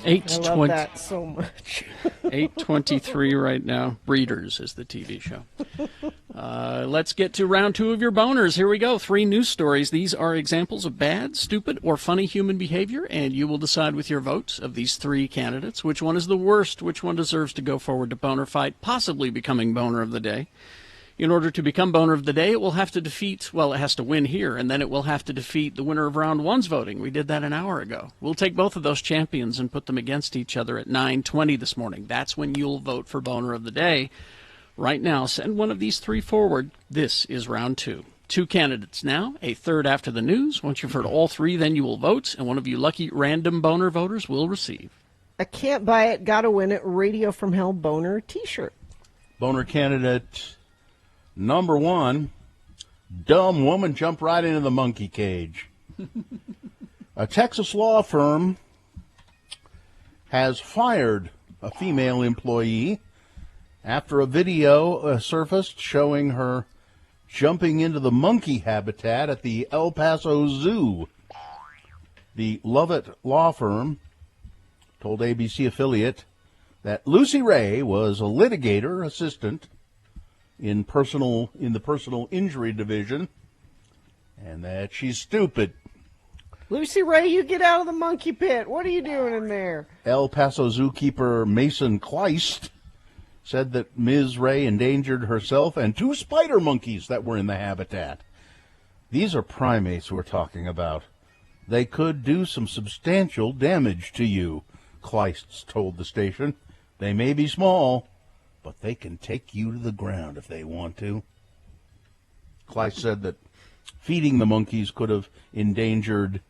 I love that so much. 8:23 right now. Breeders is the TV show. Let's get to round 2 of your boners. Here we go. 3 news stories. These are examples of bad, stupid, or funny human behavior, and you will decide with your votes of these 3 candidates which one is the worst, which one deserves to go forward to boner fight, possibly becoming boner of the day. In order to become boner of the day, it will have to defeat, well, it has to win here, and then it will have to defeat the winner of round 1's voting. We did that an hour ago. We'll take both of those champions and put them against each other at 9:20 this morning. That's when you'll vote for boner of the day. Right now, send one of these 3 forward. This is round 2. 2 candidates now, a third after the news. Once you've heard all 3, then you will vote, and one of you lucky random boner voters will receive a can't buy it, gotta win it Radio from Hell boner t-shirt. Boner candidate number 1, dumb woman jumped right into the monkey cage. A Texas law firm has fired a female employee after a video surfaced showing her jumping into the monkey habitat at the El Paso Zoo. The Lovett law firm told ABC affiliate that Lucy Ray was a litigator assistant in the personal injury division, and that she's stupid. Lucy Ray, you get out of the monkey pit. What are you doing in there? El Paso zookeeper Mason Kleist said that Ms. Ray endangered herself and 2 spider monkeys that were in the habitat. These are primates we're talking about. They could do some substantial damage to you, Kleist told the station. They may be small, but they can take you to the ground if they want to. Kleist said that feeding the monkeys could have endanger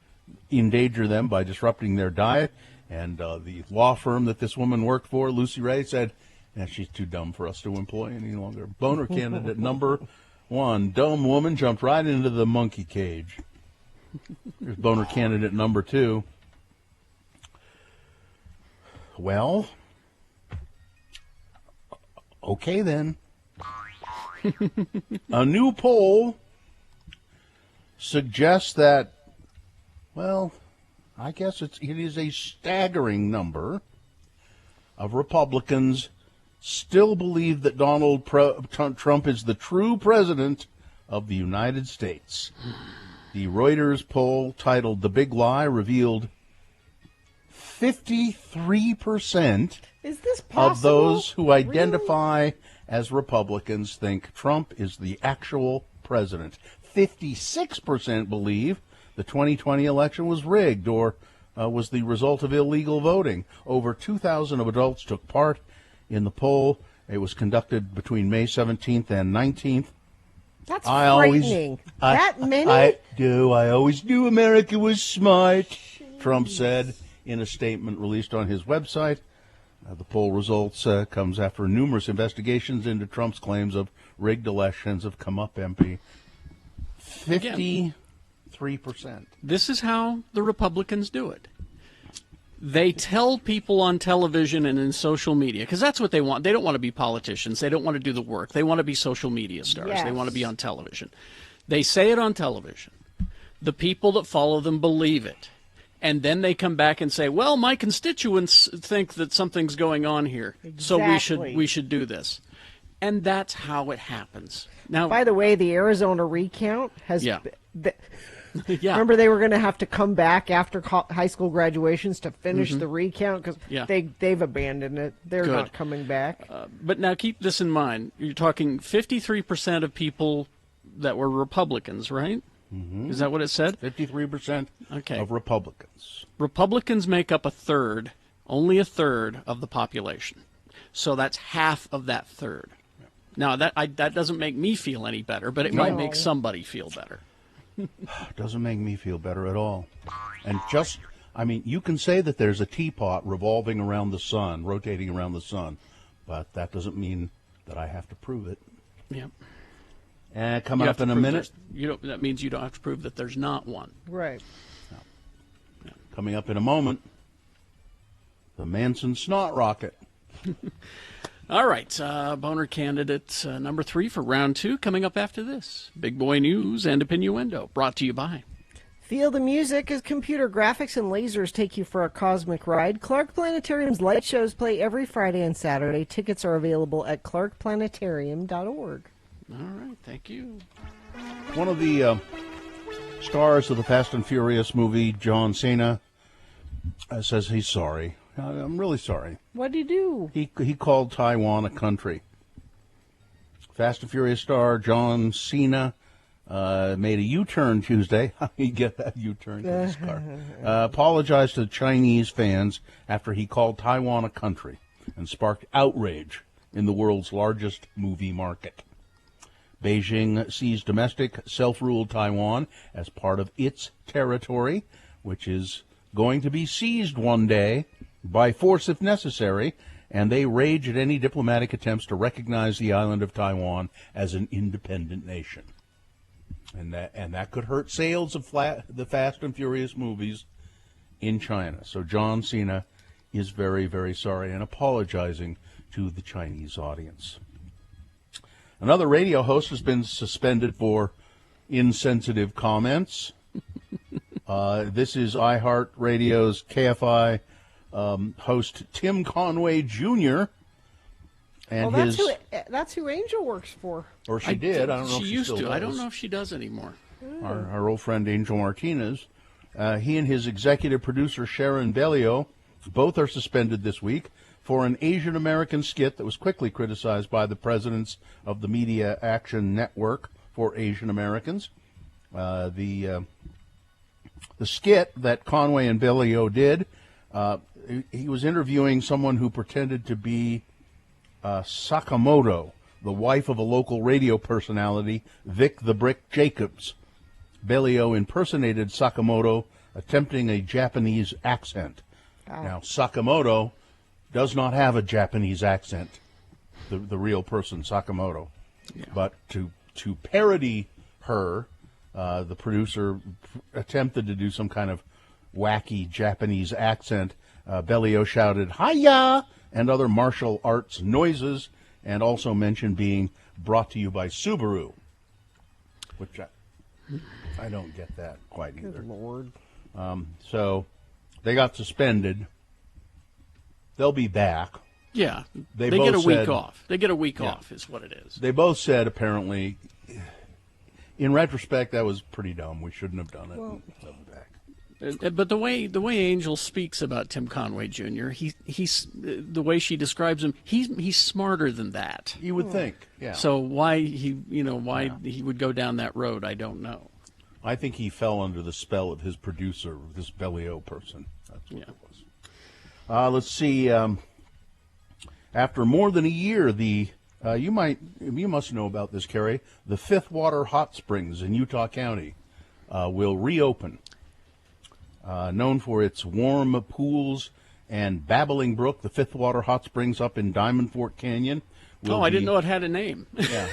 them by disrupting their diet, and the law firm that this woman worked for, Lucy Ray, said, she's too dumb for us to employ any longer. Boner candidate number 1, dumb woman jumped right into the monkey cage. Here's boner candidate number 2. Well, okay then. A new poll suggests that, well, I guess it is a staggering number of Republicans still believe that Donald Trump is the true president of the United States. The Reuters poll titled The Big Lie revealed 53% is this of those who identify as Republicans think Trump is the actual president. 56% believe the 2020 election was rigged or was the result of illegal voting. Over 2,000 adults took part in the poll. It was conducted between May 17th and 19th. That's frightening. That many? I always knew America was smart, Jeez. Trump said in a statement released on his website. The poll results comes after numerous investigations into Trump's claims of rigged elections have come up empty. 53%. This is how the Republicans do it. They tell people on television and in social media, because that's what they want. They don't want to be politicians. They don't want to do the work. They want to be social media stars. Yes. They want to be on television. They say it on television. The people that follow them believe it. And then they come back and say, well, my constituents think that something's going on here, exactly. So we should do this. And that's how it happens. Now, by the way, the Arizona recount has... Yeah. Yeah. Remember, they were going to have to come back after high school graduations to finish the recount because they've abandoned it. They're not coming back. But now keep this in mind. You're talking 53% of people that were Republicans, right? Mm-hmm. Is that what it said? 53% of Republicans. Republicans make up only a third of the population. So that's half of that third. Yeah. Now, that doesn't make me feel any better, but it might make somebody feel better. Doesn't make me feel better at all. And you can say that there's a teapot revolving around the sun, rotating around the sun, but that doesn't mean that I have to prove it. Yep. And coming up in a minute. That means you don't have to prove that there's not one. Right. No. Yeah. Coming up in a moment, the Manson snot rocket. All right, boner candidate number 3 for round 2 coming up after this. Big Boy News and Opinioendo, brought to you by Feel the music as computer graphics and lasers take you for a cosmic ride. Clark Planetarium's light shows play every Friday and Saturday. Tickets are available at clarkplanetarium.org. All right, thank you. One of the stars of the Fast and Furious movie, John Cena, says he's sorry. I'm really sorry. What did he do? He called Taiwan a country. Fast and Furious star John Cena made a U-turn Tuesday. How do you get that U-turn to this car? Apologized to Chinese fans after he called Taiwan a country and sparked outrage in the world's largest movie market. Beijing sees domestic self-ruled Taiwan as part of its territory, which is going to be seized one day by force if necessary, and they rage at any diplomatic attempts to recognize the island of Taiwan as an independent nation. And that could hurt sales of the Fast and Furious movies in China. So John Cena is very, very sorry and apologizing to the Chinese audience. Another radio host has been suspended for insensitive comments. This is iHeartRadio's KFI host Tim Conway Jr. And that's who Angel works for. Or she did. I don't know if she used still to. does. I don't know if she does anymore. Our old friend Angel Martinez. He and his executive producer Sharon Bellio both are suspended this week for an Asian American skit that was quickly criticized by the presidents of the Media Action Network for Asian Americans. The skit that Conway and Bellio did, he was interviewing someone who pretended to be Sakamoto, the wife of a local radio personality, Vic the Brick Jacobs. Bellio impersonated Sakamoto, attempting a Japanese accent. Oh. Now, Sakamoto does not have a Japanese accent, the real person, Sakamoto. Yeah. But to parody her, the producer attempted to do some kind of wacky Japanese accent. Bellio shouted, "Hiya!" and other martial arts noises, and also mentioned being brought to you by Subaru, which I don't get that quite either. Good Lord. So they got suspended. They'll be back. Yeah, They get a both week said- off. They get a week Yeah. off is what it is. They both said, apparently, in retrospect, that was pretty dumb. We shouldn't have done it. Well- They'll be back. But the way Angel speaks about Tim Conway Jr., he's the way she describes him, he's smarter than that. You would think, yeah. So why he would go down that road, I don't know. I think he fell under the spell of his producer, this Bellio person. That's what it was. Let's see. After more than a year, you must know about this, Carrie. The Fifth Water Hot Springs in Utah County will reopen. Known for its warm pools and babbling brook, the Fifth Water Hot Springs up in Diamond Fork Canyon. I didn't know it had a name. Yeah,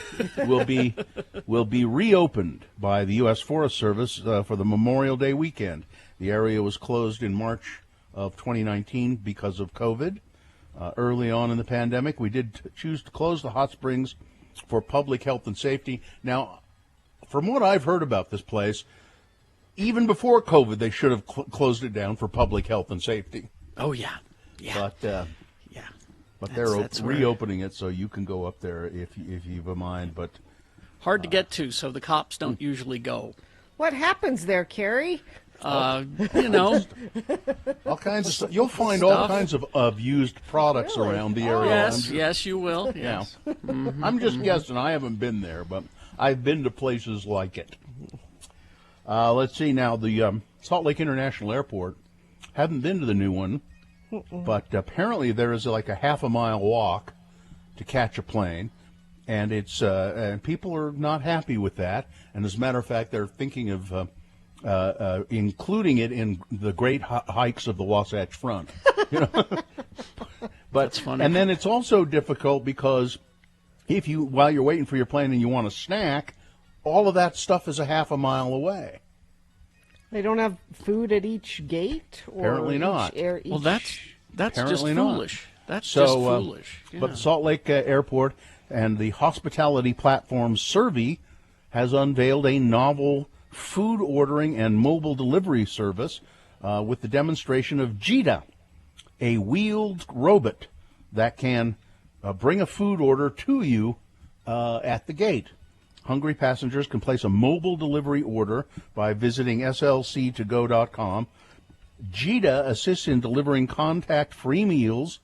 will be reopened by the U.S. Forest Service for the Memorial Day weekend. The area was closed in March of 2019 because of COVID. Early on in the pandemic, we did choose to close the hot springs for public health and safety. Now, from what I've heard about this place, even before COVID, they should have closed it down for public health and safety. Oh, yeah. But they're That's where- reopening it, so you can go up there if you've a mind. But Hard to get to, so the cops don't usually go. What happens there, Carrie? all kinds of stuff. You'll find all kinds of used products around the area. Yes, you will. Yes. Mhm. I'm just guessing. I haven't been there, but I've been to places like it. Let's see now. The Salt Lake International Airport. Haven't been to the new one, but apparently there is like a half-a-mile walk to catch a plane, and it's and people are not happy with that. And as a matter of fact, they're thinking of including it in the great hikes of the Wasatch Front. But That's funny. And then it's also difficult because while you're waiting for your plane and you want a snack, all of that stuff is a half a mile away. They don't have food at each gate? Or Apparently not. Well, that's just Apparently not. foolish. That's just foolish. Yeah. But Salt Lake Airport and the hospitality platform Servy has unveiled a novel food ordering and mobile delivery service with the demonstration of Jita, a wheeled robot that can bring a food order to you at the gate. Hungry passengers can place a mobile delivery order by visiting slc2go.com. Jita assists in delivering contact-free meals.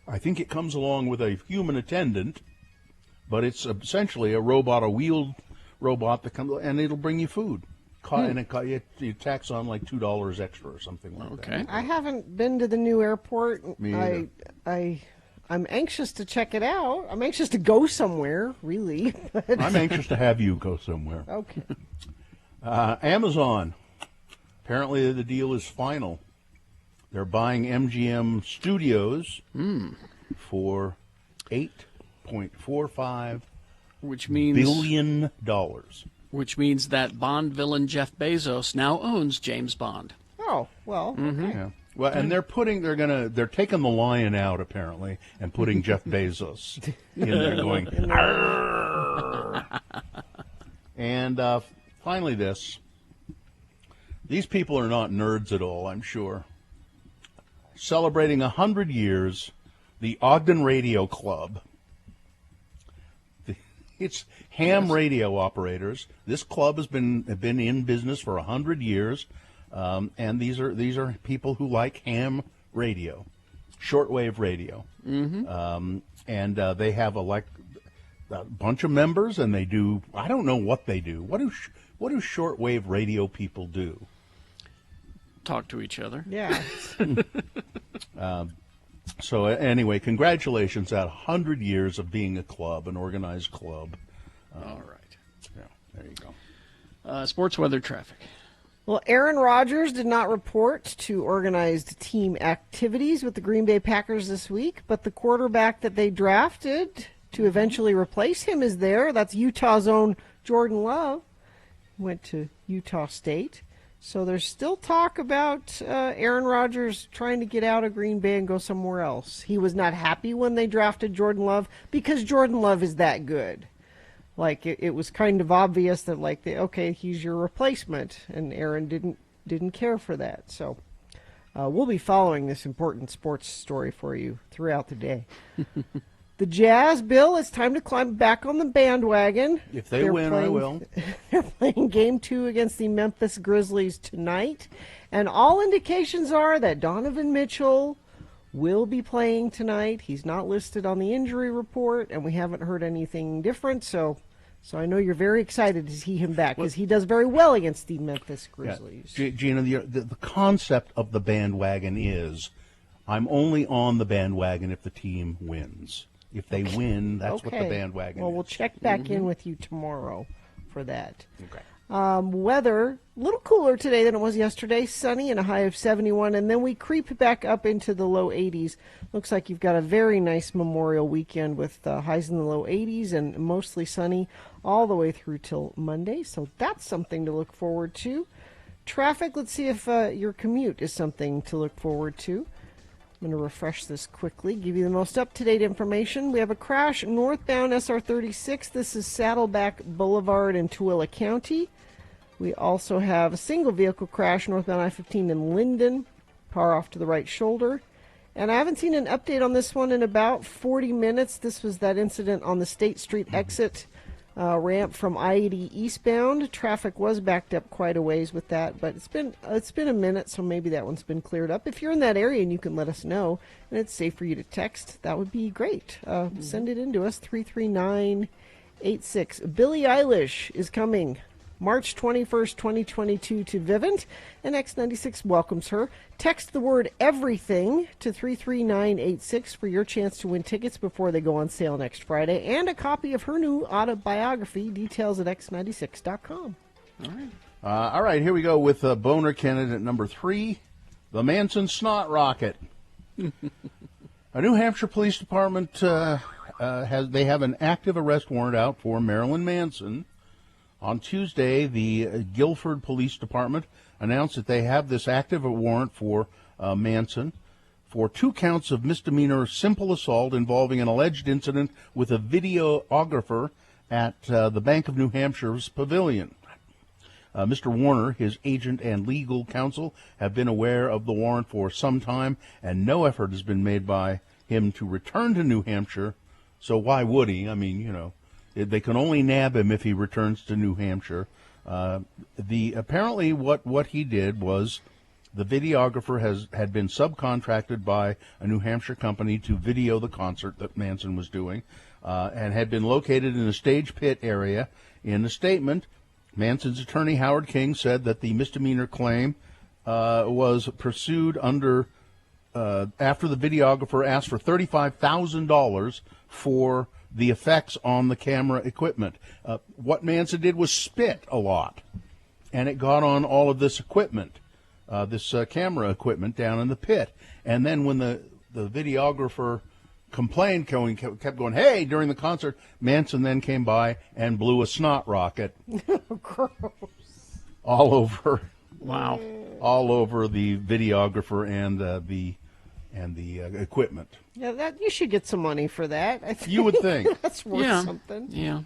I think it comes along with a human attendant, but it's essentially a wheeled robot that comes, and it'll bring you food. And you tax on like $2 extra or something like that. I haven't been to the new airport. Me either. I'm anxious to check it out. I'm anxious to go somewhere, really. But I'm anxious to have you go somewhere. Okay. Amazon. Apparently the deal is final. They're buying MGM Studios for $8.45 billion. Which means that Bond villain Jeff Bezos now owns James Bond. Oh, well, okay. Yeah. Well, and they're taking the lion out apparently and putting Jeff Bezos in there going. Arr! And finally, these people are not nerds at all, I'm sure. Celebrating 100 years, the Ogden Radio Club. It's ham radio operators. This club has been in business for 100 years. And these are people who like ham radio, shortwave radio, and they have a bunch of members, and they do. I don't know what they do. What do shortwave radio people do? Talk to each other. Yeah. So anyway, congratulations at 100 years of being a club, an organized club. All right. Yeah, there you go. Sports weather traffic. Well, Aaron Rodgers did not report to organized team activities with the Green Bay Packers this week, but the quarterback that they drafted to eventually replace him is there. That's Utah's own Jordan Love. Went to Utah State. So there's still talk about Aaron Rodgers trying to get out of Green Bay and go somewhere else. He was not happy when they drafted Jordan Love because Jordan Love is that good. Like, it was kind of obvious that, okay, he's your replacement, and Aaron didn't care for that. So we'll be following this important sports story for you throughout the day. The Jazz, Bill, it's time to climb back on the bandwagon. If they win, I will. They're playing Game 2 against the Memphis Grizzlies tonight, and all indications are that Donovan Mitchell will be playing tonight. He's not listed on the injury report, and we haven't heard anything different, so I know you're very excited to see him back because he does very well against the Memphis Grizzlies. Yeah. Gina, the concept of the bandwagon is I'm only on the bandwagon if the team wins. If they win, that's what the bandwagon is. Well, we'll check back in with you tomorrow for that. Okay. Weather, a little cooler today than it was yesterday. Sunny and a high of 71, and then we creep back up into the low 80s. Looks like you've got a very nice Memorial weekend with highs in the low 80s and mostly sunny all the way through till Monday. So that's something to look forward to. Traffic, let's see if your commute is something to look forward to. I'm going to refresh this quickly, give you the most up-to-date information. We have a crash northbound SR36. This is Saddleback Boulevard in Tooele County. We also have a single vehicle crash northbound I-15 in Linden, power off to the right shoulder. And I haven't seen an update on this one in about 40 minutes. This was that incident on the State Street exit ramp from I-80 eastbound. Traffic was backed up quite a ways with that, but it's been a minute, so maybe that one's been cleared up. If you're in that area and you can let us know, and it's safe for you to text, that would be great. Send it in to us, 33986. Billie Eilish is coming March 21st, 2022 to Vivint, and X96 welcomes her. Text the word everything to 33986 for your chance to win tickets before they go on sale next Friday, and a copy of her new autobiography. Details at x96.com. All right, here we go with boner candidate number 3, the Manson Snot Rocket. A New Hampshire Police Department they have an active arrest warrant out for Marilyn Manson. On Tuesday, the Guilford Police Department announced that they have this active warrant for Manson for 2 counts of misdemeanor simple assault involving an alleged incident with a videographer at the Bank of New Hampshire's pavilion. Mr. Warner, his agent and legal counsel, have been aware of the warrant for some time, and no effort has been made by him to return to New Hampshire. So why would he? I mean, you know, they can only nab him if he returns to New Hampshire. Apparently what he did was the videographer had been subcontracted by a New Hampshire company to video the concert that Manson was doing, and had been located in a stage pit area. In a statement, Manson's attorney, Howard King, said that the misdemeanor claim was pursued under after the videographer asked for $35,000 for the effects on the camera equipment. What Manson did was spit a lot, and it got on all of this equipment, this camera equipment down in the pit. And then when the videographer complained, kept going, hey, during the concert, Manson then came by and blew a snot rocket. Gross. All over. Wow. All over the videographer and the equipment. Yeah, that you should get some money for that. I think You would think. that's worth something. Yeah.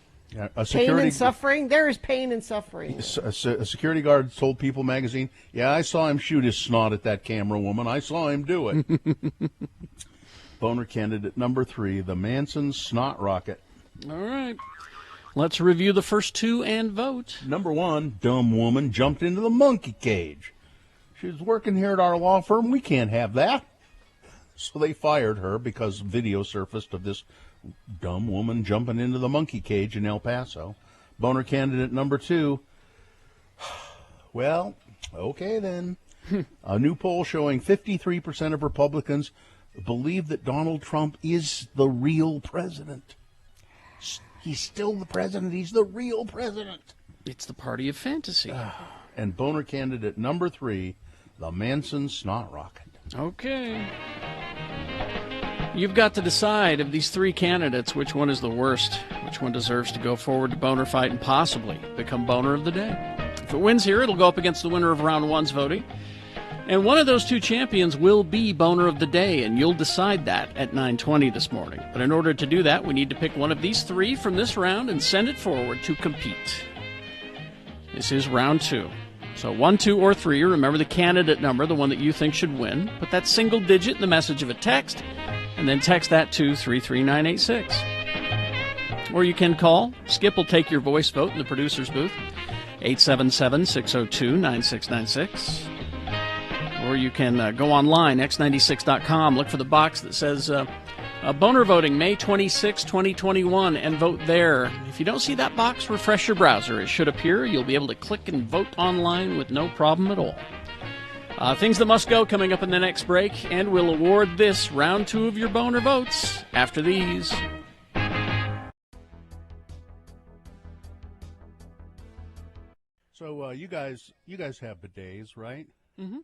Pain and suffering. There is pain and suffering. A security guard told People magazine, yeah, I saw him shoot his snot at that camera woman. I saw him do it. Boner candidate number 3, the Manson snot rocket. All right. Let's review the first two and vote. Number 1, dumb woman jumped into the monkey cage. She was working here at our law firm. We can't have that. So they fired her because video surfaced of this dumb woman jumping into the monkey cage in El Paso. Boner candidate number 2. Well, okay then. A new poll showing 53% of Republicans believe that Donald Trump is the real president. He's still the president. He's the real president. It's the party of fantasy. And Boner candidate number 3, the Manson snot rocket. Okay. You've got to decide of these three candidates which one is the worst, which one deserves to go forward to Boner Fight and possibly become Boner of the Day. If it wins here, it'll go up against the winner of round 1's voting. And one of those two champions will be Boner of the Day, and you'll decide that at 9:20 this morning. But in order to do that, we need to pick one of these three from this round and send it forward to compete. This is round 2. So 1, 2, or 3, remember the candidate number, the one that you think should win. Put that single digit in the message of a text, and then text that to 33986. Or you can call. Skip will take your voice vote in the producer's booth, 877-602-9696. Or you can go online, x96.com, look for the box that says Boner Voting, May 26, 2021, and vote there. If you don't see that box, refresh your browser. It should appear. You'll be able to click and vote online with no problem at all. Things that must go coming up in the next break, and we'll award this round 2 of your Boner votes after these. So you guys have bidets, right? Mm-hmm.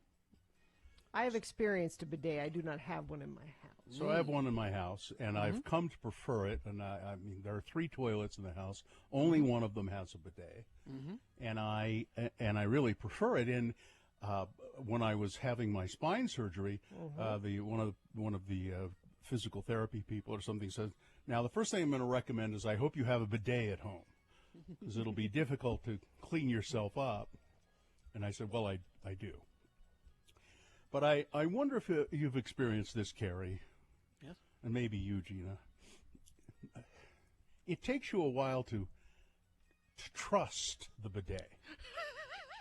I have experienced a bidet. I do not have one in my house. So I have one in my house, and I've come to prefer it. And I mean, there are 3 toilets in the house. Only one of them has a bidet, and I really prefer it. And when I was having my spine surgery, one of the physical therapy people or something said, "Now the first thing I'm going to recommend is I hope you have a bidet at home, because it'll be difficult to clean yourself up." And I said, "Well, I do." But I wonder if you've experienced this, Carrie, yes, and maybe you, Gina. It takes you a while to trust the bidet,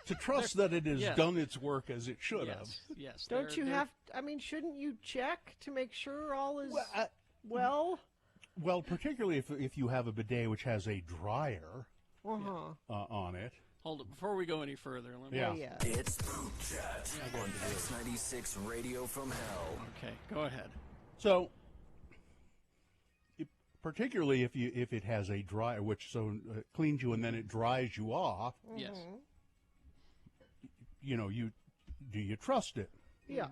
to trust that it has done its work as it should have. Yes. Don't you have? I mean, shouldn't you check to make sure all is well? Well, particularly if you have a bidet which has a dryer on it. Hold it. Before we go any further, let me... It's Poop Chat on X96 Radio from Hell. Okay, go ahead. So, particularly if it has a dryer, which cleans you and then it dries you off. Yes. You know, do you trust it? Yeah.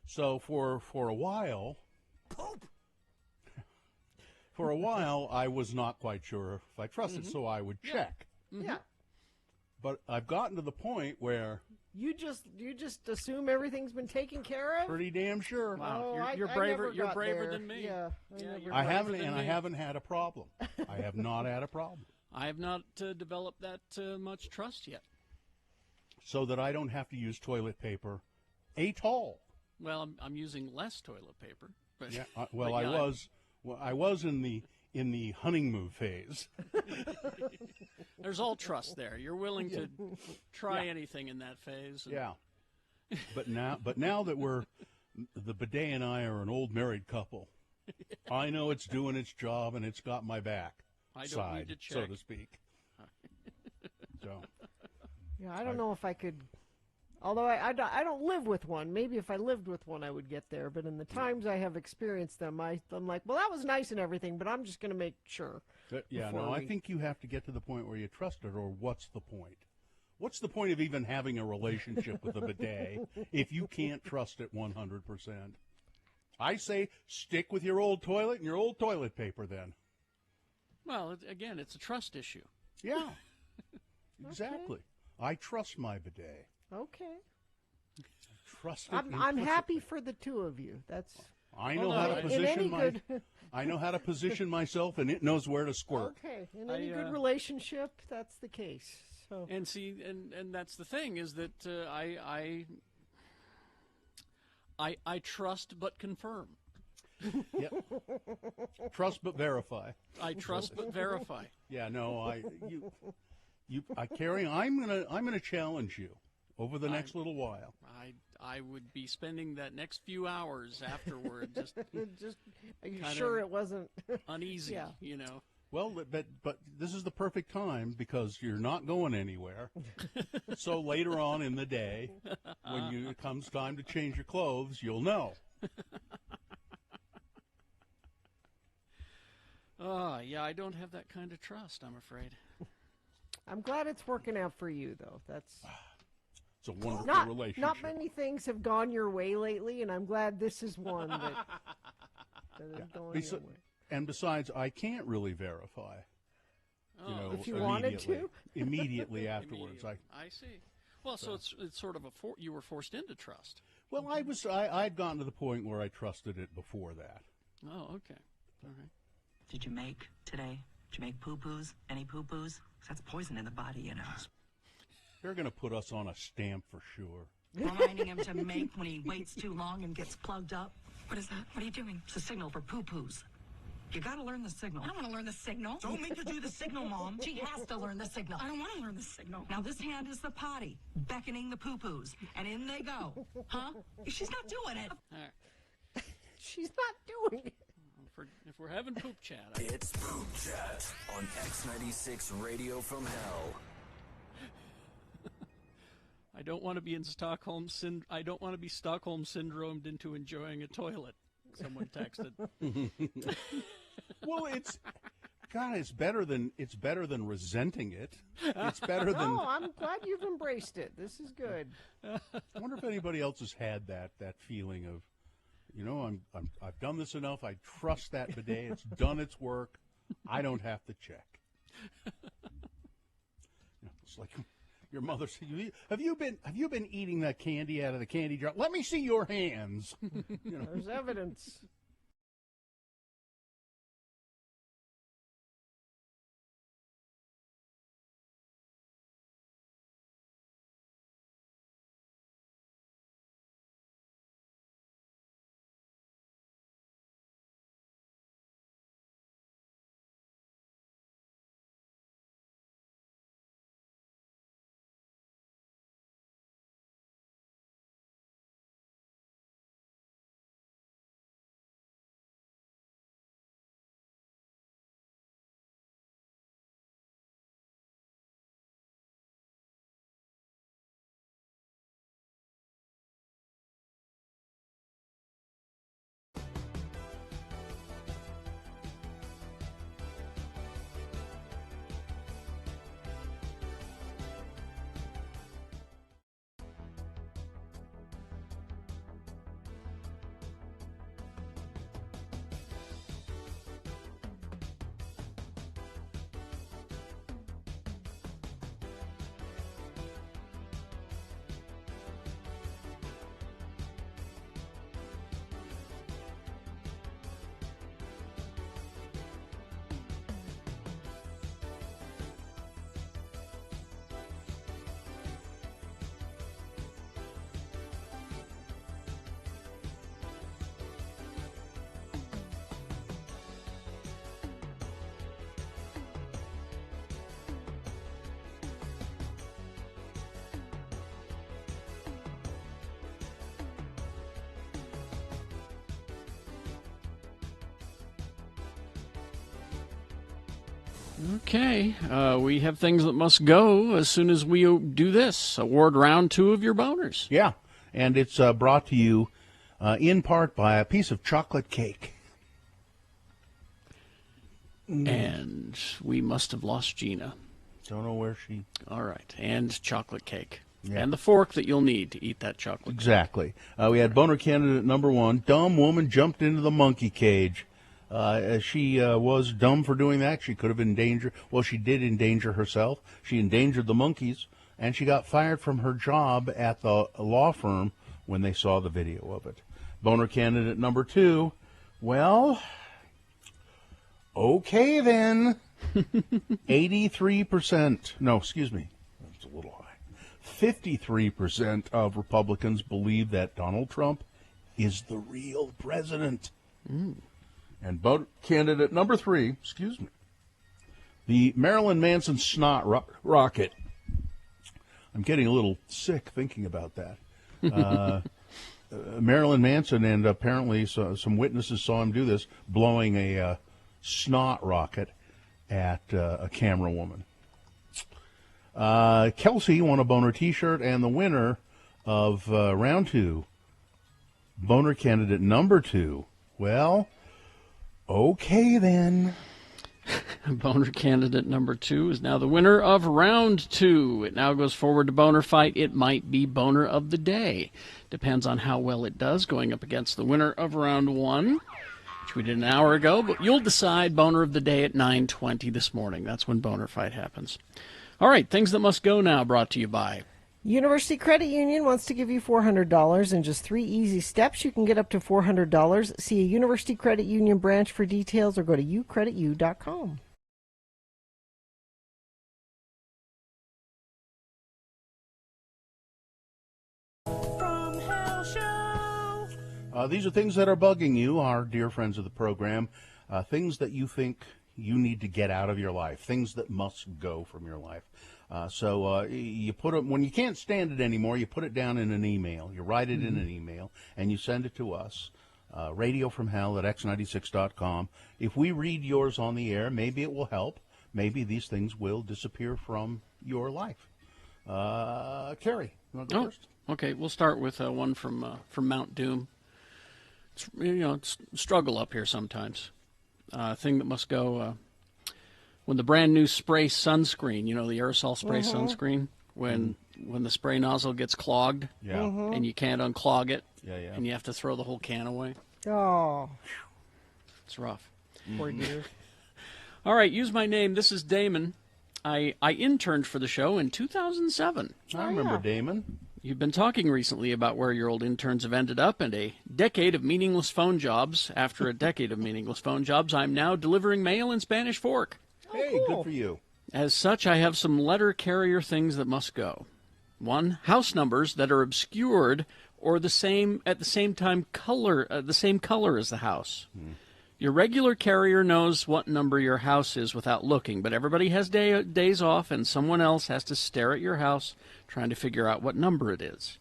So for a while, I was not quite sure if I trusted, so I would check. Yeah. But I've gotten to the point where you just assume everything's been taken care of. Pretty damn sure. Wow, Oh, you're braver. You're braver than me. Yeah, I haven't had a problem. I have not had a problem. I have not developed that much trust yet. so that I don't have to use toilet paper at all. Well, I'm using less toilet paper. But, Yeah, but I was in the honeymoon phase. There's all trust there. You're willing to try anything in that phase. Yeah. But now that the bidet and I are an old married couple, I know it's doing its job and it's got my back. I don't need to check, so to speak. So. Yeah, I don't know if I could. Although I don't live with one. Maybe if I lived with one, I would get there. But in the times I have experienced them, I'm like, well, that was nice and everything, but I'm just going to make sure. I think you have to get to the point where you trust it, or what's the point? What's the point of even having a relationship with a bidet if you can't trust it 100%? I say stick with your old toilet and your old toilet paper then. Well, again, it's a trust issue. Yeah, exactly. I trust my bidet. Okay. Trust it. I'm happy for the two of you. That's. I know how to position I know how to position myself, and it knows where to squirt. Okay, in any good relationship, that's the case. So. And see, and that's the thing is that I trust but confirm. Yep. Trust but verify. I trust but verify. Yeah, no, Carrie, I'm gonna challenge you over the next little while. I would be spending that next few hours afterward just are you sure it wasn't uneasy? Yeah. You know. Well, but this is the perfect time because you're not going anywhere. So later on in the day, when it comes time to change your clothes, you'll know. Yeah, I don't have that kind of trust, I'm afraid. I'm glad it's working out for you, though. It's a wonderful relationship. Not many things have gone your way lately, and I'm glad this is one that is going your way. And besides, I can't really verify. If you wanted to, immediately afterwards. I see. Well, so it's sort of you were forced into trust. Well, I'd gotten to the point where I trusted it before that. Oh, okay. All right. Did you make today? Did you make poo-poos? Any poo-poos? That's poison in the body, you know. They're going to put us on a stamp for sure. Reminding him to make when he waits too long and gets plugged up. What is that? What are you doing? It's a signal for poo-poos. You got to learn the signal. I don't want to learn the signal. Don't make her do the signal, Mom. She has to learn the signal. I don't want to learn the signal. Now this hand is the potty, beckoning the poo-poos, and in they go. Huh? She's not doing it. All right. She's not doing it. If we're having poop chat. It's Poop Chat on X96 Radio from Hell. I don't want to be in Stockholm syndromed into enjoying a toilet. Someone texted. Well, it's better than resenting it. It's better than. No, I'm glad you've embraced it. This is good. I wonder if anybody else has had that feeling of, I've done this enough. I trust that bidet. It's done its work. I don't have to check. It's like your mother said, have you been eating that candy out of the candy jar? Let me see your hands. There's evidence. Okay, we have things that must go as soon as we do this. Award round 2 of your boners. Yeah, and it's brought to you in part by a piece of chocolate cake. And we must have lost Gina. Don't know where she... All right, and chocolate cake. Yeah. And the fork that you'll need to eat that chocolate Exactly. We had boner candidate number 1. Dumb woman jumped into the monkey cage. She was dumb for doing that. She could have endangered... Well, she did endanger herself. She endangered the monkeys, and she got fired from her job at the law firm when they saw the video of it. Boner candidate number 2. Well, okay then. 83%. No, excuse me. That's a little high. 53% of Republicans believe that Donald Trump is the real president. And vote candidate number 3, excuse me, the Marilyn Manson snot rocket. I'm getting a little sick thinking about that. Marilyn Manson, and apparently some witnesses saw him do this, blowing a snot rocket at a camera woman. Kelsey won a boner T-shirt, and the winner of round 2, boner candidate number 2, well, okay then. Boner candidate number 2 is now the winner of round 2. It now goes forward to Boner Fight. It might be boner of the day. Depends on how well it does, going up against the winner of round 1, which we did an hour ago. But you'll decide boner of the day at 9:20 this morning. That's when Boner Fight happens. All right, things that must go now, brought to you by University Credit Union wants to give you $400 in just 3 easy steps. You can get up to $400. See a University Credit Union branch for details or go to ucreditu.com. From Hell Show. These are things that are bugging you, our dear friends of the program. Things that you think you need to get out of your life. Things that must go from your life. So you put it, when you can't stand it anymore, you put it down in an email. You write it in an email, and you send it to us, radiofromhell@x96.com. If we read yours on the air, maybe it will help. Maybe these things will disappear from your life. Carrie, you want to go first? Okay, we'll start with one from Mount Doom. It's struggle up here sometimes. Thing that must go... when the brand new spray sunscreen, the aerosol spray sunscreen, when the spray nozzle gets clogged and you can't unclog it, and you have to throw the whole can away. Oh. It's rough. Poor dear. All right, use my name. This is Damon. I interned for the show in 2007. I remember Damon. You've been talking recently about where your old interns have ended up, and a decade of meaningless phone jobs. After a decade of meaningless phone jobs, I'm now delivering mail in Spanish Fork. Hey, cool. Good for you. As such, I have some letter carrier things that must go. 1, house numbers that are obscured or the same color as the house. Your regular carrier knows what number your house is without looking, but everybody has days off, and someone else has to stare at your house trying to figure out what number it is.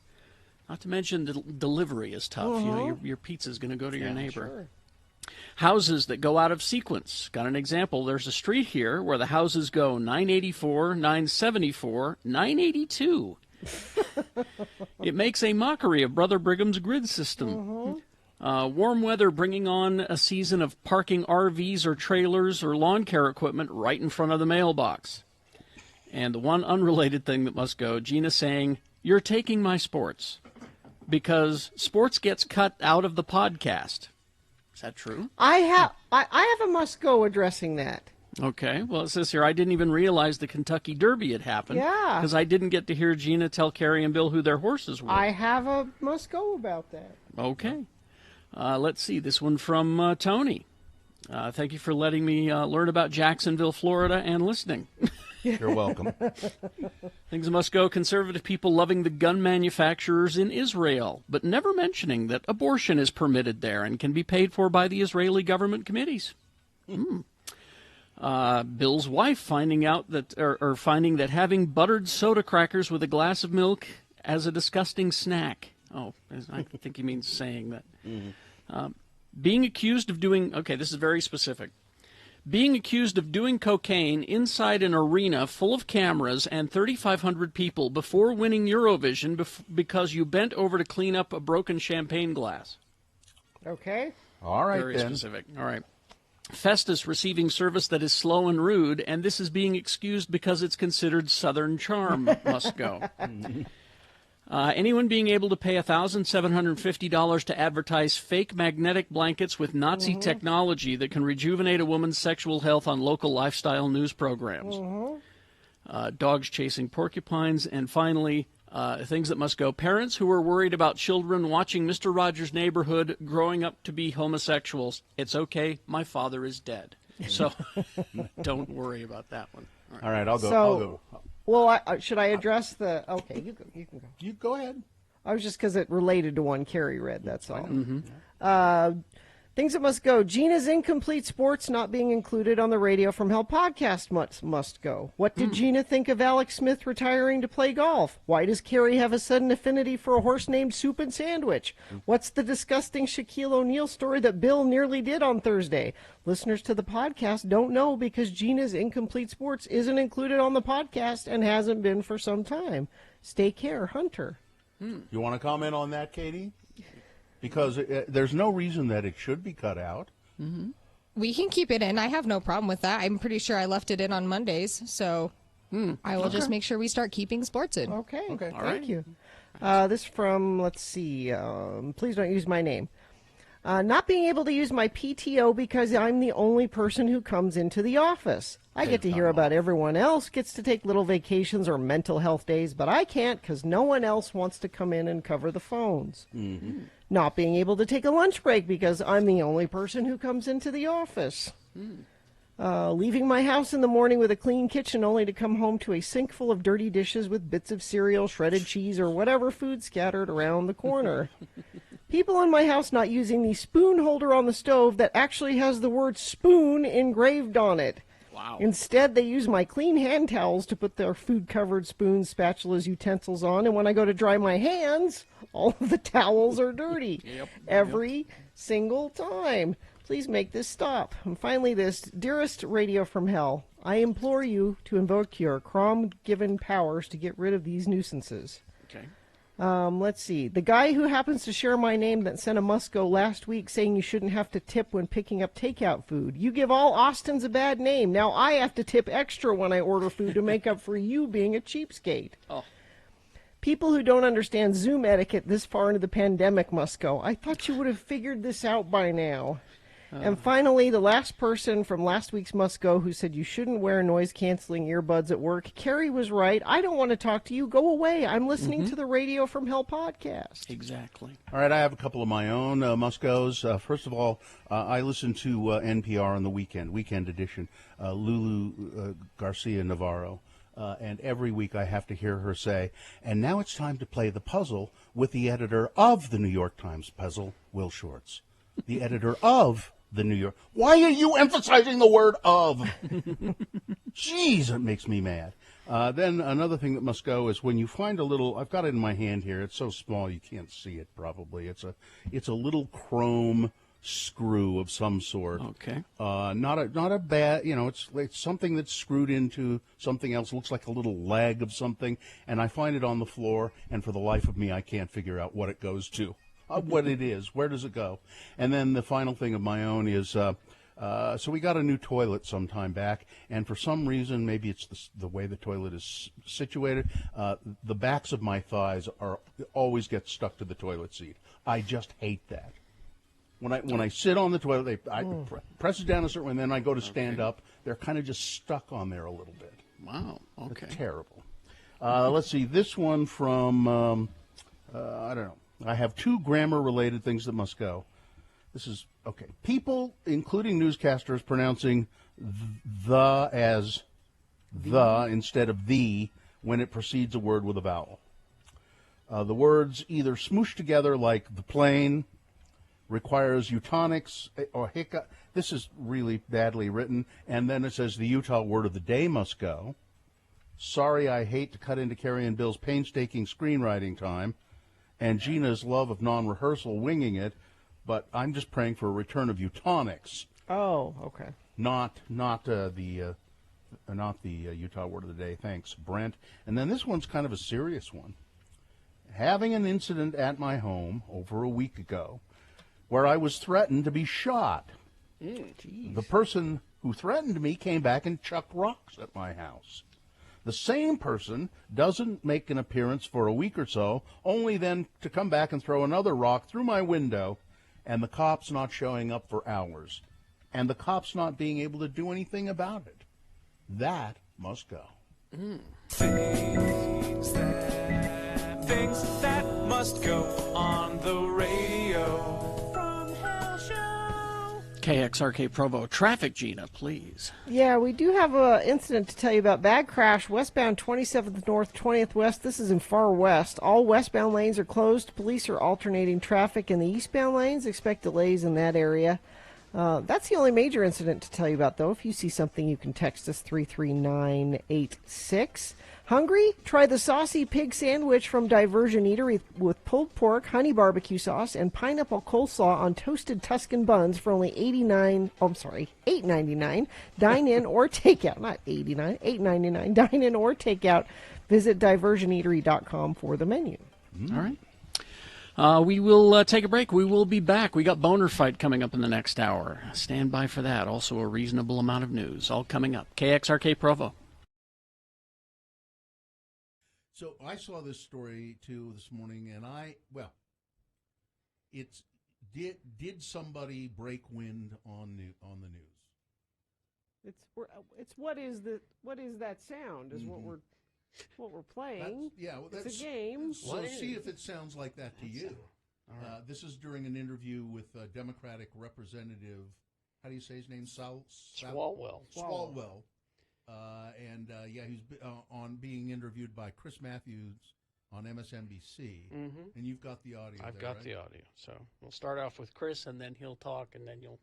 Not to mention the delivery is tough. Your pizza's going to go to your neighbor. Sure. Houses that go out of sequence. Got an example. There's a street here where the houses go 984, 974, 982. It makes a mockery of Brother Brigham's grid system. Warm weather bringing on a season of parking RVs or trailers or lawn care equipment right in front of the mailbox. And the one unrelated thing that must go, Gina saying, "You're taking my sports," because sports gets cut out of the podcast. Is that true? I have a must go addressing that. Okay. Well, it says here, I didn't even realize the Kentucky Derby had happened. Yeah. Because I didn't get to hear Gina tell Carrie and Bill who their horses were. I have a must go about that. Okay. Let's see. This one from Tony. Thank you for letting me learn about Jacksonville, Florida, and listening. You're welcome. Things must go. Conservative people loving the gun manufacturers in Israel, but never mentioning that abortion is permitted there and can be paid for by the Israeli government committees. Bill's wife finding that having buttered soda crackers with a glass of milk as a disgusting snack. Oh, I think he means saying that. Being accused of doing, okay, this is very specific. being accused of doing cocaine inside an arena full of cameras and 3,500 people before winning Eurovision because you bent over to clean up a broken champagne glass. Okay. All right, Very then. specific. All right. Festus receiving service that is slow and rude, and this is being excused because it's considered Southern charm. Must go. Anyone being able to pay $1,750 to advertise fake magnetic blankets with Nazi technology that can rejuvenate a woman's sexual health on local lifestyle news programs. Dogs chasing porcupines, and finally, things that must go. Parents who are worried about children watching Mr. Rogers' Neighborhood growing up to be homosexuals. It's okay. My father is dead. So don't worry about that one. All right, I'll go. So, I'll go. Well, should I address the... Okay, you can go. You go ahead. I was just because it related to one Carrie read, that's all. Things that must go. Gina's Incomplete Sports not being included on the Radio from Hell podcast must go. What did Gina think of Alex Smith retiring to play golf? Why does Carrie have a sudden affinity for a horse named Soup and Sandwich? What's the disgusting Shaquille O'Neal story that Bill nearly did on Thursday? Listeners to the podcast don't know because Gina's Incomplete Sports isn't included on the podcast and hasn't been for some time. Stay care, Hunter. You want to comment on that, Katie? Because there's no reason that it should be cut out. We can keep it in. I have no problem with that. I'm pretty sure I left it in on Mondays, so I will just make sure we start keeping sports in. Okay. Okay. Thank you. This from, let's see, please don't use my name. Not being able to use my PTO because I'm the only person who comes into the office. I get to hear about everyone else gets to take little vacations or mental health days, but I can't because no one else wants to come in and cover the phones. Not being able to take a lunch break because I'm the only person who comes into the office. Leaving my house in the morning with a clean kitchen only to come home to a sink full of dirty dishes with bits of cereal, shredded cheese, or whatever food scattered around the corner. People in my house not using the spoon holder on the stove that actually has the word spoon engraved on it. Wow. Instead, they use my clean hand towels to put their food-covered spoons, spatulas, utensils on, and when I go to dry my hands, all of the towels are dirty. Every single time. Please make this stop. And finally this, dearest Radio from Hell, I implore you to invoke your Crom-given powers to get rid of these nuisances. Okay. Let's see. The guy who happens to share my name that sent a must-go last week saying you shouldn't have to tip when picking up takeout food. You give all Austins a bad name. Now I have to tip extra when I order food to make up for you being a cheapskate. Oh. People who don't understand Zoom etiquette this far into the pandemic must go. I thought you would have figured this out by now. And finally, the last person from last week's Must Go who said you shouldn't wear noise-canceling earbuds at work. Carrie was right. I don't want to talk to you. Go away. I'm listening to the Radio from Hell podcast. Exactly. All right, I have a couple of my own must-goes. First of all, I listen to NPR on the weekend edition, Lulu Garcia Navarro. And every week I have to hear her say, and now it's time to play the puzzle with the editor of the New York Times puzzle, Will Shortz. The editor of the New York... Why are you emphasizing the word of? Jeez, it makes me mad. Then another thing that must go is when you find a little... I've got it in my hand here. It's so small you can't see it probably. It's a little chrome screw of some sort. Okay. Not a bad... it's something that's screwed into something else. It looks like a little leg of something. And I find it on the floor, and for the life of me, I can't figure out what it goes to. What it is. Where does it go? And then the final thing of my own is, so we got a new toilet some time back, and for some reason, maybe it's the way the toilet is situated, the backs of my thighs always get stuck to the toilet seat. I just hate that. When I sit on the toilet, I press it down a certain way, and then I go to stand up. They're kind of just stuck on there a little bit. Wow. Okay. It's terrible. Let's see. This one from, I don't know. I have two grammar-related things that must go. This is, okay. People, including newscasters, pronouncing the as the instead of the when it precedes a word with a vowel. The words either smoosh together like the plane, requires eutonics, or hiccup. This is really badly written. And then it says the Utah word of the day must go. Sorry, I hate to cut into Carrie and Bill's painstaking screenwriting time. And Gina's love of non-rehearsal winging it, but I'm just praying for a return of eutonics. Oh, okay. not the Utah Word of the Day. Thanks, Brent. And then this one's kind of a serious one. Having an incident at my home over a week ago where I was threatened to be shot. The person who threatened me came back and chucked rocks at my house. The same person doesn't make an appearance for a week or so, only then to come back and throw another rock through my window, and the cops not showing up for hours, and the cops not being able to do anything about it. That must go. Things that must go on the radio. From Hell Show. KXRK Provo. Traffic, Gina, please. Yeah, we do have an incident to tell you about. Bad crash, westbound 27th North, 20th West. This is in Far West. All westbound lanes are closed. Police are alternating traffic in the eastbound lanes. Expect delays in that area. That's the only major incident to tell you about, though. If you see something, you can text us 33986. Hungry? Try the saucy pig sandwich from Diversion Eatery with pulled pork, honey barbecue sauce, and pineapple coleslaw on toasted Tuscan buns for only $8.99. Dine in or take out. Not $89, $8.99. Dine in or take out. Visit diversioneatery.com for the menu. All right. We will take a break. We will be back. We got Boner Fight coming up in the next hour. Stand by for that. Also a reasonable amount of news. All coming up. KXRK Provo. So I saw this story too this morning, and did somebody break wind on the news? It's what is that sound is what we're playing. It's a game. So see if it sounds like that to you. This is during an interview with Democratic Representative, how do you say his name? Swalwell. Swalwell. He's on being interviewed by Chris Matthews on MSNBC. And you've got the audio. I've got the audio. So we'll start off with Chris, and then he'll talk, and then you'll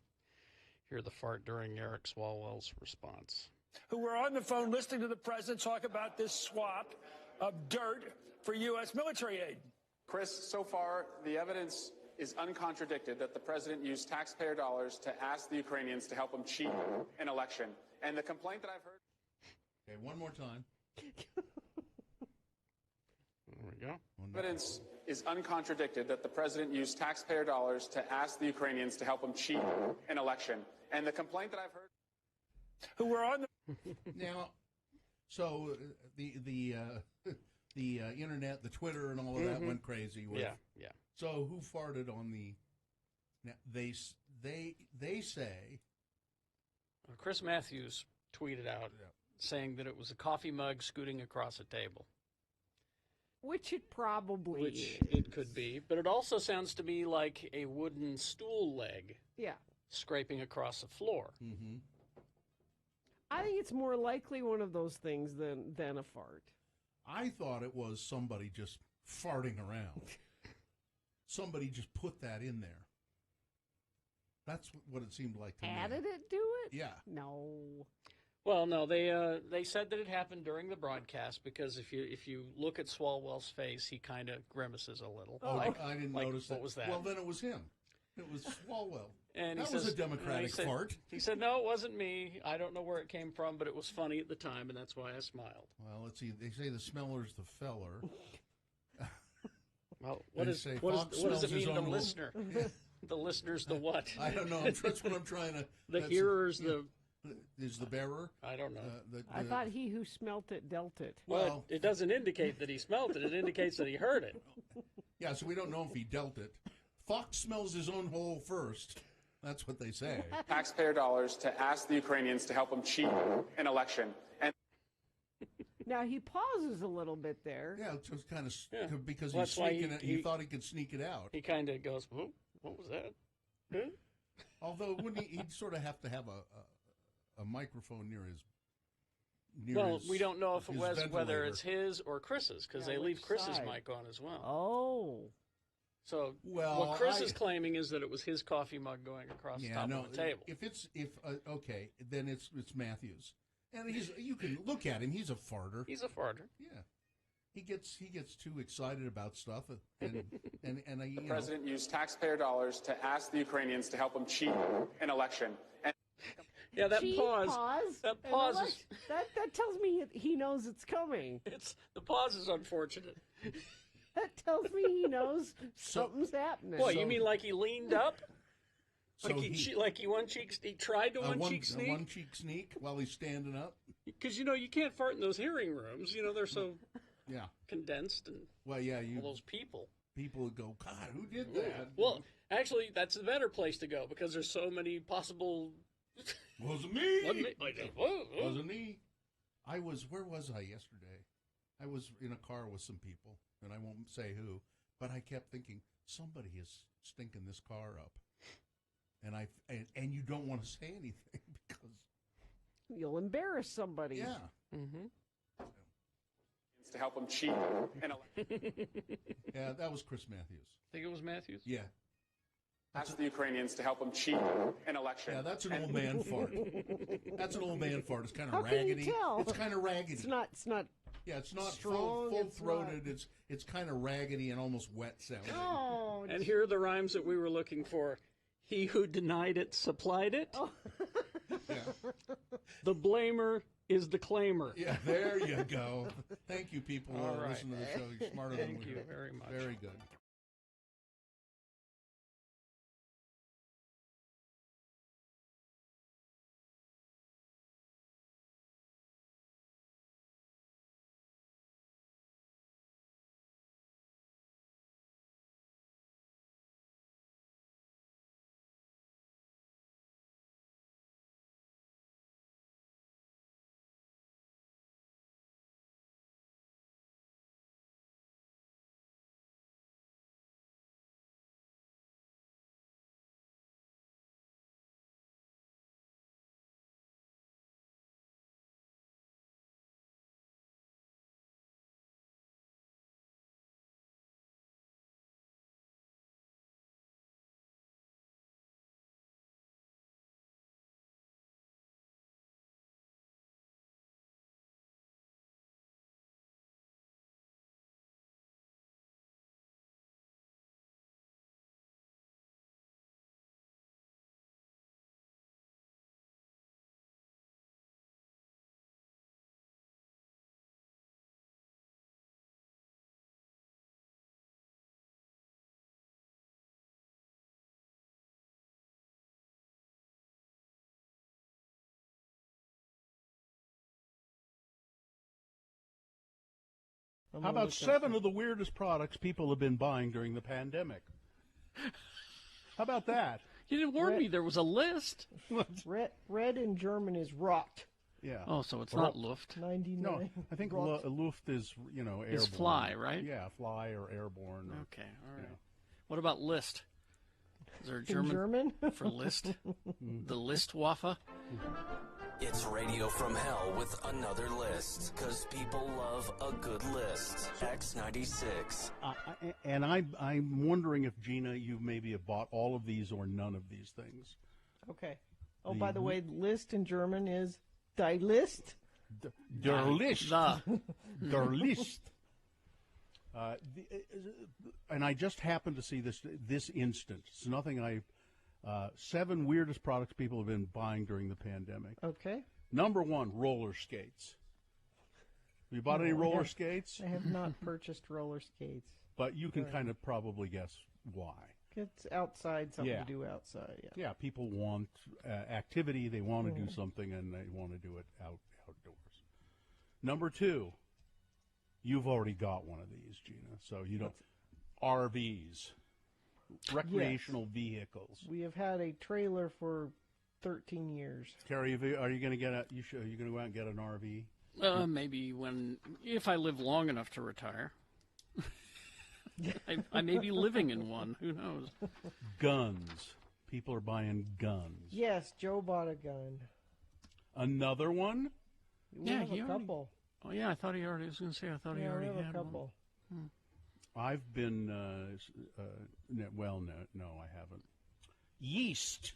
hear the fart during Eric Swalwell's response. Who were on the phone listening to the president talk about this swap of dirt for U.S. military aid. Chris, so far, the evidence is uncontradicted that the president used taxpayer dollars to ask the Ukrainians to help him cheat an election. And the complaint that I've heard... Okay, one more time. There we go. Evidence is uncontradicted that the president used taxpayer dollars to ask the Ukrainians to help him cheat an election. And the complaint that I've heard... Who were on the... Now, so the internet, the Twitter, and all of that went crazy. Yeah. So who farted on the? Now they say. Chris Matthews tweeted out saying that it was a coffee mug scooting across a table. Which it probably is. It could be, but it also sounds to me like a wooden stool leg. Yeah. Scraping across the floor. Mm-hmm. I think it's more likely one of those things than a fart. I thought it was somebody just farting around. Somebody just put that in there. That's what it seemed like to me. Added it to it? Yeah. No. Well, no, they said that it happened during the broadcast because if you look at Swalwell's face, he kind of grimaces a little. Oh, I didn't notice that. What was that? Well, then it was him. It was Swalwell. And that was a Democratic fart. He said, no, it wasn't me. I don't know where it came from, but it was funny at the time, and that's why I smiled. Well, let's see. They say the smeller's the feller. Well, what does it mean, the listener? The listener's the what? I don't know. That's what I'm trying to... The hearer's the... Is the bearer? I don't know. I thought he who smelt it dealt it. Well, it doesn't indicate that he smelled it. It indicates that he heard it. Yeah, so we don't know if he dealt it. Fox smells his own hole first. That's what they say. Taxpayer dollars to ask the Ukrainians to help him cheat an election. And now he pauses a little bit there. Yeah, it's just kind of because he's sneaking it. He thought he could sneak it out. He kind of goes, "Whoa, what was that?" Huh? Although wouldn't he'd sort of have to have a microphone near his. We don't know if it was whether it's his or Chris's because they leave Chris's mic on as well. Oh. So what Chris is claiming is that it was his coffee mug going across the top of the table. Okay, then it's Matthews, and you can look at him. He's a farter. He's a farter. Yeah, he gets too excited about stuff, and the president used taxpayer dollars to ask the Ukrainians to help him cheat an election. And Yeah, that Gee, pause. That And pause I'm is... like, that tells me he knows it's coming. The pause is unfortunate. That tells me he knows something's happening. What, you mean like he leaned up? So Like he he tried to one-cheek sneak? A one-cheek sneak while he's standing up? Because, you can't fart in those hearing rooms. They're so condensed and all those people. People would go, God, who did that? Well, actually, that's a better place to go because there's so many possible... Wasn't me. Whoa. Wasn't me. Where was I yesterday? I was in a car with some people, and I won't say who, but I kept thinking, somebody is stinking this car up. And you don't want to say anything because you'll embarrass somebody. Yeah. Mm-hmm. To help them cheat. Yeah, that was Chris Matthews. Think it was Matthews? Yeah. Ask the Ukrainians to help them cheat an election. Yeah, that's an old man fart. That's an old man fart. It's kind of How raggedy. Can you tell? It's kind of raggedy. It's not. Yeah, it's not strong, full-throated. It's kind of raggedy and almost wet sounding. Oh. And here are the rhymes that we were looking for. He who denied it supplied it. Oh. The blamer is the claimer. Yeah, there you go. Thank you, people who All are right. listening to the show. You're smarter than we Thank you are. very much. Very good. How about 7 of the weirdest products people have been buying during the pandemic? How about that? You didn't warn me there was a list. Red in German is Rot. Yeah. Oh, so it's not Luft. 99. No, I think Luft is, airborne. Is fly, right? Yeah, fly or airborne. Or, okay, all right. What about List? Is there a German for List? The Listwaffe? It's Radio from Hell with another list, because people love a good list. X96. And I'm wondering if, Gina, you maybe have bought all of these or none of these things. Okay. Oh, by the way, list in German is Die List. Der List. Der List. And I just happened to see this instant. It's nothing 7 weirdest products people have been buying during the pandemic. Okay. Number 1, roller skates. Have you bought any roller skates? I have not purchased roller skates. But you can kind of probably guess why. It's outside, something to do outside. Yeah. Yeah, people want activity. They want to do something, and they want to do it outdoors. Number 2, you've already got one of these, Gina. So you don't. RVs. Recreational vehicles. We have had a trailer for 13 years. Carrie, are you going to get are you going to go out and get an RV? Maybe if I live long enough to retire. I may be living in one. Who knows? Guns. People are buying guns. Yes, Joe bought a gun. Another one? We have a couple. Oh yeah, I thought he already was going to say. I thought he already had a couple. One. I've been, no, I haven't. Yeast.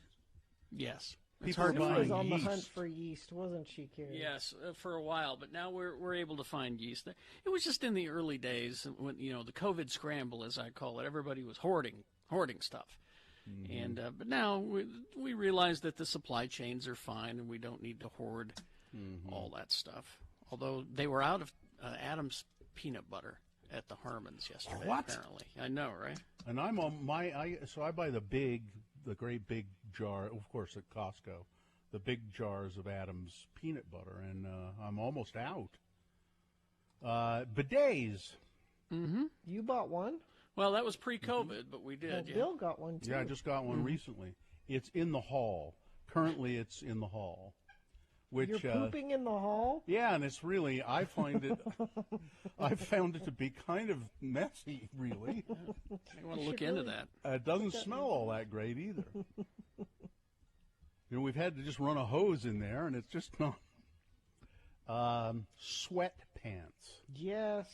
Yes. People are buying was on yeast. the hunt for yeast, wasn't she, Carrie? Yes, for a while, but now we're able to find yeast. It was just in the early days when the COVID scramble, as I call it, everybody was hoarding stuff. And but now we realize that the supply chains are fine, and we don't need to hoard all that stuff. Although they were out of Adam's peanut butter at the Harmons yesterday. What? Apparently, I know, right? And I'm on so I buy the great big jar, of course, at Costco, the big jars of Adam's peanut butter, and I'm almost out. Bidets. Mm-hmm. You bought one? Well, that was pre-COVID, but we did. Well, yeah. Bill got one too. Yeah, I just got one recently. It's in the hall. Currently, it's in the hall. Which, You're pooping in the hall? Yeah, and it's really, I found it to be kind of messy, really. I want to look into that. It doesn't smell all that great either. We've had to just run a hose in there, and it's just not. Sweatpants. Yes.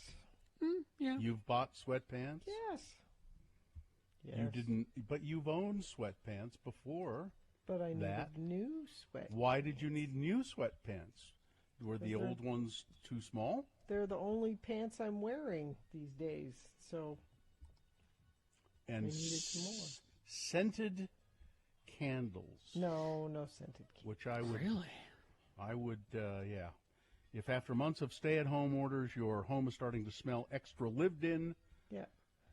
Yeah. You've bought sweatpants? Yes. You didn't, but you've owned sweatpants before. But I needed new sweatpants. Why did you need new sweatpants? Were the old ones too small? They're the only pants I'm wearing these days, so and I needed some more. Scented candles. No scented candles. Which I would really. I would, yeah. If after months of stay-at-home orders, your home is starting to smell extra lived in, yeah,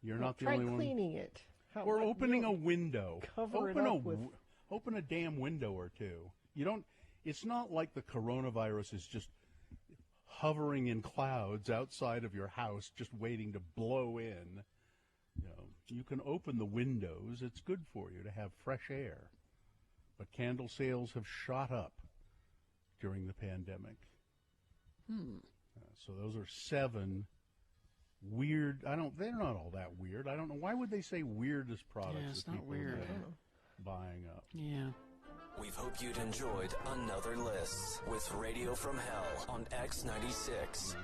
you're not the try only one. Cleaning it. Or opening a window. Cover it up with. Open a damn window or two. You don't. It's not like the coronavirus is just hovering in clouds outside of your house, just waiting to blow in. You can open the windows. It's good for you to have fresh air. But candle sales have shot up during the pandemic. So those are 7 weird. They're not all that weird. I don't know. Why would they say weirdest products? Yeah, it's that not people weird. are buying up. Yeah. We hope you'd enjoyed another list with Radio from Hell on X96.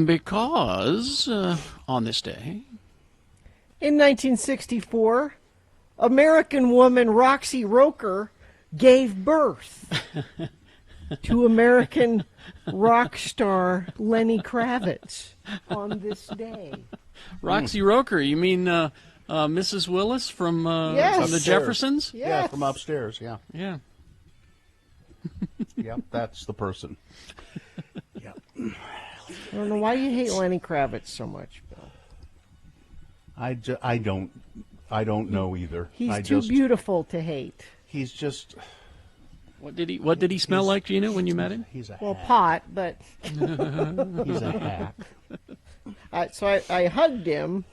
Because on this day, in 1964, American woman Roxy Roker gave birth to American rock star Lenny Kravitz on this day. Roxy Roker, you mean Mrs. Willis from the Jeffersons? Yes. Yeah, from upstairs, yeah. Yeah. Yep, that's the person. Yep. I don't know why you hate Lenny Kravitz so much, Bill. I don't know either. He's too beautiful to hate. He's just, What did he smell like, Gina, when you met him? He's a Well, pot, but He's a hack. So I hugged him,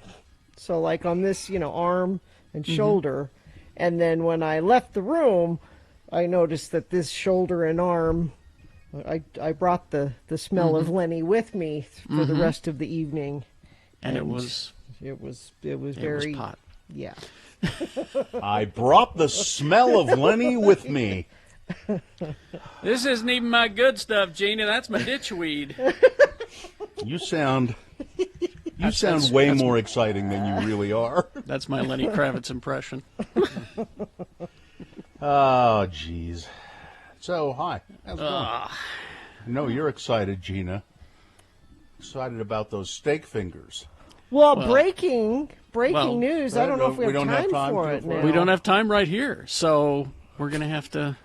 so like on this, arm and shoulder, and then when I left the room, I noticed that this shoulder and arm, I brought the smell of Lenny with me for the rest of the evening, and it was very pot. Yeah. I brought the smell of Lenny with me. This isn't even my good stuff, Gina. That's my ditchweed. You sound way more exciting than you really are. That's my Lenny Kravitz impression. Oh, jeez. So, hi. How's it going? No, you're excited, Gina. Excited about those steak fingers. Well, breaking news. I don't know if we have time for it now. We don't have time right here, so we're going to have to...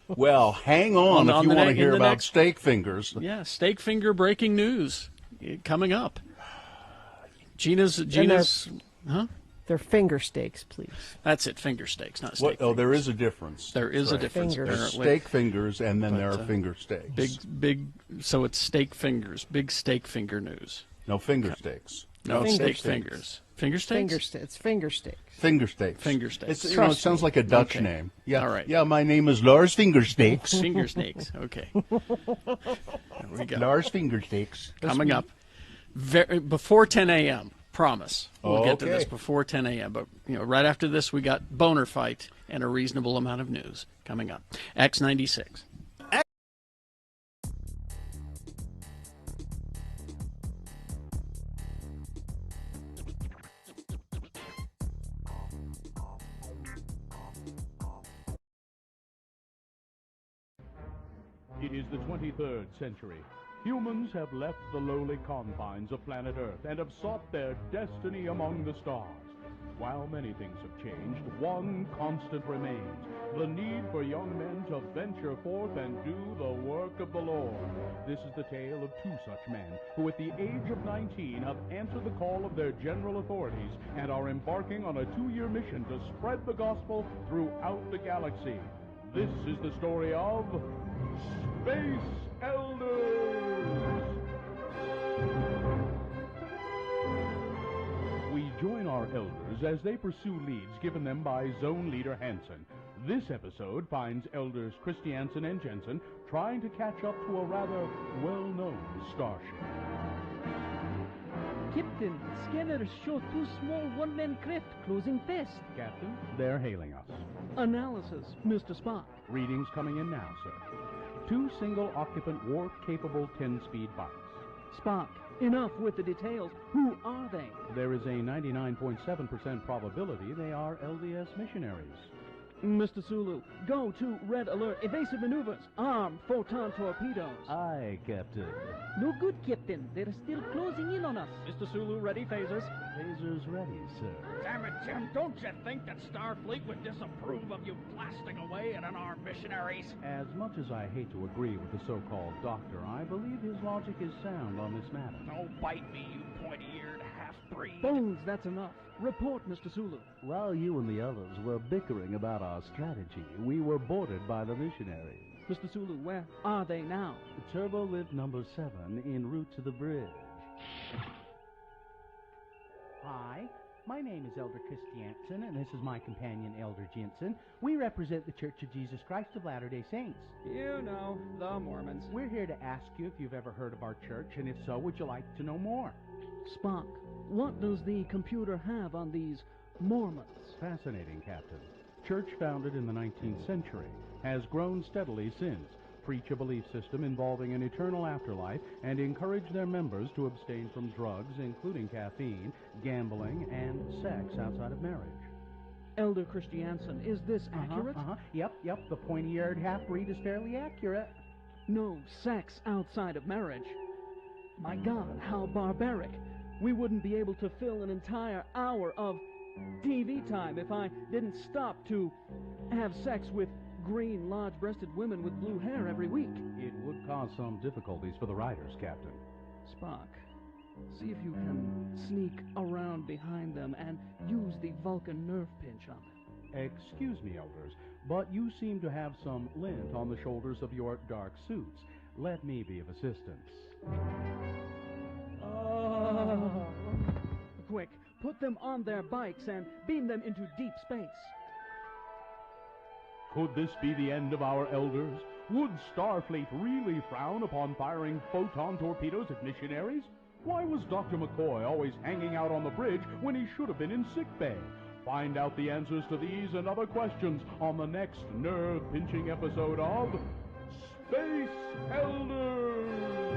Well, hang on if you want to hear about steak fingers. Yeah, steak finger breaking news coming up. Gina's, huh? They're finger steaks, please. That's it, finger steaks, not steak. Oh, there is a difference. There is a difference. There's steak fingers, and then there are finger steaks. Big. So it's steak fingers. Big steak finger news. No, finger steaks. No, steak fingers. Finger steaks? It's finger steaks. Finger steaks. Finger steaks. It sounds like a Dutch name. Yeah. All right. Yeah, my name is Lars Fingersteaks. Finger steaks. Okay. There we go. Lars Fingersteaks. Coming up before 10 a.m. Promise. We'll get to this before 10 a.m. But right after this, we got Boner Fight and a reasonable amount of news coming up. X96. It is the 23rd century. Humans have left the lowly confines of planet Earth and have sought their destiny among the stars. While many things have changed, one constant remains: the need for young men to venture forth and do the work of the Lord. This is the tale of two such men who at the age of 19 have answered the call of their general authorities and are embarking on a 2-year mission to spread the gospel throughout the galaxy. This is the story of Space Elders! We join our elders as they pursue leads given them by Zone Leader Hansen. This episode finds elders Christiansen and Jensen trying to catch up to a rather well-known starship. Captain, scanners show 2 small one-man craft closing fast. Captain, they're hailing us. Analysis, Mr. Spock. Readings coming in now, sir. 2 single-occupant warp-capable 10-speed bikes. Spock, enough with the details. Who are they? There is a 99.7% probability they are LDS missionaries. Mr. Sulu, go to red alert. Evasive maneuvers. Armed photon torpedoes. Aye, Captain. No good, Captain. They're still closing in on us. Mr. Sulu, ready phasers? Phasers ready, sir. Damn it, Jim. Don't you think that Starfleet would disapprove of you blasting away at unarmed missionaries? As much as I hate to agree with the so-called doctor, I believe his logic is sound on this matter. Don't bite me, you pointy-eared half-breed. Bones, that's enough. Report, Mr. Sulu. While you and the others were bickering about our strategy, we were boarded by the missionaries. Mr. Sulu, where are they now? Turbo lift number 7 en route to the bridge. Hi, my name is Elder Christiansen, and this is my companion, Elder Jensen. We represent the Church of Jesus Christ of Latter-day Saints. You know, the Mormons. We're here to ask you if you've ever heard of our church, and if so, would you like to know more? Spock, what does the computer have on these Mormons? Fascinating, Captain. Church founded in the 19th century, has grown steadily since, preach a belief system involving an eternal afterlife, and encourage their members to abstain from drugs, including caffeine, gambling, and sex outside of marriage. Elder Christiansen, is this accurate? Yep, the pointy-eared half-breed is fairly accurate. No sex outside of marriage. My God, how barbaric. We wouldn't be able to fill an entire hour of TV time if I didn't stop to have sex with green, large-breasted women with blue hair every week. It would cause some difficulties for the riders, Captain. Spock, see if you can sneak around behind them and use the Vulcan nerve pinch on them. Excuse me, elders. but you seem to have some lint on the shoulders of your dark suits. Let me be of assistance. Quick, put them on their bikes and beam them into deep space. Could this be the end of our elders? Would Starfleet really frown upon firing photon torpedoes at missionaries? Why was Dr. McCoy always hanging out on the bridge when he should have been in sickbay? Find out the answers to these and other questions on the next nerve-pinching episode of Space Elders!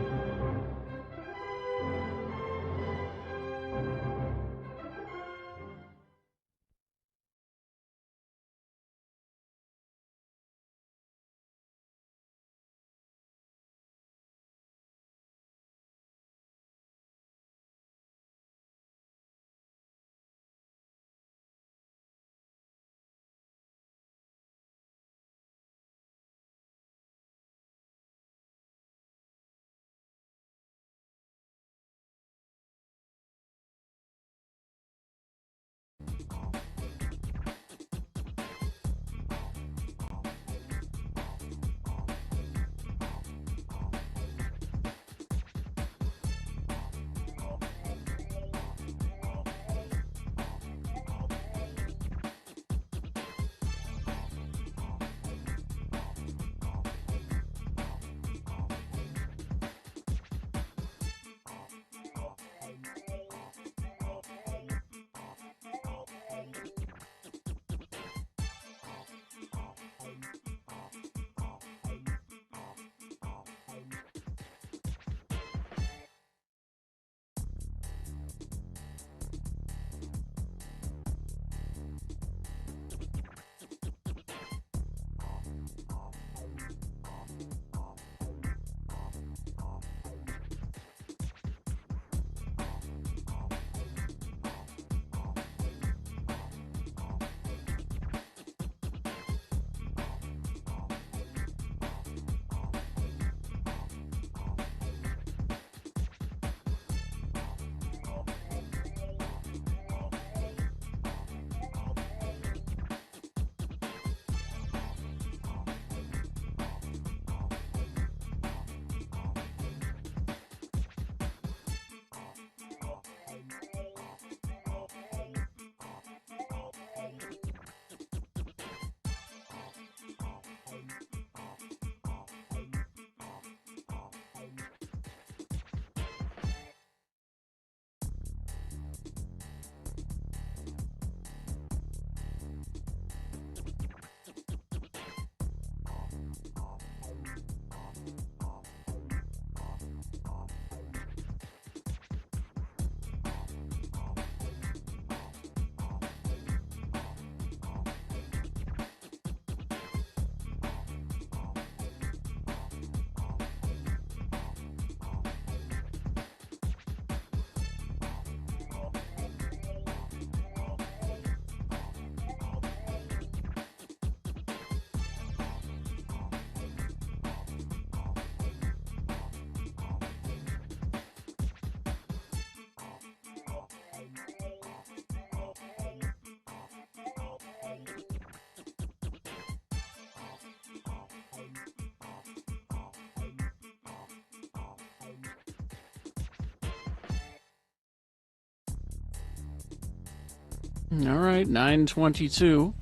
All right, 9:22.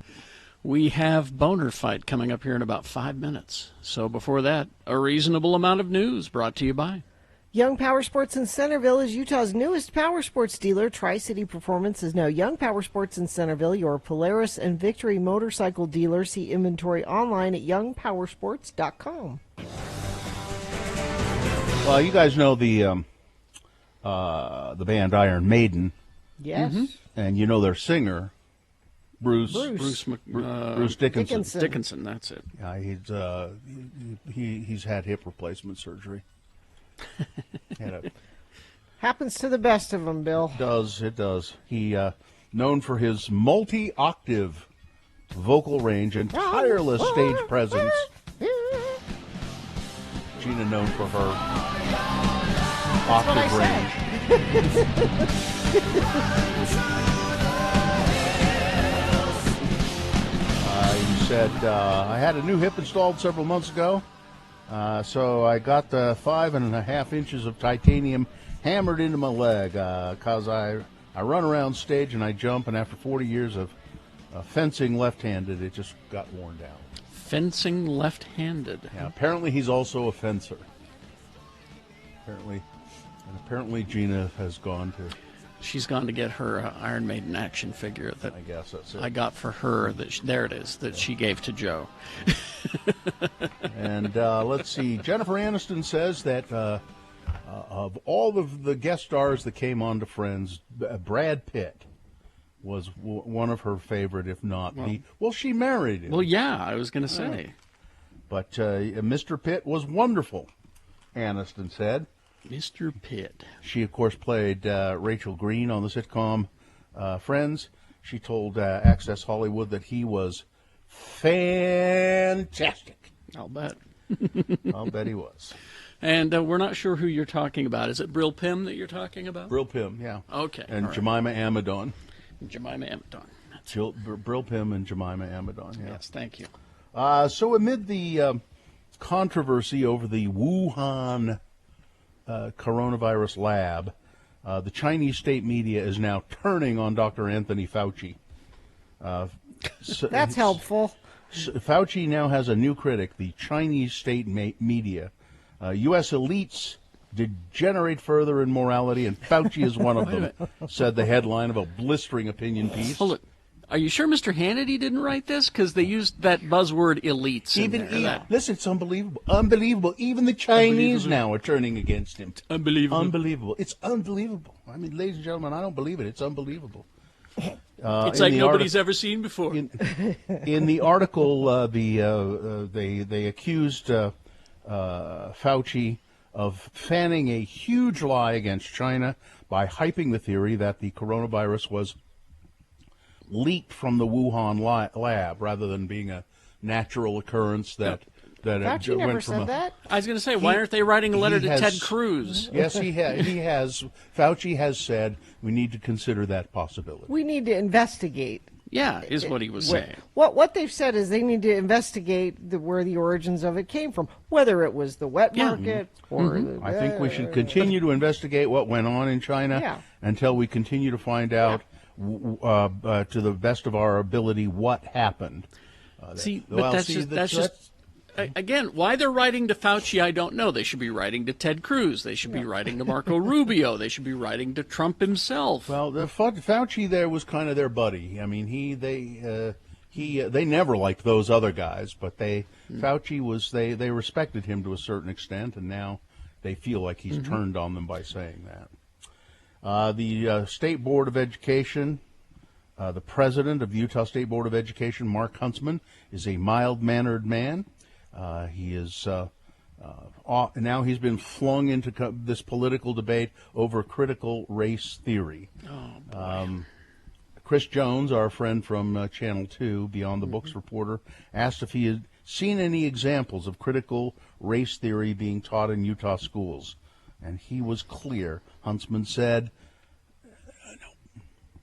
We have Boner Fight coming up here in about 5 minutes. So before that, a reasonable amount of news brought to you by Young Power Sports in Centerville is Utah's newest power sports dealer. Tri-City Performance is now Young Power Sports in Centerville, your Polaris and Victory motorcycle dealer. See inventory online at youngpowersports.com. Well, you guys know the band Iron Maiden. Yes. Mm-hmm. And you know their singer, Bruce Dickinson. That's it. Yeah, he's had hip replacement surgery. Happens to the best of them, Bill. It does. He known for his multi-octave vocal range and tireless stage presence. Gina known for her octave range. He said, I had a new hip installed several months ago, so I got the 5.5 inches of titanium hammered into my leg because I run around stage and I jump, and after 40 years of fencing left-handed, it just got worn down. Fencing left-handed. Yeah, apparently he's also a fencer. Apparently Gina has gone to... She's gone to get her Iron Maiden action figure that I guess that's it. I got for her. There it is, that she gave to Joe. And let's see. Jennifer Aniston says that of all of the guest stars that came on to Friends, Brad Pitt was one of her favorite, if not the... Well, she married him. Well, yeah, I was going to say. But Mr. Pitt was wonderful, Aniston said. Mr. Pitt. She, of course, played Rachel Green on the sitcom Friends. She told Access Hollywood that he was fantastic. I'll bet. I'll bet he was. And we're not sure who you're talking about. Is it Brill Pim that you're talking about? Brill Pim, yeah. Okay. And right. Jemima Amadon. Jemima Amadon. Brill Pim and Jemima Amadon, yeah. Yes, thank you. So amid the controversy over the Wuhan coronavirus lab, the Chinese state media is now turning on Dr. Anthony Fauci. That's helpful. Fauci now has a new critic, the Chinese state media. U.S. elites degenerate further in morality, and Fauci is one of them, said the headline of a blistering opinion piece. Hold it. Are you sure Mr. Hannity didn't write this? Because they used that buzzword elites in there. Listen, it's unbelievable. Unbelievable. Even the Chinese now are turning against him. Unbelievable. Unbelievable. It's unbelievable. I mean, ladies and gentlemen, I don't believe it. It's unbelievable. It's like nobody's ever seen before. In the article, they accused Fauci of fanning a huge lie against China by hyping the theory that the coronavirus was leaked from the Wuhan lab rather than being a natural occurrence that Fauci it never went from said that. I was going to say, why aren't they writing a letter to Ted Cruz? Yes, he has. Fauci has said we need to consider that possibility. We need to investigate. Yeah, is what he was saying. What they've said is they need to investigate where the origins of it came from, whether it was the wet market or I think we should continue to investigate what went on in China until we continue to find out, to the best of our ability, what happened. That's just again, why they're writing to Fauci, I don't know. They should be writing to Ted Cruz. They should be writing to Marco Rubio. They should be writing to Trump himself. Well, Fauci there was kind of their buddy. I mean, they never liked those other guys, but Fauci was they respected him to a certain extent, and now they feel like he's turned on them by saying that. The State Board of Education, the president of the Utah State Board of Education, Mark Huntsman, is a mild-mannered man. He is now he's been flung into this political debate over critical race theory. Chris Jones, our friend from Channel 2, Beyond the Books reporter, asked if he had seen any examples of critical race theory being taught in Utah schools. And he was clear. Huntsman said,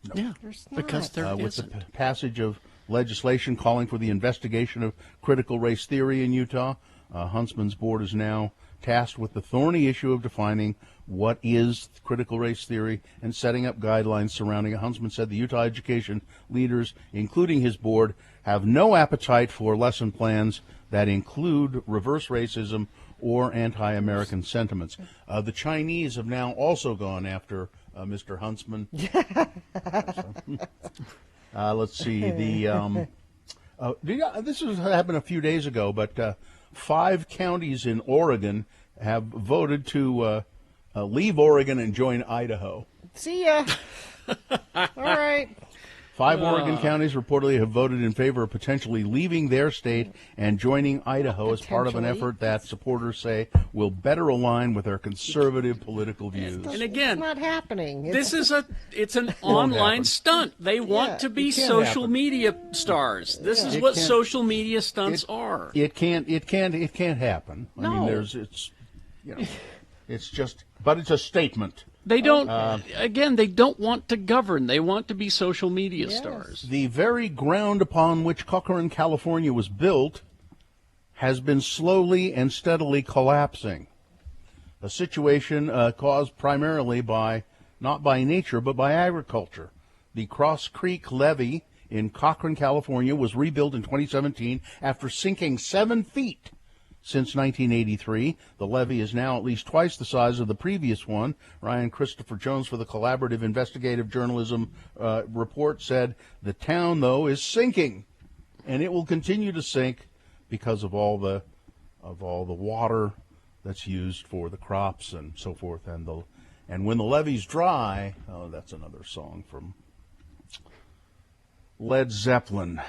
no. Yeah, because there with the passage of legislation calling for the investigation of critical race theory in Utah, Huntsman's board is now tasked with the thorny issue of defining what is critical race theory and setting up guidelines surrounding it. Huntsman said the Utah education leaders, including his board, have no appetite for lesson plans that include reverse racism or anti-American sentiments. The Chinese have now also gone after Mr. Huntsman. Let's see. This happened a few days ago, but 5 counties in Oregon have voted to leave Oregon and join Idaho. See ya. All right. 5 Oregon counties reportedly have voted in favor of potentially leaving their state and joining Idaho as part of an effort that supporters say will better align with their conservative political views. And again, it's not happening. It's an online stunt. They want to be social media stars. This is what social media stunts are. It can't happen. I mean, it's just, but it's a statement. They don't. Again, they don't want to govern. They want to be social media stars. The very ground upon which Corcoran, California was built has been slowly and steadily collapsing. A situation caused primarily by, not by nature, but by agriculture. The Cross Creek Levee in Corcoran, California was rebuilt in 2017 after sinking 7 feet. Since 1983, the levee is now at least twice the size of the previous one. Ryan Christopher Jones for the Collaborative Investigative Journalism report said the town, though, is sinking, and it will continue to sink because of all the water that's used for the crops and so forth. And when the levee's dry, that's another song from Led Zeppelin,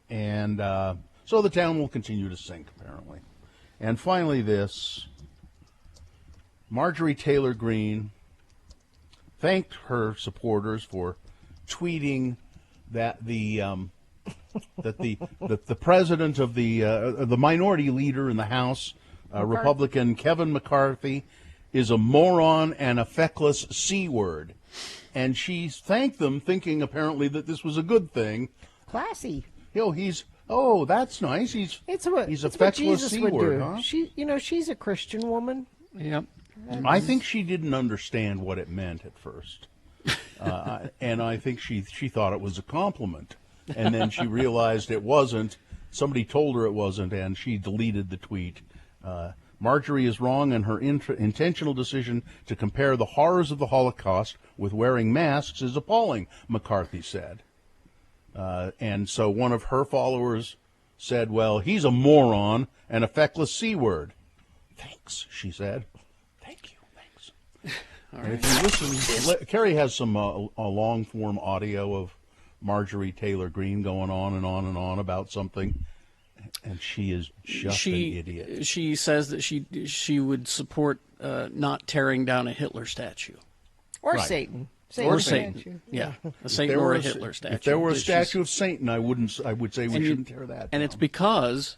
and so the town will continue to sink, apparently. And finally this, Marjorie Taylor Greene thanked her supporters for tweeting that the president of the minority leader in the House, Republican Kevin McCarthy, is a moron and a feckless C-word. And she thanked them, thinking apparently that this was a good thing. Classy. That's nice. He's a feckless C-word, huh? She's a Christian woman. Yep. I think she didn't understand what it meant at first. And I think she thought it was a compliment. And then she realized it wasn't. Somebody told her it wasn't, and she deleted the tweet. Marjorie is wrong, and her intentional decision to compare the horrors of the Holocaust with wearing masks is appalling, McCarthy said. And so one of her followers said, well, he's a moron and a feckless C-word. Thanks, she said. Thank you, thanks. All And right. if you listen, Carrie has some a long-form audio of Marjorie Taylor Greene going on and on and on about something, and she is just an idiot. She says that she would support not tearing down a Hitler statue. Or Right. Satan. Or statue. Satan. Yeah. A Satan or a Hitler statue. If there were a She's- statue of Satan, I would say we shouldn't tear that And down. it's because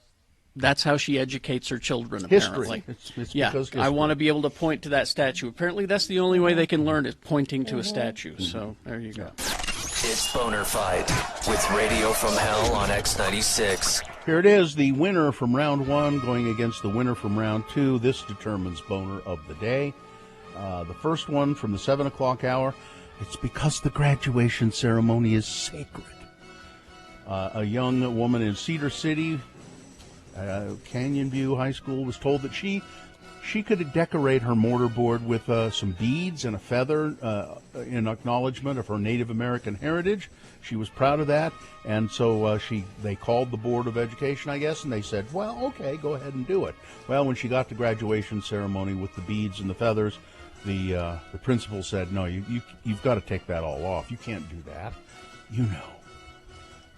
that's how she educates her children, History. apparently. It's yeah, because I history. want to be able to point to that statue. Apparently that's the only way they can learn is pointing to a statue. So there you go. It's Boner Fight with Radio from Hell on X96. Here it is, the winner from round one going against the winner from round two. This determines Boner of the day. The first one from the 7 o'clock hour, it's because the graduation ceremony is sacred. A young woman in Cedar City, Canyon View High School, was told that she could decorate her mortarboard with some beads and a feather in acknowledgement of her Native American heritage. She was proud of that, and so they called the Board of Education, I guess, and they said, well, okay, go ahead and do it. Well, when she got to graduation ceremony with the beads and the feathers, the principal said, no, you've got to take that all off. You can't do that. You know,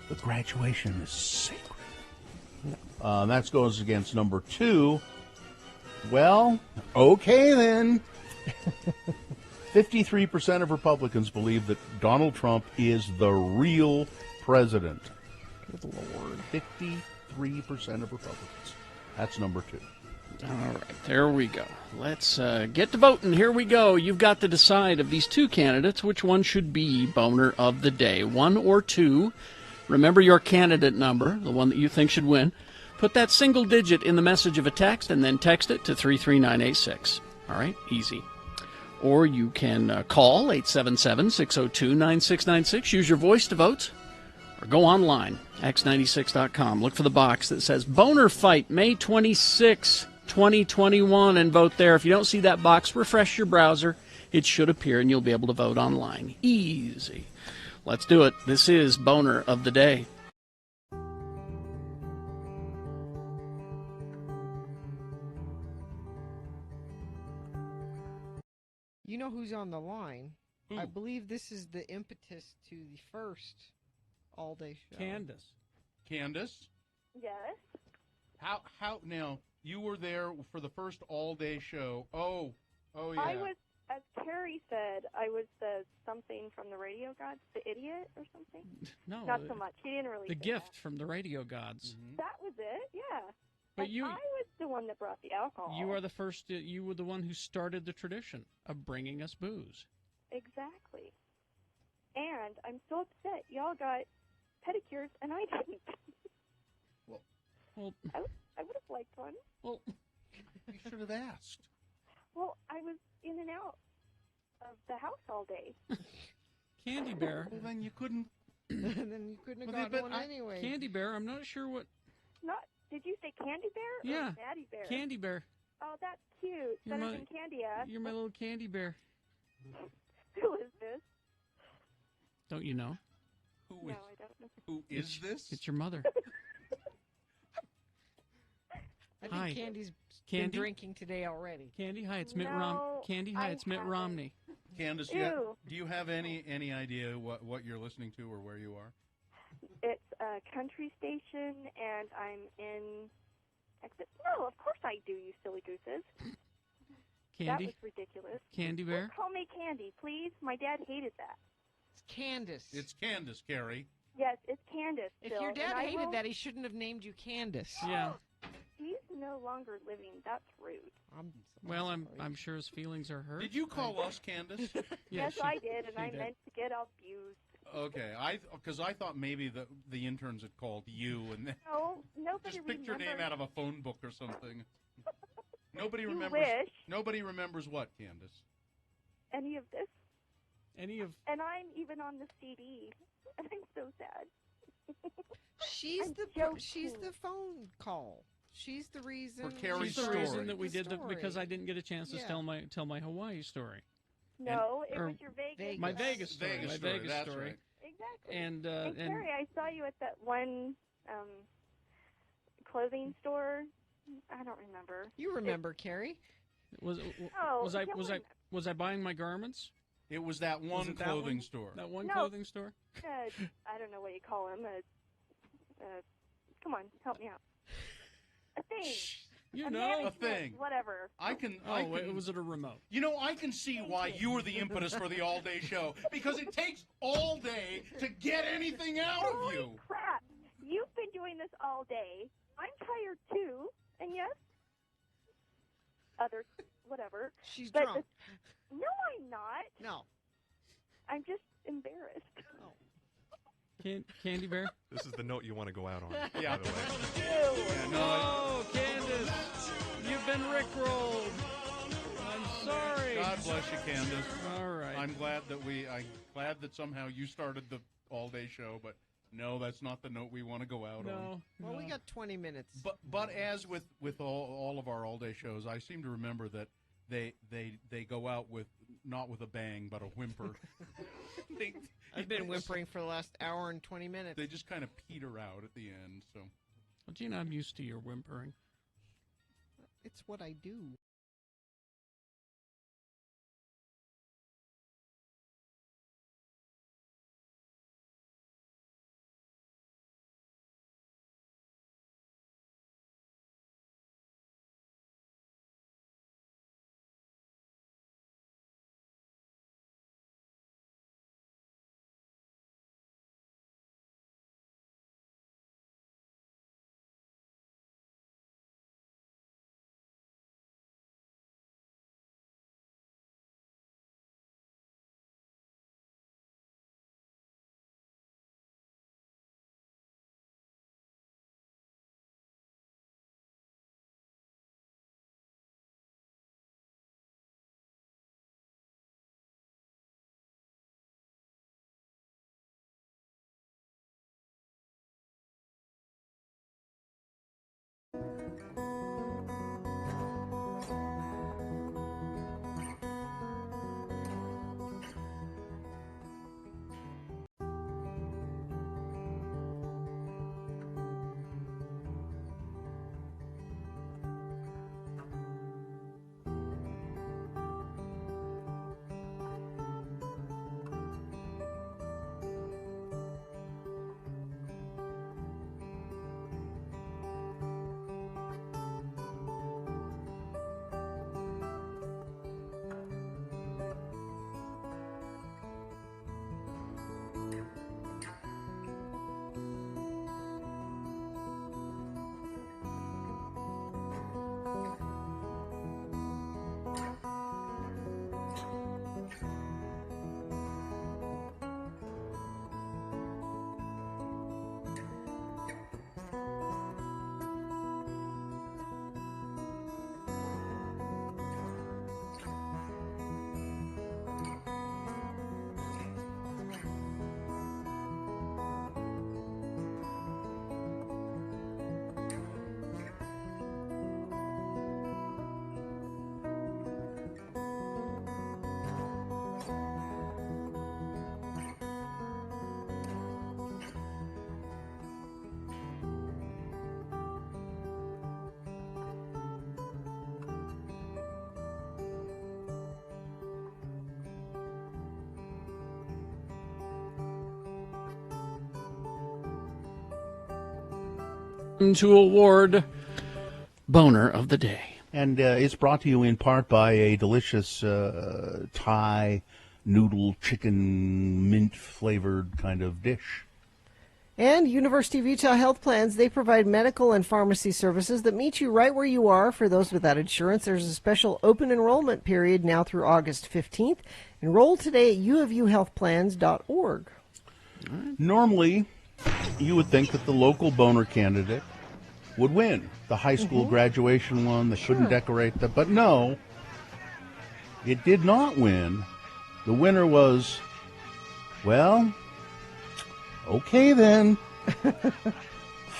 the graduation is sacred. That goes against number two. Well, okay then. 53% of Republicans believe that Donald Trump is the real president. Good Lord. 53% of Republicans. That's number two. All right, there we go. Let's get to voting. Here we go. You've got to decide of these two candidates which one should be Boner of the Day, 1 or 2. Remember your candidate number, the one that you think should win. Put that single digit in the message of a text and then text it to 33986. All right, easy. Or you can call 877-602-9696. Use your voice to vote. Or go online, x96.com. Look for the box that says Boner Fight, May 26, 2021, and vote there. If you don't see that box, refresh your browser. It should appear, and you'll be able to vote online. Easy. Let's do it. This is Boner of the Day. You know who's on the line? I believe this is the impetus to the first all-day show. Candace? Yes. How now, you were there for the first all-day show. Oh yeah. I was, as Terry said, I was the something from the radio gods, the idiot or something. No. Not so much. He didn't really The say gift from the radio gods. that. That was it, yeah. But And you- I was the one that brought the alcohol. You are the first. You were the one who started the tradition of bringing us booze. Exactly. And I'm so upset. Y'all got pedicures and I didn't. Well, I would have liked one. Well, you should have asked. Well, I was in and out of the house all day. Candy Bear. Well, then you couldn't. And then you couldn't have gotten one anyway. Candy Bear. I'm not sure what. Not. Did you say Candy Bear? Yeah. Or Daddy Bear? Candy Bear. Oh, that's cute. You're Better my- than Candy Ass. You're my little Candy Bear. Who is this? Don't you know? No, I don't know. Who is this? It's your mother. I think Hi. Candy's Candy? been drinking today already. Candy, hi, it's Mitt No, Candy, hi, I it's Mitt haven't. Romney. Candace, Ew. do you have any idea what you're listening to or where you are? It's a country station, and I'm in Texas. No, of course I do, you silly gooses. That Candy? was ridiculous. Candy Bear? Don't call me Candy, please. My dad hated that. It's Candace. It's Candace, Carrie. Yes, it's Candace. If Bill, your dad and I hated will- that, he shouldn't have named you Candace. Yeah. He's no longer living. That's rude. Well, I'm sure his feelings are hurt. Did you call us Candace? Yes, I did, and she I did. meant to get abused. Okay, because I thought maybe the interns had called you and then No, nobody just picked your name remembers. out of a phone book or something. Nobody You remembers. wish. Nobody remembers what, Candace? Any of this. Any of. And I'm even on the CD, and I'm so sad. She's I'm the joking. she's the phone call. She's the reason. For Carrie's She's the story. reason that we The did the because story. I didn't get a chance to Yeah. tell my Hawaii story. No, it or was your Vegas. My Vegas story. Vegas my story, Vegas that's story. right. Exactly. And And Carrie, I saw you at that one clothing store. I don't remember. You remember, Carrie? was Oh, was I yeah, was I was I buying my garments? It was that Was one it that clothing one? store. That one No. clothing store? I don't know what you call him. Come on, help me out. A thing. You a know. management, A thing. Whatever. I can. Oh, I wait, can, was it a remote? You know, I can see why you were the impetus for the all-day show because it takes all day to get anything out of Holy you. crap! You've been doing this all day. I'm tired too, and yes, others, whatever. She's But drunk. No, I'm not. No. I'm just embarrassed. Candy Bear? This is the note you want to go out on. Yeah. By the way. Yeah, no, Oh, Candace, you've been rickrolled. I'm sorry. God bless you, Candace. All right. I'm glad that somehow you started the all-day show, but no, that's not the note we want to go out on. No. Well, we got 20 minutes. But as with all of our all-day shows, I seem to remember that they go out with not with a bang but a whimper. I've been whimpering for the last hour and 20 minutes. They just kind of peter out at the end. So, Well, Gina, I'm used to your whimpering. It's what I do. to award Boner of the Day. And it's brought to you in part by a delicious Thai noodle chicken mint flavored kind of dish. And University of Utah Health Plans, they provide medical and pharmacy services that meet you right where you are. For those without insurance, there's a special open enrollment period now through August 15th. Enroll today at uofuhealthplans.org. Normally, you would think that the local Boner candidate would win. The high school graduation one, they couldn't decorate that. But no, it did not win. The winner was, well, okay then.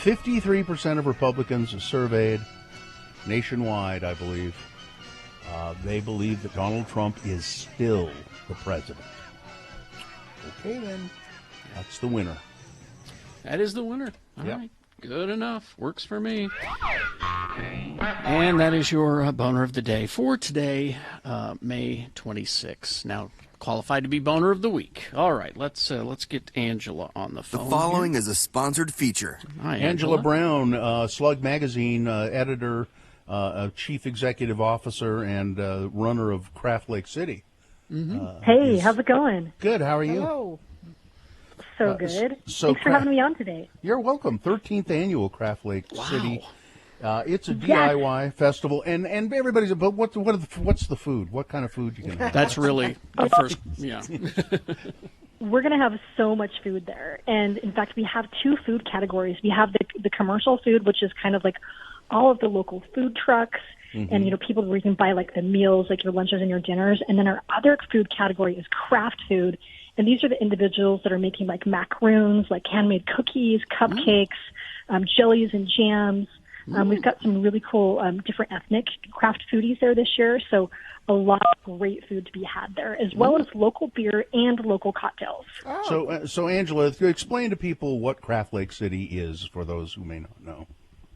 53% of Republicans surveyed nationwide, I believe, they believe that Donald Trump is still the president. Okay then. That's the winner. That is the winner. All Yep. right. Good enough. Works for me. And that is your Boner of the Day for today, May 26th. Now, qualified to be Boner of the Week. All right, let's get Angela on the The phone. following here. is a sponsored feature. Hi, Angela Brown, Slug Magazine editor, chief executive officer, and runner of Craft Lake City. Hey, how's it going? Good. How are you? Hello. So good. so Thanks for having me on today. You're welcome. 13th annual Craft Lake City. It's a Yes. DIY festival, and everybody's. But what's the food? What kind of food you can have? That's really the first. Yeah. We're going to have so much food there. And in fact, we have two food categories. We have the commercial food, which is kind of like all of the local food trucks and, people where you can buy like the meals, like your lunches and your dinners. And then our other food category is craft food. And these are the individuals that are making like macaroons, like handmade cookies, cupcakes, jellies and jams. We've got some really cool different ethnic craft foodies there this year. So a lot of great food to be had there, as well as local beer and local cocktails. So Angela, explain to people what Craft Lake City is for those who may not know.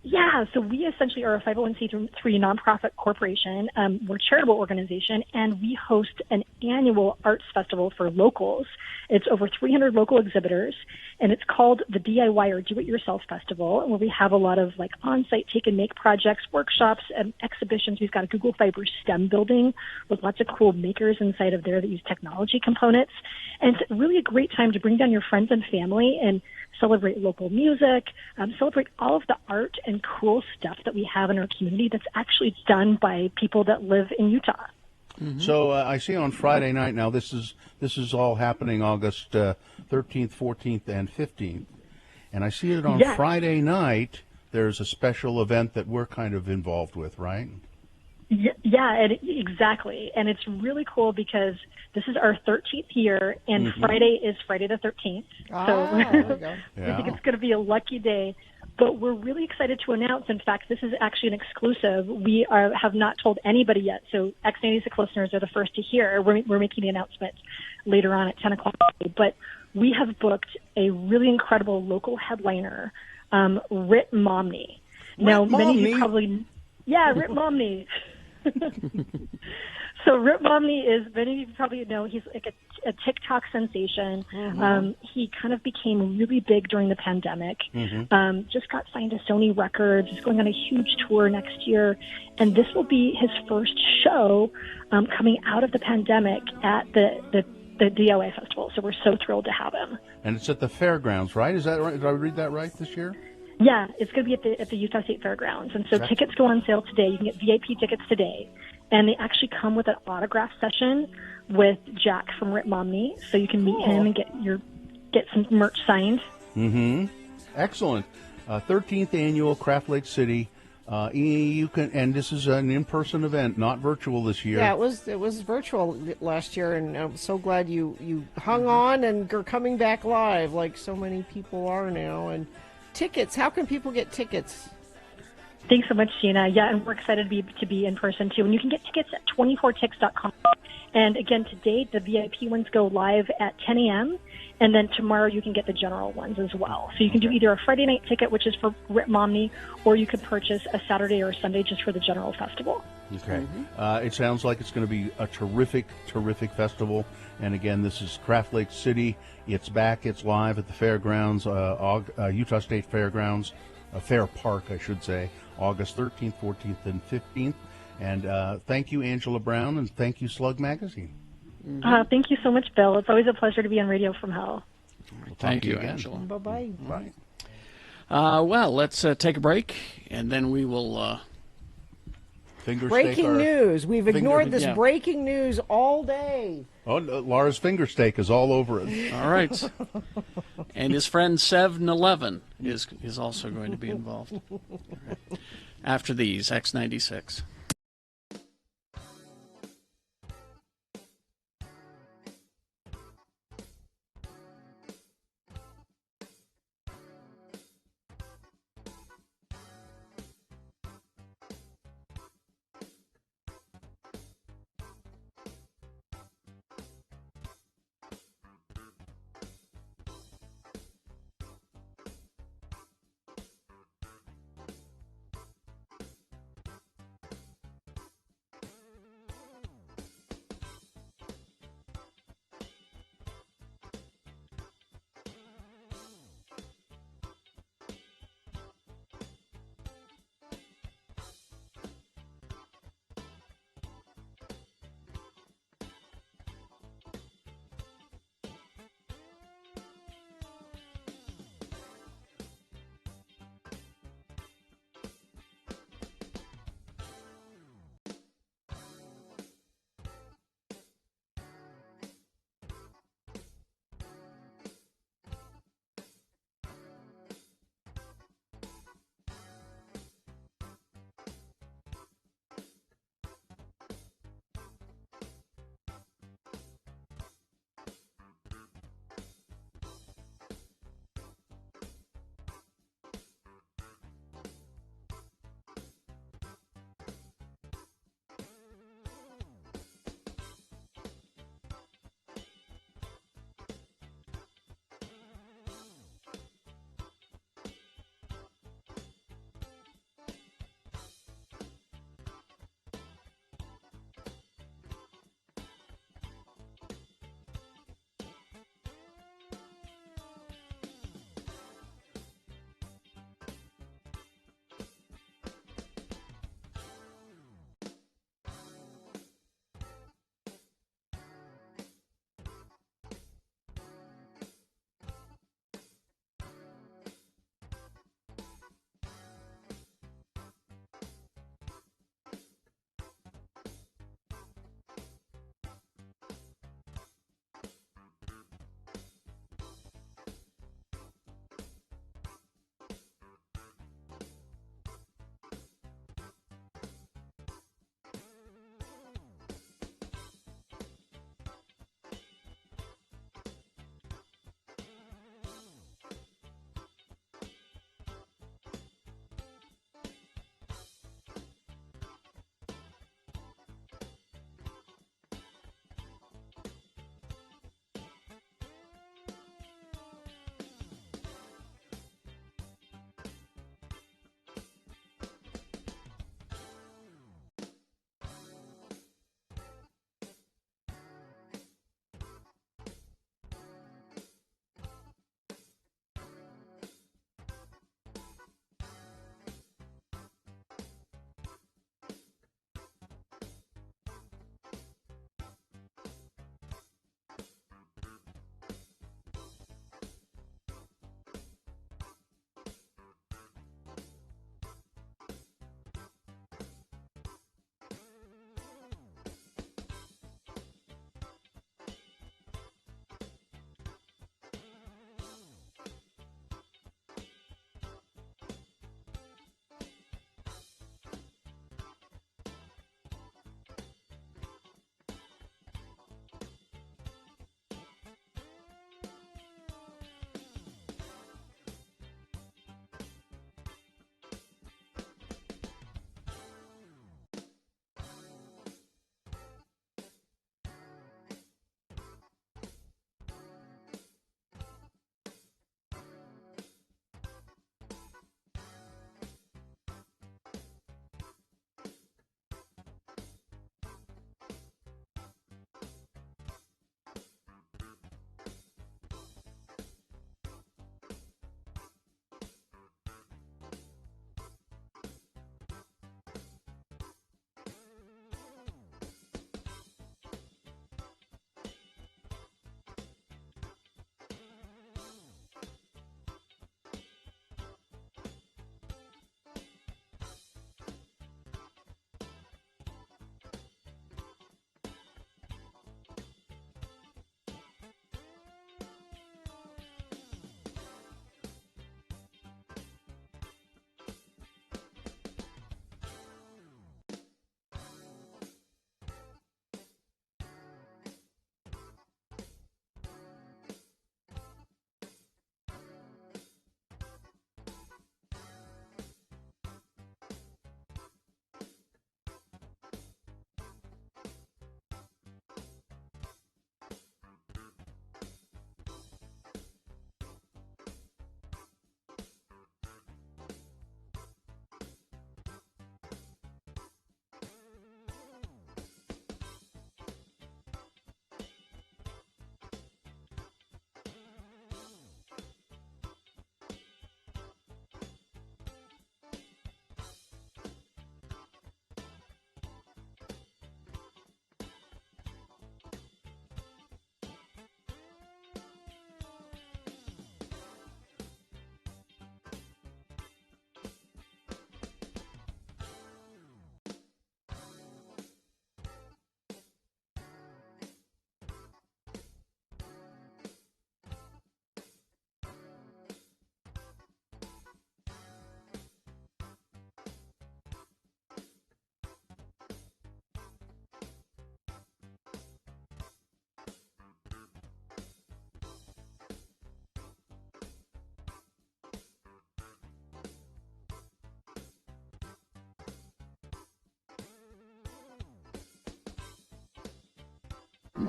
Yeah, so we essentially are a 501c3 nonprofit corporation. We're a charitable organization, and we host an annual arts festival for locals. It's over 300 local exhibitors, and it's called the DIY or Do-It-Yourself Festival, where we have a lot of like on-site take-and-make projects, workshops, and exhibitions. We've got a Google Fiber STEM building with lots of cool makers inside of there that use technology components. And it's really a great time to bring down your friends and family and celebrate local music, celebrate all of the art and cool stuff that we have in our community that's actually done by people that live in Utah. So I see on Friday night now. This is all happening August 13th, 14th, and 15th, and I see that on Yes. Friday night there's a special event that we're kind of involved with, right? Yeah, exactly. And it's really cool because this is our 13th year, and Friday is Friday the 13th. So there we go. I think it's going to be a lucky day. But we're really excited to announce, in fact, this is actually an exclusive. We have not told anybody yet, so X96 listeners are the first to hear. We're making the announcement later on at 10 o'clock. But we have booked a really incredible local headliner, Rit Momney. Now, many of you probably... Yeah, Rit Momney. So Rit Momney is, many of you probably know, he's like a TikTok sensation. He kind of became really big during the pandemic. Just got signed to Sony Records. He's going on a huge tour next year. And this will be his first show coming out of the pandemic at the DIY Festival. So we're so thrilled to have him. And it's at the fairgrounds, right? Is that right? Did I read that right this year? Yeah, it's going to be at the Utah State Fairgrounds. And so tickets go on sale today. You can get VIP tickets today. And they actually come with an autograph session with Jack from Rit Momney. So you can meet him and get some merch signed. Excellent. 13th annual Craft Lake City. You can, and this is an in-person event, not virtual this year. Yeah, it was virtual last year, and I'm so glad you hung on and are coming back live like so many people are now. And tickets, how can people get tickets? Thanks so much, Gina. Yeah, and we're excited to be in person, too. And you can get tickets at 24tix.com. And again, today, the VIP ones go live at 10 a.m., and then tomorrow you can get the general ones as well. So you can do either a Friday night ticket, which is for Rit Momney, or you could purchase a Saturday or a Sunday just for the general festival. Okay. It sounds like it's going to be a terrific festival. And again, this is Craft Lake City. It's back. It's live at the fairgrounds, Utah State Fairgrounds, Fair Park, I should say, August 13th, 14th, and 15th. And thank you, Angela Brown, and thank you, Slug Magazine. Thank you so much, Bill. It's always a pleasure to be on Radio from Hell. Thank you, again. Angela. Bye-bye. Bye. Well, let's take a break, and then we will... Breaking news. We've ignored this breaking news all day. Oh, no, Laura's finger steak is all over it. All right. And his friend 7-Eleven is also going to be involved. Right. After these, X96.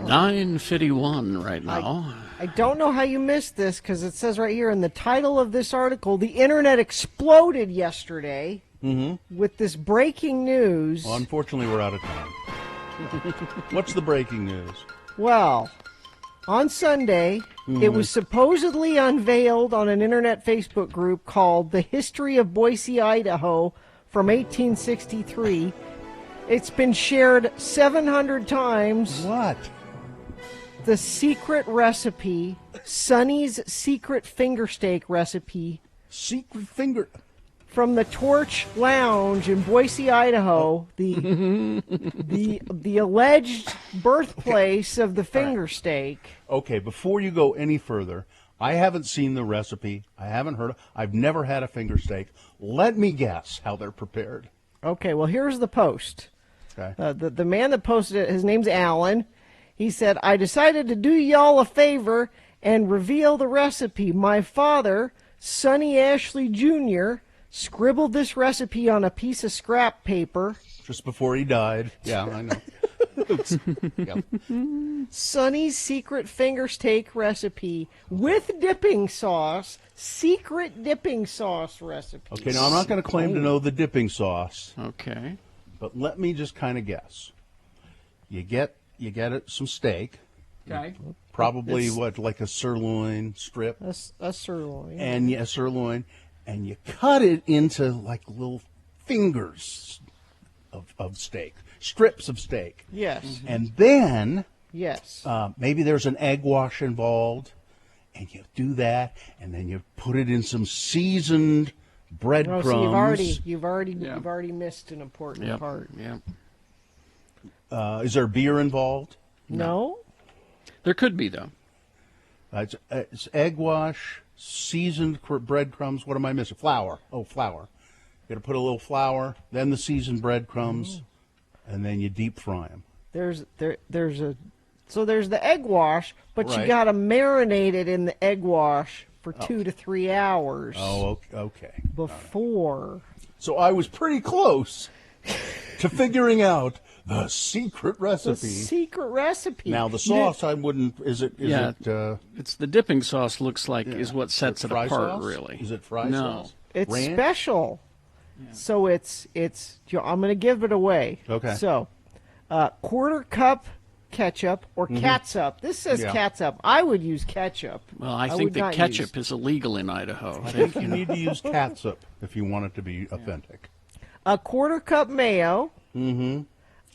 9:51 right now. I don't know how you missed this because it says right here in the title of this article, the internet exploded yesterday with this breaking news. Well, unfortunately, we're out of time. What's the breaking news? Well, on Sunday, it was supposedly unveiled on an internet Facebook group called The History of Boise, Idaho from 1863. It's been shared 700 times. What? The secret recipe, Sonny's secret finger steak recipe. Secret finger... From the Torch Lounge in Boise, Idaho, the alleged birthplace of the finger steak. Okay, before you go any further, I haven't seen the recipe. I haven't heard. I've never had a finger steak. Let me guess how they're prepared. Okay, well, here's the post. Okay. The man that posted it, his name's Alan. He said, I decided to do y'all a favor and reveal the recipe. My father, Sonny Ashley Jr., scribbled this recipe on a piece of scrap paper. Just before he died. Yeah, I know. Yep. Sonny's secret finger steak recipe with dipping sauce. Secret dipping sauce recipe. Okay, now I'm not going to claim to know the dipping sauce. Okay. But let me just kind of guess. You get some steak. Okay. Probably like a sirloin strip. A sirloin. And a sirloin. And you cut it into like little fingers of steak, strips of steak. Yes. And then, yes, maybe there's an egg wash involved, and you do that, and then you put it in some seasoned breadcrumbs. Oh, so you've already missed an important part. Yeah. Is there beer involved? No. There could be though. It's egg wash. Seasoned breadcrumbs. What am I missing? Flour. Oh, flour. You got to put a little flour, then the seasoned breadcrumbs, and then you deep fry them. There's the egg wash, but Right. you got to marinate it in the egg wash for 2 to 3 hours. Oh, okay. Before. So I was pretty close to figuring out the secret recipe. The secret recipe. Now the sauce, I wouldn't. Is it? It's the dipping sauce. Looks like is what sets it fry apart. sauce? Really, Is it fry no. sauce? It's Ranch? special. Yeah. So it's. I'm going to give it away. Okay. So, quarter cup ketchup or catsup. This says catsup. I would use ketchup. Well, I think that ketchup is illegal in Idaho. I think you need to use catsup if you want it to be authentic. A quarter cup mayo. Mm-hmm.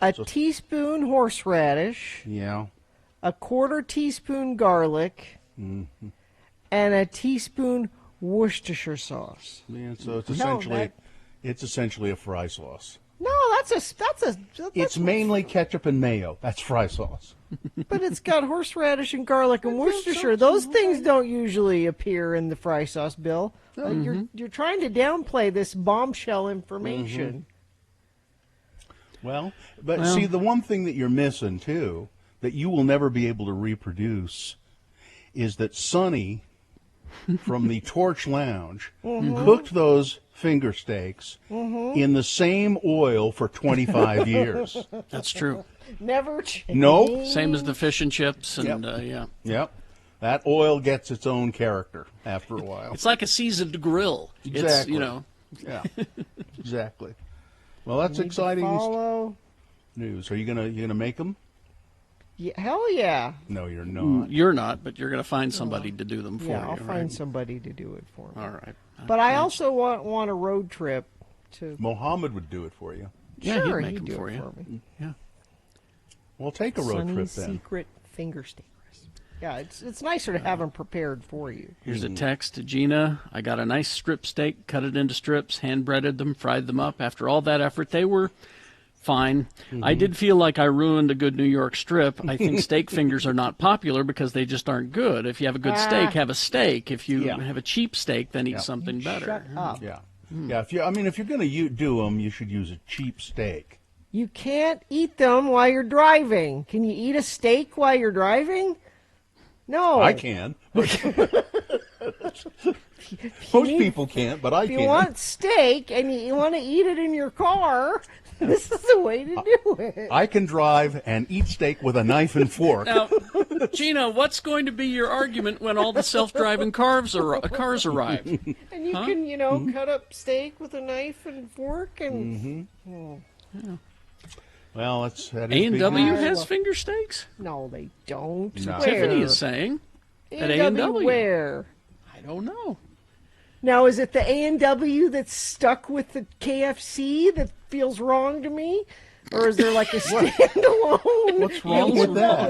A teaspoon horseradish. Yeah. A quarter teaspoon garlic. Mm-hmm. And a teaspoon Worcestershire sauce. Yeah, so it's essentially a fry sauce. No, that's It's mainly ketchup and mayo. That's fry sauce. But it's got horseradish and garlic and Worcestershire. Those things don't usually appear in the fry sauce, Bill. You're trying to downplay this bombshell information. Well, see, the one thing that you're missing, too, that you will never be able to reproduce is that Sonny from the Torch Lounge cooked those finger steaks in the same oil for 25 years. That's true. Never change. Nope. Same as the fish and chips, and Yep. That oil gets its own character after a while. It's like a seasoned grill. Exactly. It's, Yeah. Exactly. Well, that's exciting news. Are you gonna make them? Yeah, hell yeah. No, you're not. You're not, but you're going to find somebody to do them for you. Yeah, I'll right? find somebody to do it for me. All right. But I also want a road trip to. Mohammed would do it for you. Yeah, Sure, he'd make he'd them do for it you. for me. Yeah. Well, take a road trip Sonny's then. secret finger steak recipe. Yeah, it's nicer to have them prepared for you. Here's a text to Gina. I got a nice strip steak, cut it into strips, hand breaded them, fried them up. After all that effort, they were fine. I did feel like I ruined a good New York strip. I think steak fingers are not popular because they just aren't good. If you have a good steak, have a steak. If you have a cheap steak, then eat something better. Shut up. Yeah. Yeah. If you're going to do them, you should use a cheap steak. You can't eat them while you're driving. Can you eat a steak while you're driving? No. I can. Most people can't, but I can. If you want steak and you want to eat it in your car, This is the way to do it. I can drive and eat steak with a knife and fork. Now, Gina, what's going to be your argument when all the self-driving cars arrive? And you can, cut up steak with a knife and fork and. Mm-hmm. Well, that is A&W has finger steaks? No, they don't. No. Tiffany is saying at A&W. Where? I don't know. Now, is it the A&W that's stuck with the KFC that feels wrong to me? Or is there like a standalone? What's wrong with that?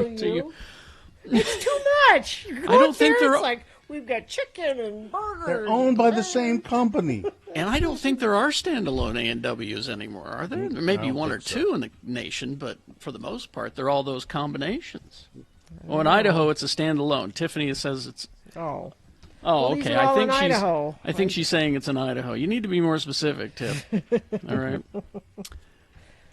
It's too much. I don't think it's they're like we've got chicken and burgers. They're owned by the same company. And I don't think there are standalone A&Ws anymore, are there? There may be one or two in the nation, but for the most part, they're all those combinations. Oh, in Idaho, it's a standalone. Tiffany says it's... Oh. Oh, well, okay. These are all in Idaho. I think she's saying it's in Idaho. You need to be more specific, Tiff. All right.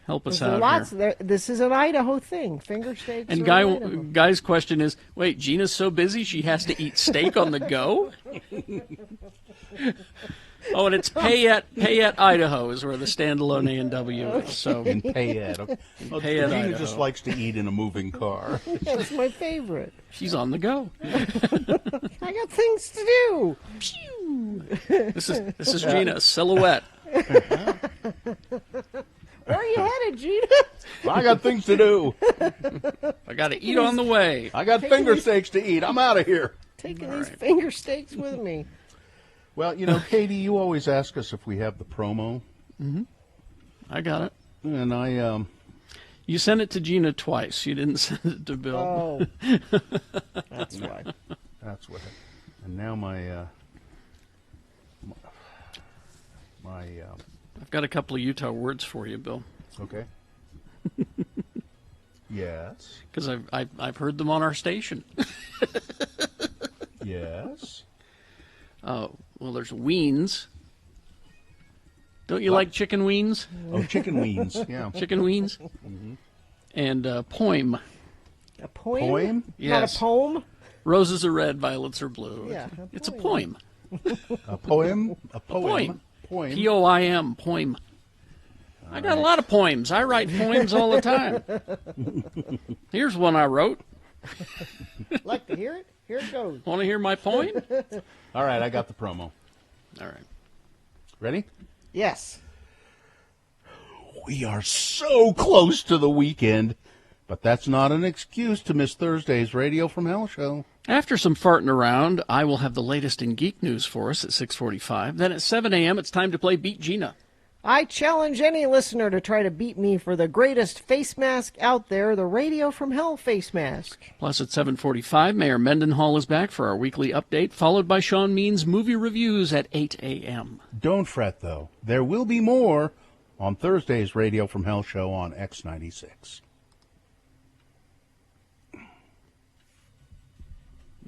Help us out here. This is an Idaho thing. Finger steaks. And Guy's question is, wait, Gina's so busy she has to eat steak on the go? Oh, and it's Payette, Idaho is where the standalone A&W is. So in Payette. Well, Payette, Gina Idaho. just likes to eat in a moving car. That's my favorite. She's on the go. I got things to do. This is Gina, silhouette. Where are you headed, Gina? I got things to do. I got to eat on the way. I got finger steaks to eat. I'm out of here. Taking these finger steaks with me. Well, Katie, you always ask us if we have the promo. Mm-hmm. I got it. And You sent it to Gina twice. You didn't send it to Bill. Oh. That's why. That's what. And now I've got a couple of Utah words for you, Bill. Okay. Yes. Because I've heard them on our station. Yes. Oh, well, there's weens. Don't you like chicken weens? Oh, chicken weens, yeah. Chicken weens? Mm-hmm. And poem. A poem? Poem? Yes. Not a poem? Roses are red, violets are blue. Yeah, it's a poem. A poem? A poem? Poem. P-O-I-M, poem. I got a lot of poems. I write poems all the time. Here's one I wrote. Like to hear it? Here it goes. Want to hear my poem? All right, I got the promo. All right. Ready? Yes. We are so close to the weekend, but that's not an excuse to miss Thursday's Radio from Hell show. After some farting around, I will have the latest in geek news for us at 6:45. Then at 7 a.m., it's time to play Beat Gina. I challenge any listener to try to beat me for the greatest face mask out there, the Radio from Hell face mask. Plus, at 7:45, Mayor Mendenhall is back for our weekly update, followed by Sean Means' movie reviews at 8 a.m. Don't fret, though. There will be more on Thursday's Radio from Hell show on X96.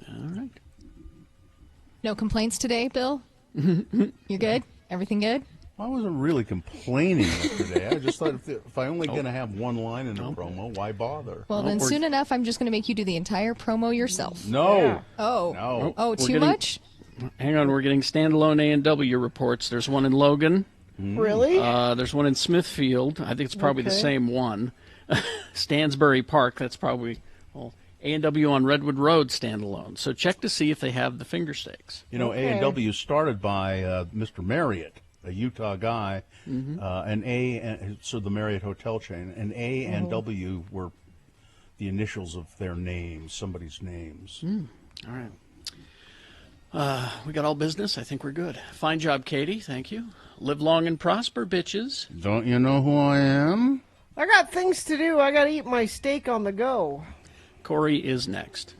All right. No complaints today, Bill? You're good? Everything good? I wasn't really complaining yesterday. I just thought if I only going to have one line in a promo, why bother? Well, then soon enough, I'm just going to make you do the entire promo yourself. No. Yeah. Oh. No. Oh, too much? Hang on, we're getting standalone A&W reports. There's one in Logan. Really? There's one in Smithfield. I think it's probably the same one. Stansbury Park, that's probably... Well, A&W on Redwood Road standalone. So check to see if they have the finger steaks. A&W started by Mr. Marriott, a Utah guy, so the Marriott hotel chain, and A and W were the initials of their names, somebody's names. All right. We got all business. I think we're good. Fine job, Katie. Thank you. Live long and prosper, bitches. Don't you know who I am? I got things to do. I got to eat my steak on the go. Corey is next.